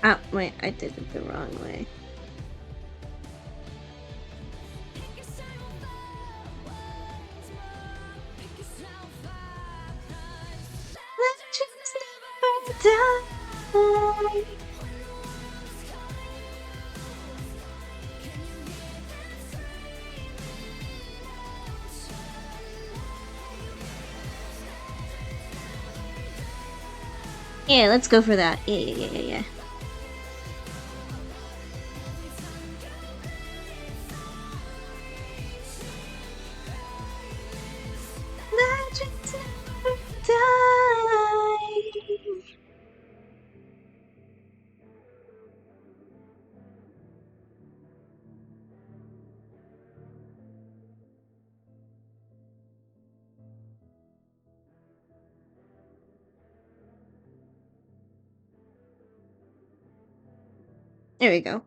Ah, wait, I did it the wrong way. Yeah, let's go for that. Yeah. Legends never die. There we go.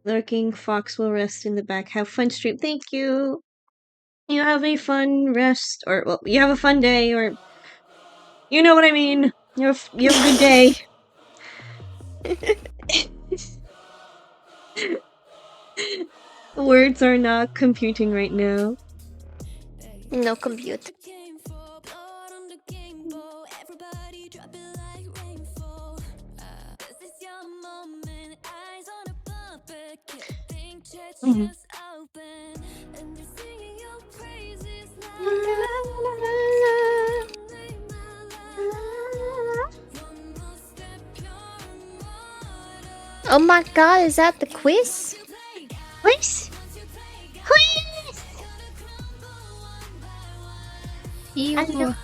Lurking Fox will rest in the back. Have fun stream. Thank you. You have a fun rest, or well, you have a fun day, or you know what I mean. You have a good day. Words are not computing right now. No compute. Mhm. Oh my god, is that the quiz? Quiz? Quiz! Ew.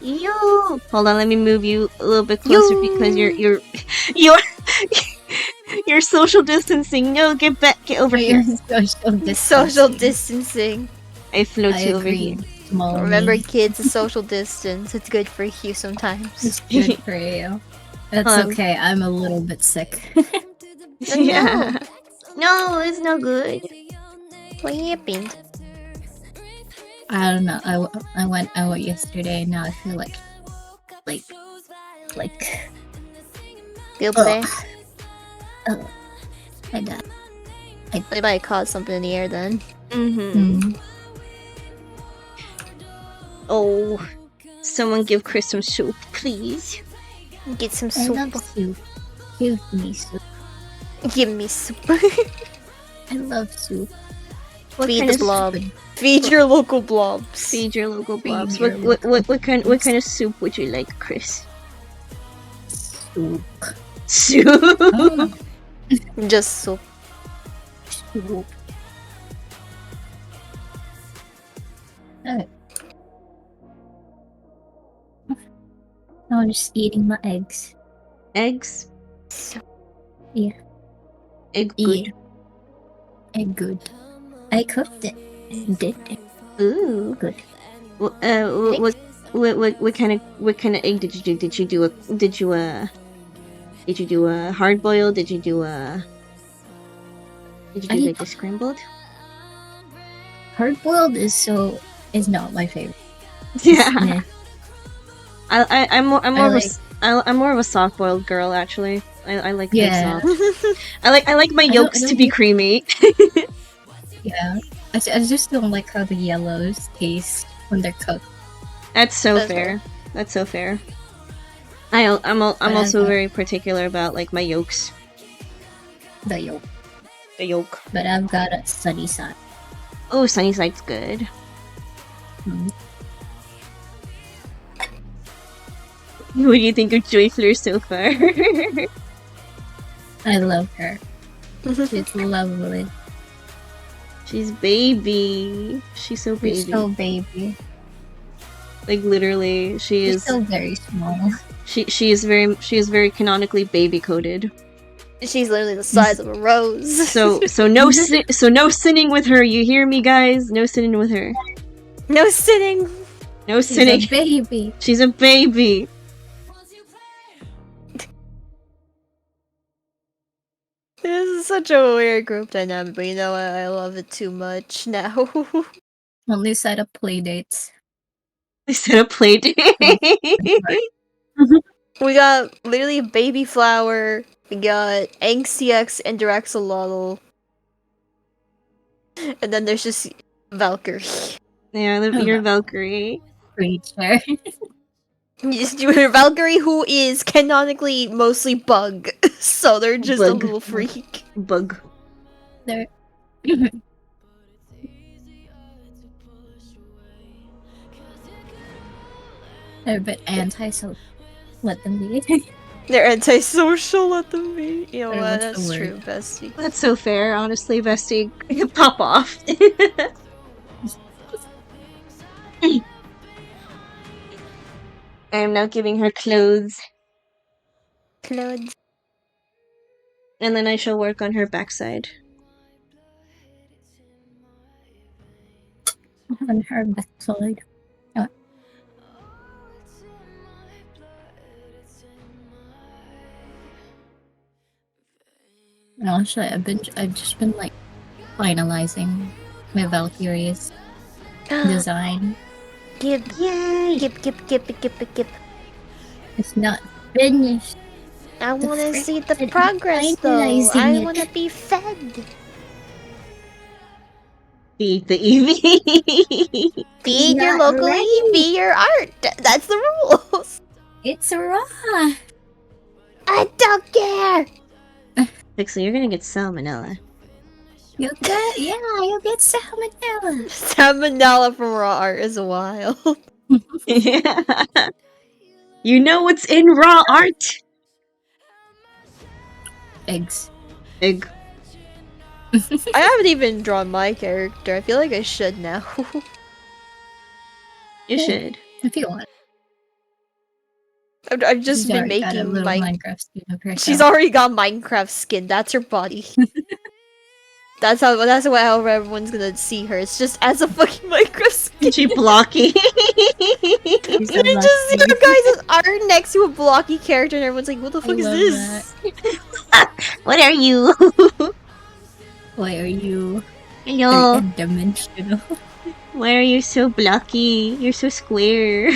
Yo! Hold on, let me move you a little bit closer because you're you're social distancing. No, get back, get over here. Social distancing. I float I you over agree. here. Small Remember, me. kids, a social distance. It's good for you sometimes. It's good for you. It's okay. I'm a little bit sick. Yeah. No, it's no good. What happened? I don't know. I went out yesterday. And now I feel like Feel bad? I died. They might cause something in the air then. Mm-hmm. Oh, someone give Chris some soup, please. Get some I soup. love soup. Give me soup. Give me soup. I love soup. Feed kind the of blob. Feed your local blobs. Feed your local blobs. your What kind of soup would you like, Chris? Soup. Soup. Oh, Just soup. soup. Okay. Now I'm just eating my eggs. Eggs. Yeah. Egg good. Yeah. Egg good. I cooked it. And did it. Ooh. Good. What kind of egg did you do? Did you do a hard boiled? Did you do like a scrambled? Hard boiled is not my favorite. Yeah. Meh. I'm more like- I'm more of a soft boiled girl actually. I like them Yeah. soft. I like my I don't- yolks I to don't be like- creamy. Yeah. I just don't like how the yellows taste when they're cooked. That's so That's fair. That's so fair. I'm also I've- very particular about like my yolks. The yolk. The yolk. But I've got a sunny side. Oh, sunny side's good. Mm. What do you think of Joy Fleur so far? I love her. She's lovely. She's baby. She's so baby. She's so baby. Like literally, she She's is. so very small. She is very canonically baby coded. She's literally the size of a rose. So no no sinning with her. You hear me, guys? No sinning with her. No sitting. No She's sinning. a baby. She's a baby. This is such a weird group dynamic, but you know what? I love it too much now. Only set up play dates. They set up play date. We got literally Baby Flower, we got AngstCX and Diraxolotl. And then there's just Valkyrie. Yeah, your Valkyrie. Creature. Your Valkyrie, who is canonically mostly bug. So they're just a Bug. little freak. Bug. There. They're a bit anti, so let them be. They're antisocial, let them be. You know Or what? what's the That's word? true, bestie. That's so fair, honestly, bestie. Pop off. I am now giving her clothes, Clothes. and then I shall work on her backside. On her backside. And also, I've just been like finalizing my Valkyrie's design. Gib, Yay! gib, gib, gib, gib, gib. It's not finished. I want to see the frick- progress, though. finalizing I it. want to be fed. Beat the Eevee. Feed your not locally, ready. be your art. That's the rules. It's raw. I don't care. Pixel, you're gonna get salmonella. You'll get salmonella. Salmonella from raw art is wild. You know what's in raw art? Eggs. Egg. I haven't even drawn my character. I feel like I should now. You should. If you want. I've just She's been already got a making little my. Minecraft skin of herself. She's already got Minecraft skin. That's her body. That's how everyone's gonna see her. It's just as a fucking Minecraft skin. She blocky. She's so You just see lucky. her guys' art next to a blocky character, and everyone's like, "What the fuck is love this?" What are you? Why are you Hello. dimensional? Why are you so blocky? You're so square.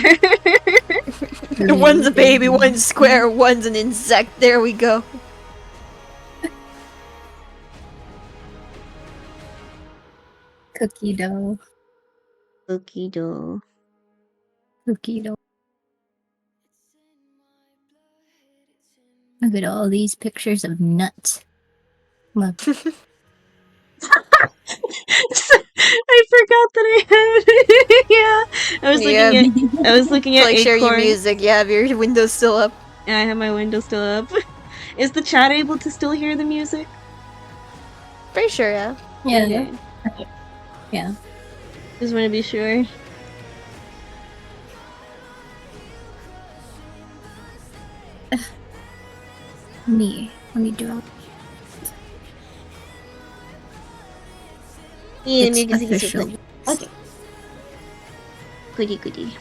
One's a baby, one's square, one's an insect. There we go. Cookie dough. Cookie dough. Cookie dough. Look at all these pictures of nuts. Look. I forgot that I had. Yeah, I was looking at. I was looking at Like, share your Acorn. music. You have your window still up. And I have my window still up. Is the chat able to still hear the music? Pretty sure, yeah. Yeah. Okay. Yeah. Just want to be sure. Let me do it. Yeah, It's music is so official. good. Okay. Goody goody.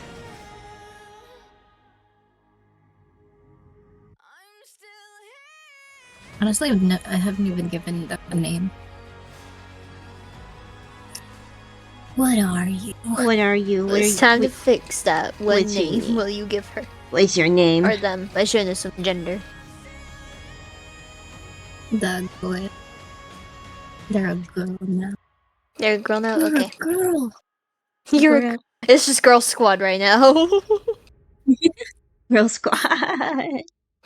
Honestly, I haven't even given it a name. What are you? What are you? What are It's you? time to fix that. What what's your name name? will you give her? What's your name? Or them. I shouldn't assume gender. The girl. They're a girl now. They're a girl now? You're Okay. a girl. You're It's just girl squad right now. Girl Squad.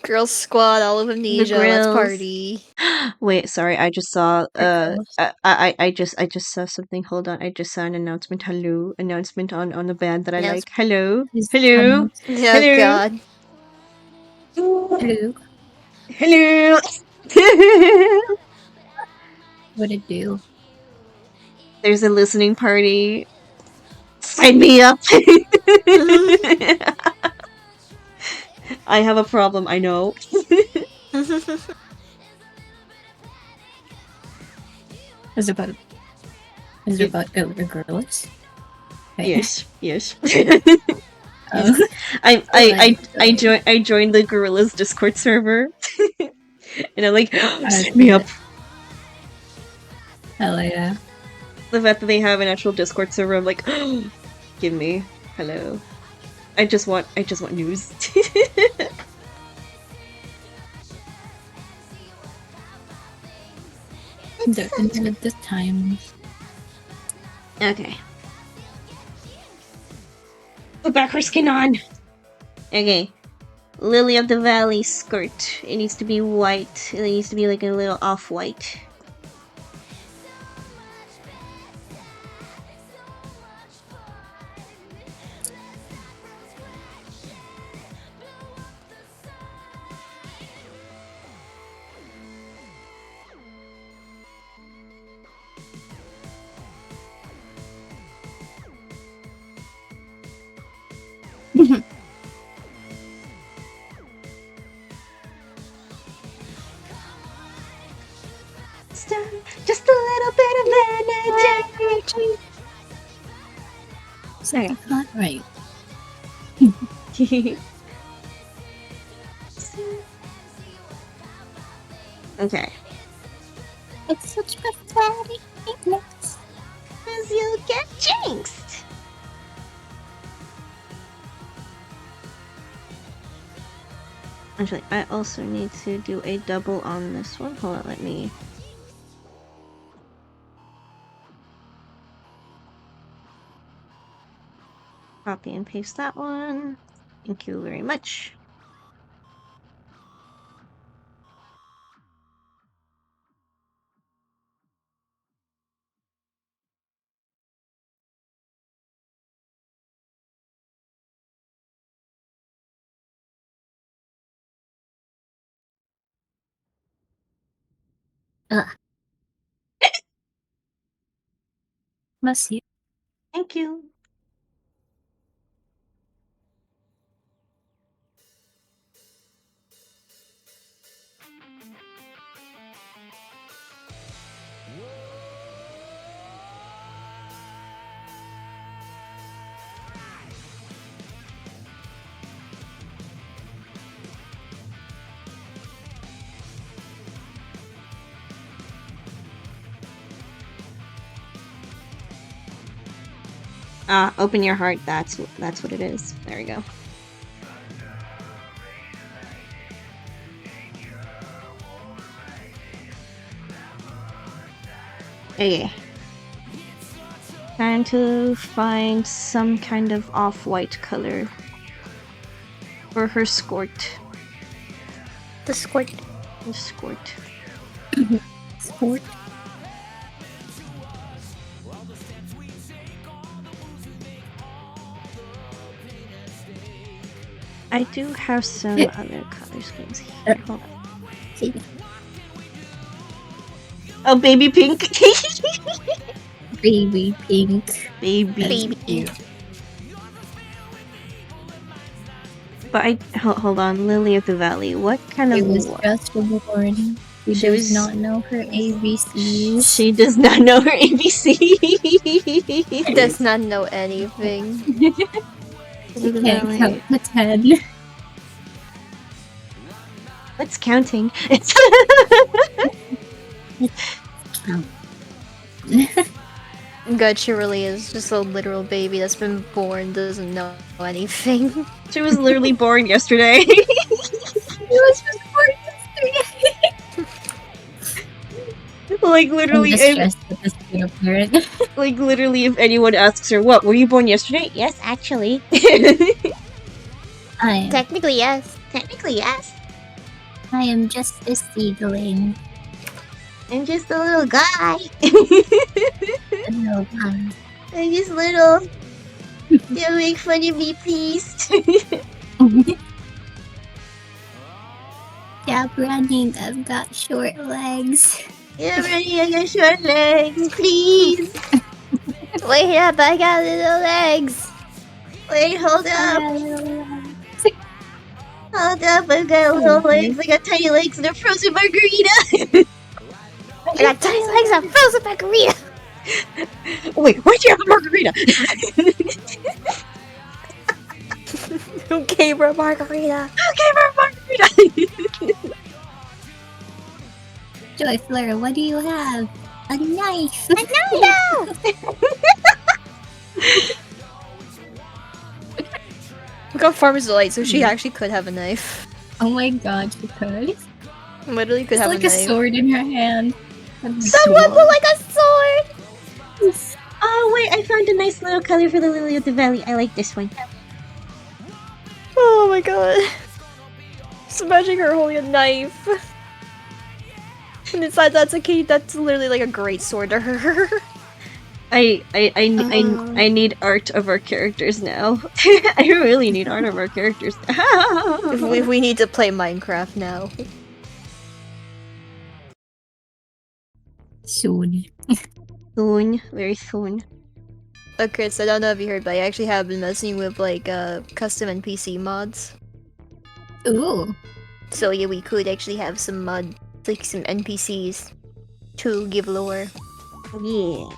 Girl squad, all of amnesia, let's grills. party. Wait, sorry. I just saw. Girls. I just saw something. Hold on. I just saw an announcement. Hello, announcement on the band that I like. Hello, Is- hello, Yeah, Hello. god. Hello. hello. What it do? There's a listening party. Sign me up. I have a problem. I know. Is it about elder girls? Okay. Yes, yes. Oh. I joined the Gorillas Discord server, and I'm like, sign me up. Hell yeah. The fact that they have an actual Discord server, I'm like, give me, hello. I just want news. The time. Okay. Put back her skin on. Okay. Lily of the Valley skirt. It needs to be white. It needs to be like a little off-white. Just a little bit of energy. Sorry, not right. Okay. It's such pathetic. Cause you get jinxed. Actually, I also need to do a double on this one. Hold on, let me... copy and paste that one. Thank you very much. Must you? Thank you. Open your heart. That's what it is. There we go. Okay. Trying to find some kind of off-white color for her skirt. The squirt. The skirt. Sport. I do have some other color schemes here. Hold on. See. Oh, baby pink. Baby pink. Baby. But hold on, Lily of the Valley. What kind She of was war? just born. She She does was- not know her ABCs. She does not know her ABC. Does not know anything. She can't count to 10. What's counting? Count. God, she really is just a literal baby that's been born, doesn't know anything. She was literally born yesterday. She was just born yesterday. Like I'm literally, just stressed with this being a parent. like literally, if anyone asks her, "What? Were you born yesterday?" Yes, actually. Technically, yes. Technically, yes. I am just a seedling. I'm just a little guy. No, I'm just little. Don't make fun of me, please. Stop running, I've got short legs. Yeah, ready? I got short legs, please. Wait up, I got little legs. Wait, hold up. Hold up, I've got little legs. I got tiny legs and a frozen margarita. I got tiny legs and frozen margarita. Wait, why'd you have a margarita? Who gave her a margarita? Who gave her a margarita? Joy Fleur, what do you have? A knife! We got Farmer's Delight, so she actually could have a knife. Oh my god, she could. Literally could It's have like a a knife. sword in her hand. Someone put like a sword! Oh, wait, I found a nice little color for the Lily of the Valley. I like this one. Oh my god. Just imagine her holding a knife. And inside that's a key, that's literally like a great sword to her. I need art of our characters now. I really need art of our characters now. if we need to play Minecraft now. Soon. Soon, very soon. Chris, I don't know if you heard, but I actually have been messing with like custom NPC mods. Ooh. So yeah, we could actually have some like some NPCs to give lore. Yeah.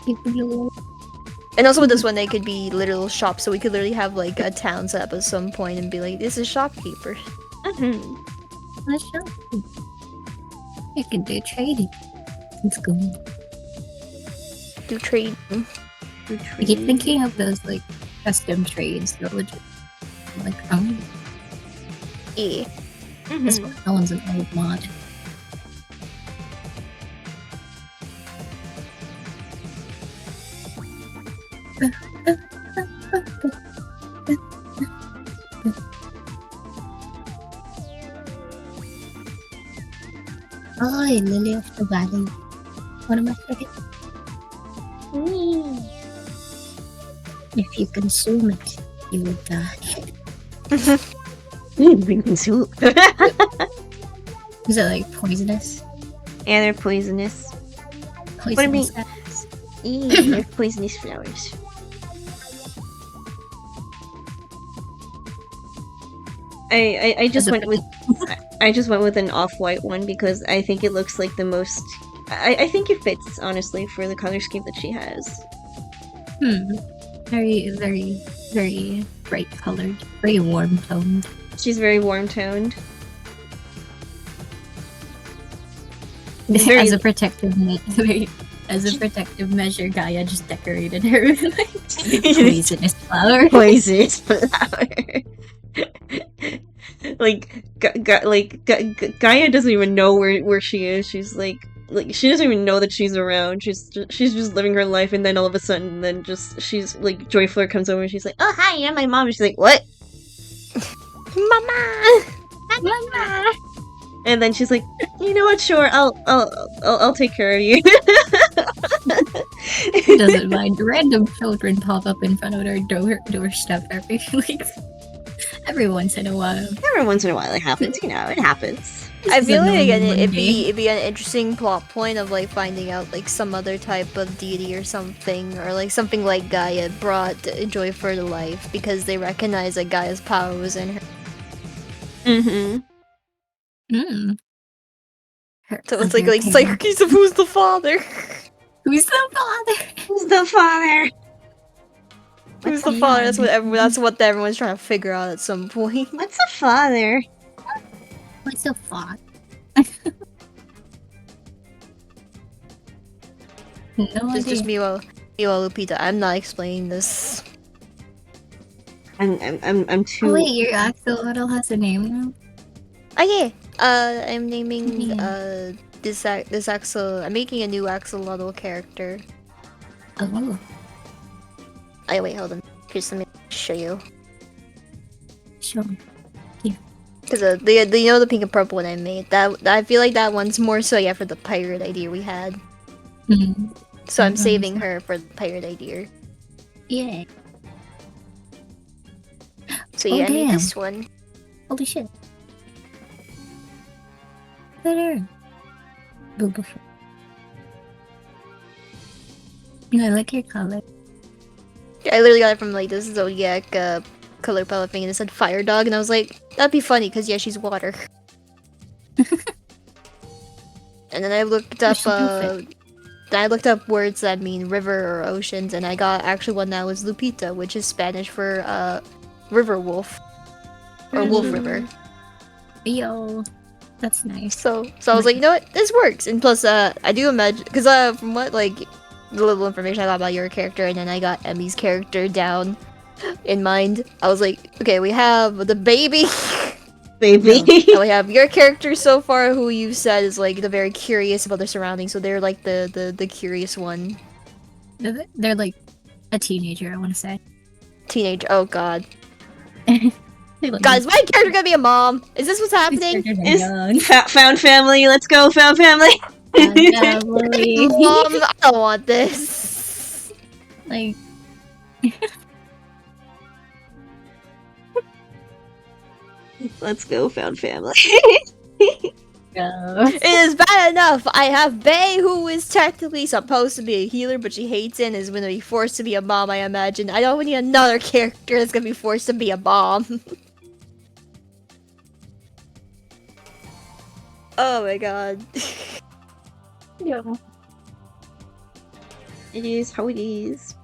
And also with this one, they could be literal shops, so we could literally have like a town set up at some point and be like, "This is shopkeeper." Mhm. Let's show. You can do trading. It's cool. Do trade. I keep thinking of those like custom trades that legit like Yeah. this one, that one's an old mod. Oh, Lily of the Valley. What am I forgetting? If you consume it, you will die. Bring soup. Is it like poisonous? Yeah, they're poisonous. Poisonous. They're poisonous flowers. I just went with I just went with an off-white one because I think it looks like the most. I think it fits honestly for the color scheme that she has. Very, very, very bright colored. Very warm toned. She's very warm toned. As a protective measure, Gaia just decorated her with like poisonous flower. Poisonous flower. Gaia doesn't even know where she is. She's like she doesn't even know that she's around. She's just living her life, and then all of a sudden, then just she's like Joy Fleur comes over and she's like, "Oh hi, you're my mom." And she's like, "What?" Mama. Mama! And then she's like, "You know what? Sure, I'll take care of you." Who doesn't mind? Random children pop up in front of their doorstep every once in a while. Every once in a while, it happens. You know, it happens. I is feel a like again, normal it'd Monday. be an interesting plot point of like finding out like some other type of deity or something, or like something like Gaia brought Joy for to life because they recognize that Gaia's power was in her. Mm-hmm. Her So it's other like Psyche, who's the father? Who's the father? Who's the father? Who's the father? That's what everyone's trying to figure out at some point. What's a father? What's the father? No It's just idea. Miwa Lupita. I'm not explaining this. I'm too. Oh wait, your axolotl has a name now? Oh yeah. I'm naming Yeah. this I'm making a new axolotl character. Oh, Oh wait, hold on. Here's let me show you. sure. Because the pink and purple one I made, that I feel like that one's more so for the pirate idea we had. Mm. So I'm Mhm. saving her for the pirate idea. Yeah. So Oh, yeah, I made damn. this one. Holy shit. Look at her. Beautiful. I like your color. I literally got it from like this Zodiac color palette thing, and it said Fire Dog, and I was like, that'd be funny because she's water. And then I looked up words that mean river or oceans, and I got actually one that was Lupita, which is Spanish for river wolf or wolf river. Yo. That's nice. So I was like, you know what, this works. And plus, I do imagine because from what like the little information I got about your character, and then I got Emmy's character down in mind. I was like, okay, we have the baby. Baby. And we have your character so far, who you said is like the very curious about their surroundings. So they're like the curious one. They're like a teenager, I want to say. Teenage. Oh god. They look Guys, my character gonna be a mom. Is this what's these happening? characters are Is- young. Found family. Let's go, found family. Mom, I don't want this. Like, Let's go, found family. go. It is bad enough. I have Bae, who is technically supposed to be a healer, but she hates it and is going to be forced to be a mom, I imagine. I don't need another character that's going to be forced to be a mom. Oh my god. Yeah. It is how it is.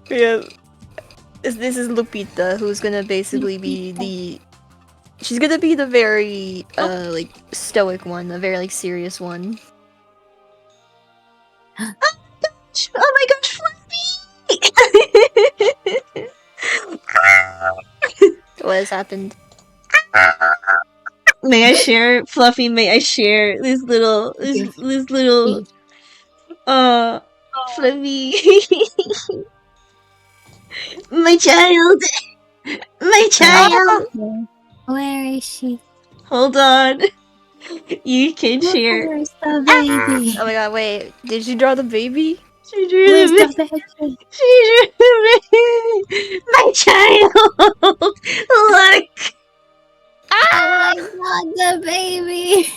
Yeah. This is Lupita, who's gonna basically be the... She's gonna be the very, like, stoic one, the very, like, serious one. Oh my gosh, Fluffy! What has happened? May I share, Fluffy? May I share this little, Fluffy? My child, my child. Where is she? Hold on, you can share. Where's the baby? Oh my god, wait. Did you draw the baby? She drew Where's the the baby? She drew the my child. Look. Oh my god, the baby!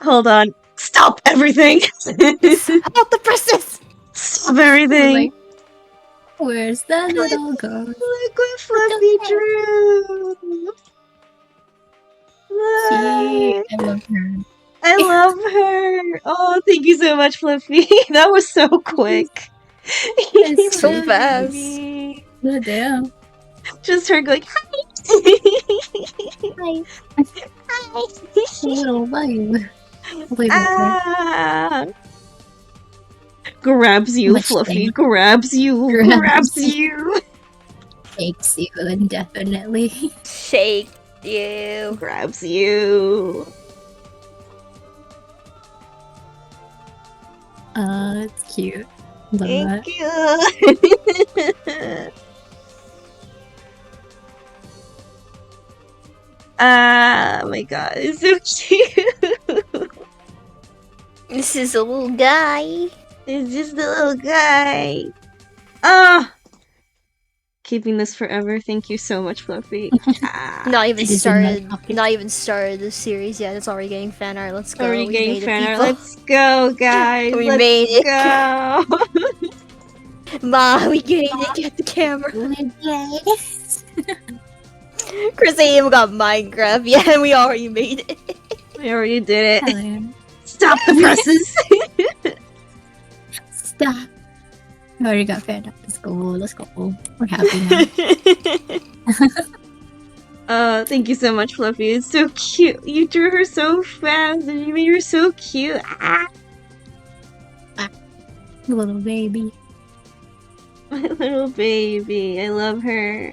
Hold on. Stop everything. Out the presses! Stop everything. Like, where's the little girl? Look what Fluffy drew. See, Look. I love her. I love her. Oh, thank you so much, Fluffy. That was so quick. It's so fast. No damn. Just her going, hi. Hi. Hi. Little vibe. Wait, Ah. Grabs you, Much Fluffy. thing. Grabs you. Grabs Grabs you. takes you indefinitely. Shake you. Grabs you. It's cute. Love Thank that. you. Ah, my god, it's so cute. This is a little guy. It's just a little guy. Ah, keeping this forever. Thank you so much, Fluffy. Ah, Not even It is in started. my pocket. Not even started the series yet. It's already getting fan art. Let's go. already We getting made it, fan art. people. Let's go, guys. We Let's made it. go. Ma, we made it. Get the camera. Yes. Chris ain't even got Minecraft yet, and we already made it. We already did it. Hello. Stop the presses. Stop. I already got fed up. Let's go. Let's go. We're happy now. Thank you so much, Fluffy. It's so cute. You drew her so fast, and you made her so cute. Ah, Little baby. my little baby. I love her.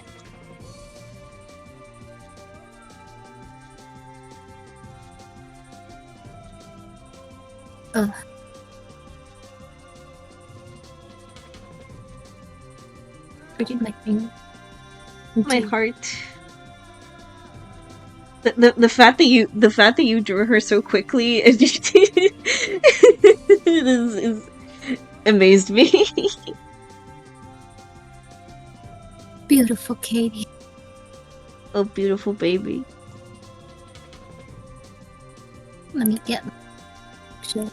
Ugh. Pretty like me. My heart. The fact that you drew her so quickly is amazed me. Beautiful Katie. Oh, beautiful baby. Let me get shit.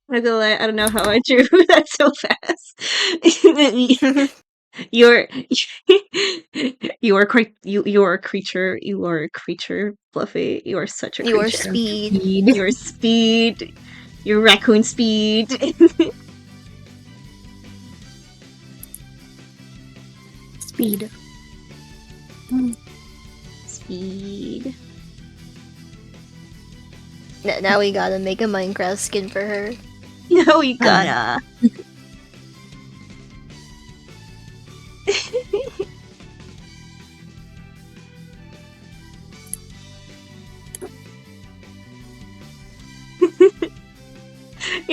I'm not gonna lie, I don't know how I drew that so fast. You're you are quite you are a creature. You are a creature, Fluffy. You are such a Your creature. speed. Your speed. Your raccoon speed. Speed. Speed. Now we gotta make a Minecraft skin for her. No, you gotta.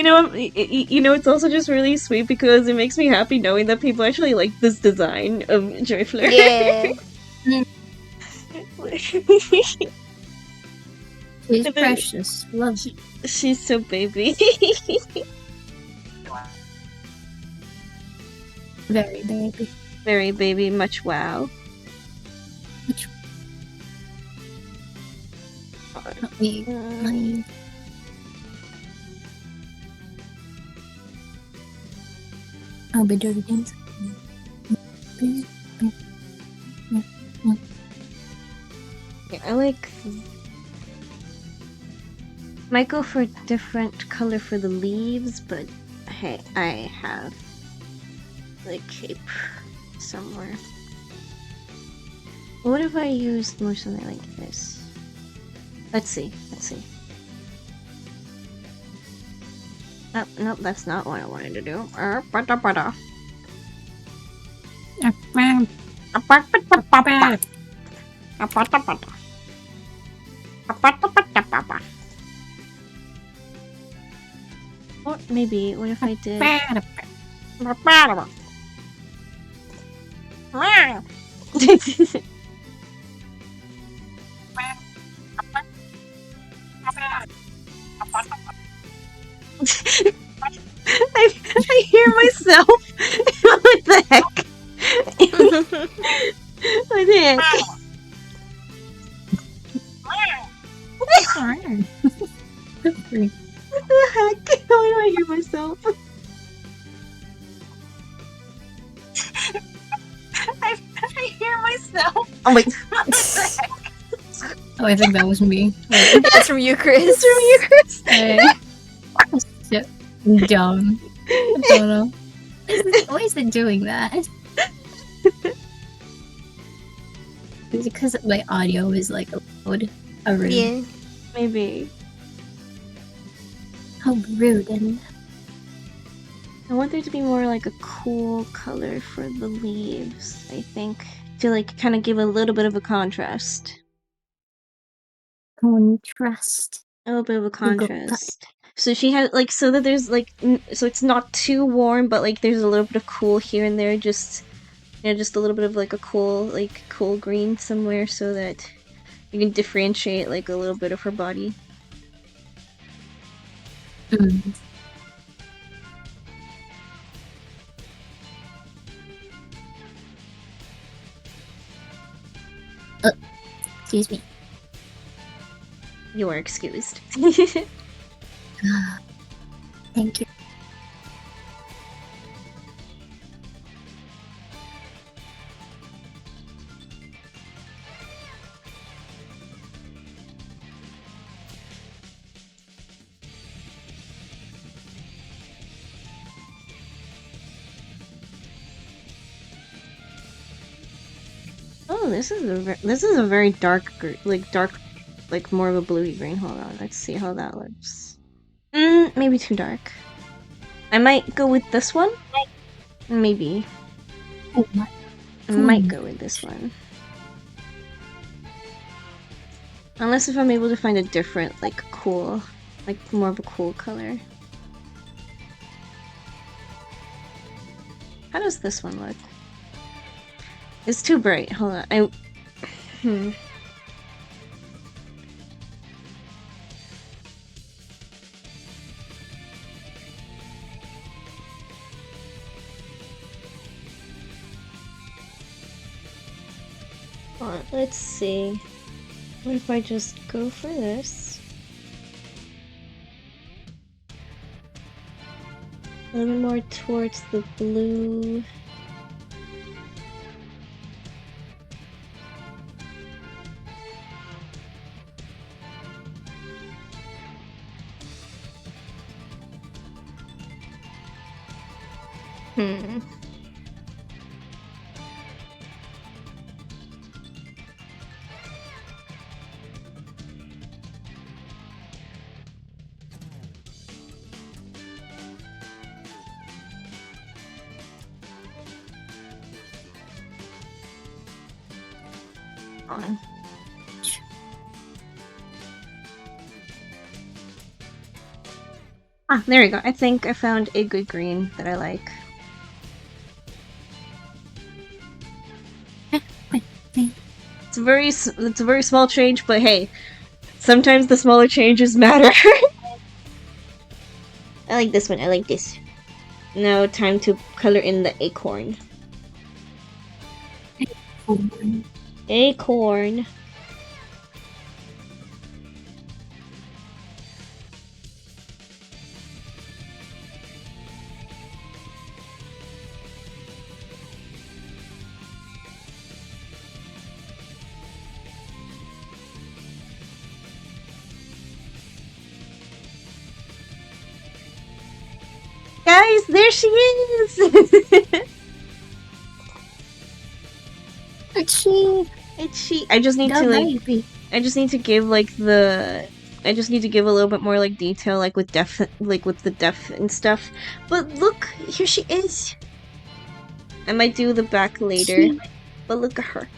It's also just really sweet because it makes me happy knowing that people actually like this design of Joyfleur. Yeah. She's And then- precious. Love it. She's so baby. Very baby. Very baby, much wow. I'll be dirty dancing. Yeah, I like. Might go for a different color for the leaves, but hey, I have the cape somewhere. What if I used more something like this? Let's see. Oh, nope, that's not what I wanted to do. Or maybe, what if I did... I hear myself. What the heck? What the heck? What the heck? How do I hear myself? I hear myself. Oh my god. Oh, I think that was me. That's from you, Chris. It's from you, Chris. So dumb. I don't know. Why is it doing that? Is it because my audio is like loud? How rude. Yeah. Maybe. How rude. And I want there to be more like a cool color for the leaves, I think. To like kind of give a little bit of a contrast. contrast. A little bit of a go- contrast. So she has like so that there's like so it's not too warm, but like there's a little bit of cool here and there. Just just a little bit of like a cool green somewhere, so that you can differentiate like a little bit of her body. Mm. Excuse me. You are excused. Thank you. Oh, this is a very dark, like more of a bluey green. Hold on, let's see how that looks. Maybe too dark. I might go with this one. Maybe. Oh my. I might go with this one. Unless if I'm able to find a different, like cool, like more of a cool color. How does this one look? It's too bright. Hold on. Let's see. What if I just go for this? A little bit more towards the blue. On. Ah, there we go. I think I found a good green that I like. It's a very small change, but hey, sometimes the smaller changes matter. I like this one. I like this. Now time to color in the acorn. Acorn. Guys, there she is! It's she. It's she. I just need The to like baby. I just need to give like the I just need to give a little bit more like detail like with depth and stuff. But look, here she is. I might do the back later, She- but look at her.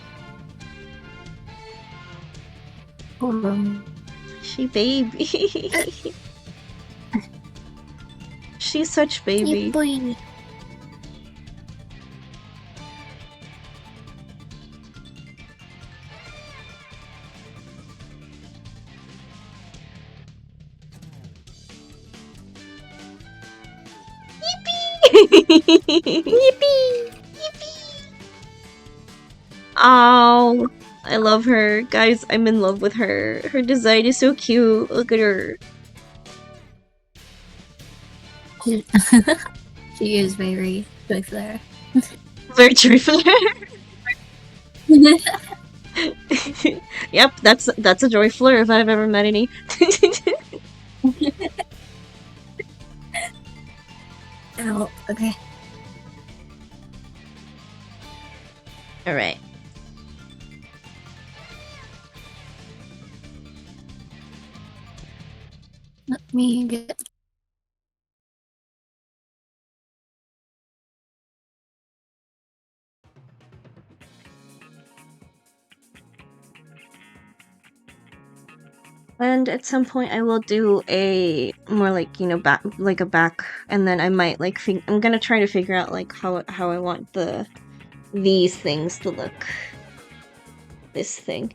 Oh, She baby. She's such baby. yeah, boy. Yippee! Oh, I love her. Guys, I'm in love with her. Her design is so cute. Look at her. She is very joy flare. Very joyful. Yep, that's a joy flare if I've ever met any. Oh, okay. Alright. Let me get. And at some point I will do a more like, you know, back and then I might like I'm gonna try to figure out like how I want these things to look. This thing.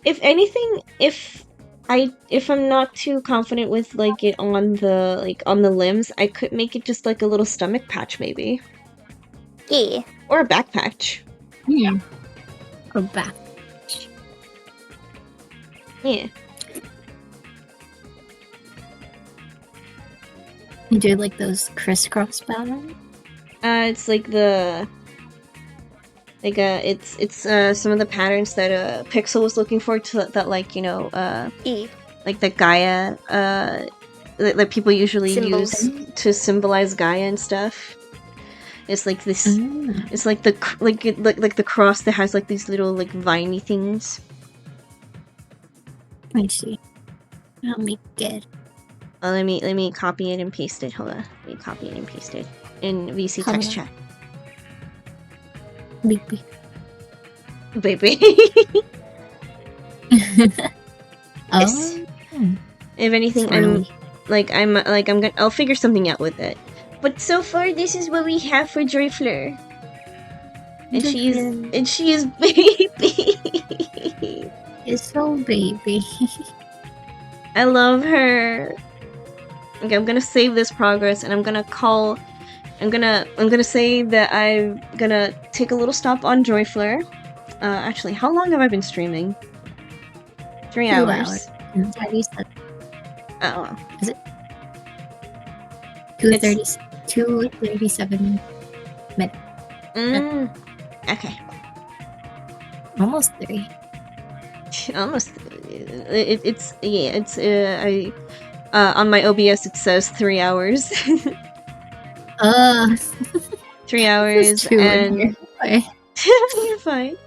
If anything, if I'm not too confident with like it on the limbs, I could make it just like a little stomach patch maybe. Yeah. Or a back patch. Hmm. Or back. Yeah. You do like those crisscross patterns? It's like it's some of the patterns that Pixel was looking for that like, you know, E. like the Gaia that people usually Symbols. use to symbolize Gaia and stuff. It's like this Ah, it's like like the cross that has like these little like viney things. I see. I'll make it. Let me copy it and paste it. Hold on. Let me copy it and paste it in VC Hold text on. chat. Baby. Baby. Oh. If anything, I'll figure something out with it. But so far, this is what we have for Joy Fleur. And she is baby. It's so baby. I love her. Okay, I'm gonna save this progress, and I'm gonna say that I'm gonna take a little stop on Joy Fleur. Actually, how long have I been streaming? 3 2 hours. And 37. Oh, wow. 237. Okay. Almost 3. Almost. It's on my OBS it says 3 hours. 3 hours and you're fine.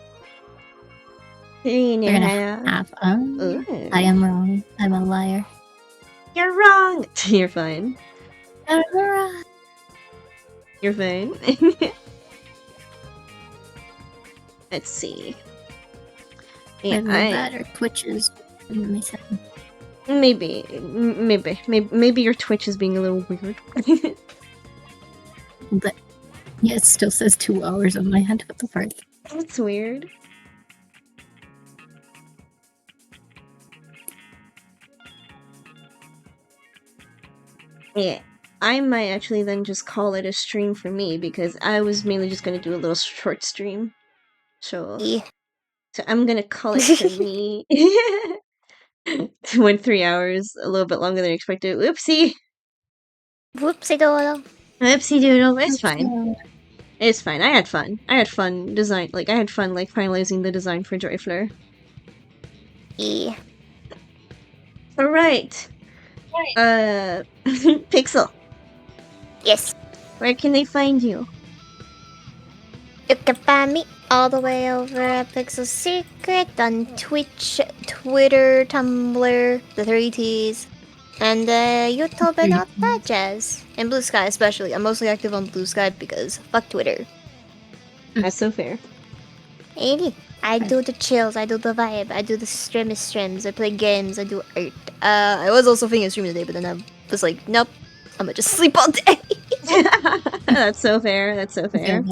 We're gonna have Ooh. I am wrong. I'm a liar. You're wrong. You're fine. I'm wrong. You're fine. Let's see. Yeah, I'm bad at Twitches. Maybe your Twitch is being a little weird. But yeah, it still says 2 hours on my hand. What the fuck? That's weird. Yeah, I might actually then just call it a stream for me because I was mainly just gonna do a little short stream. So, Yeah. so I'm gonna call it for me. Went 3 hours, a little bit longer than expected. Whoopsie, Whoopsie doodle. whoopsie doodle. It's fine. It's fine. I had fun. I had fun design. Like I had fun like finalizing the design for Joyfleur. Yeah. All right. Pixel. Yes. Where can they find you? You can find me all the way over at Pixel Secret on Twitch, Twitter, Tumblr, the 3Ts, and YouTube and all that jazz. And Blue Sky especially. I'm mostly active on Blue Sky because fuck Twitter. That's so fair. Hey, I do the chills, I do the vibe, I do the streams, I play games, I do art. I was also thinking of streaming today, but then I was like, nope, I'm gonna just sleep all day. That's so fair. That's so fair.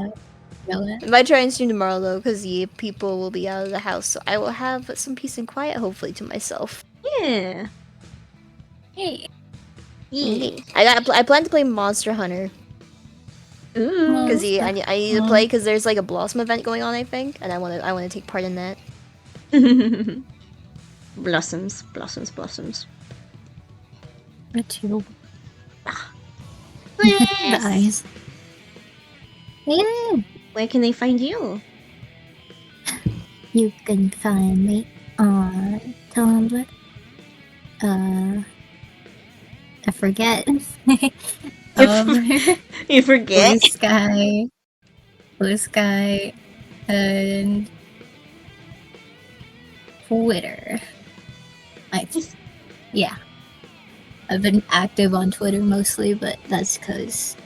I might try and stream tomorrow though, because the people will be out of the house, so I will have some peace and quiet, hopefully, to myself. Yeah. Hey. Yeah. I plan to play Monster Hunter Ooh. because I need to play because there's like a Blossom event going on, I think, and I want to take part in that. Blossoms, blossoms, blossoms. The tube. The eyes. Yeah. Where can they find you? You can find me on Tumblr. I forget. You forget? Blue Sky, and Twitter. Yeah. I've been active on Twitter mostly, but that's because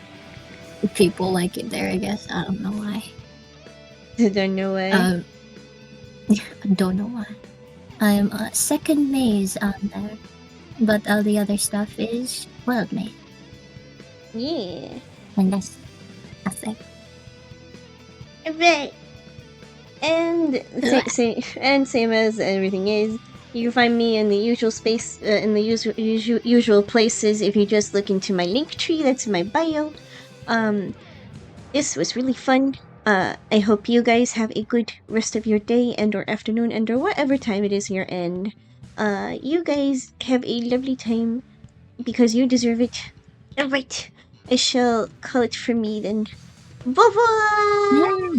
people like it there, I guess. I don't know why. There's no way. I don't know why. I'm second maze on there, but all the other stuff is world maze, Yeah. and that's it. Right. And same as everything is, you can find me in the usual space, in the usual places. If you just look into my link tree, that's in my bio. This was really fun. I hope you guys have a good rest of your day and or afternoon and or whatever time it is here, and you guys have a lovely time because you deserve it. Alright, I shall call it for me then. Bye bye! Yeah.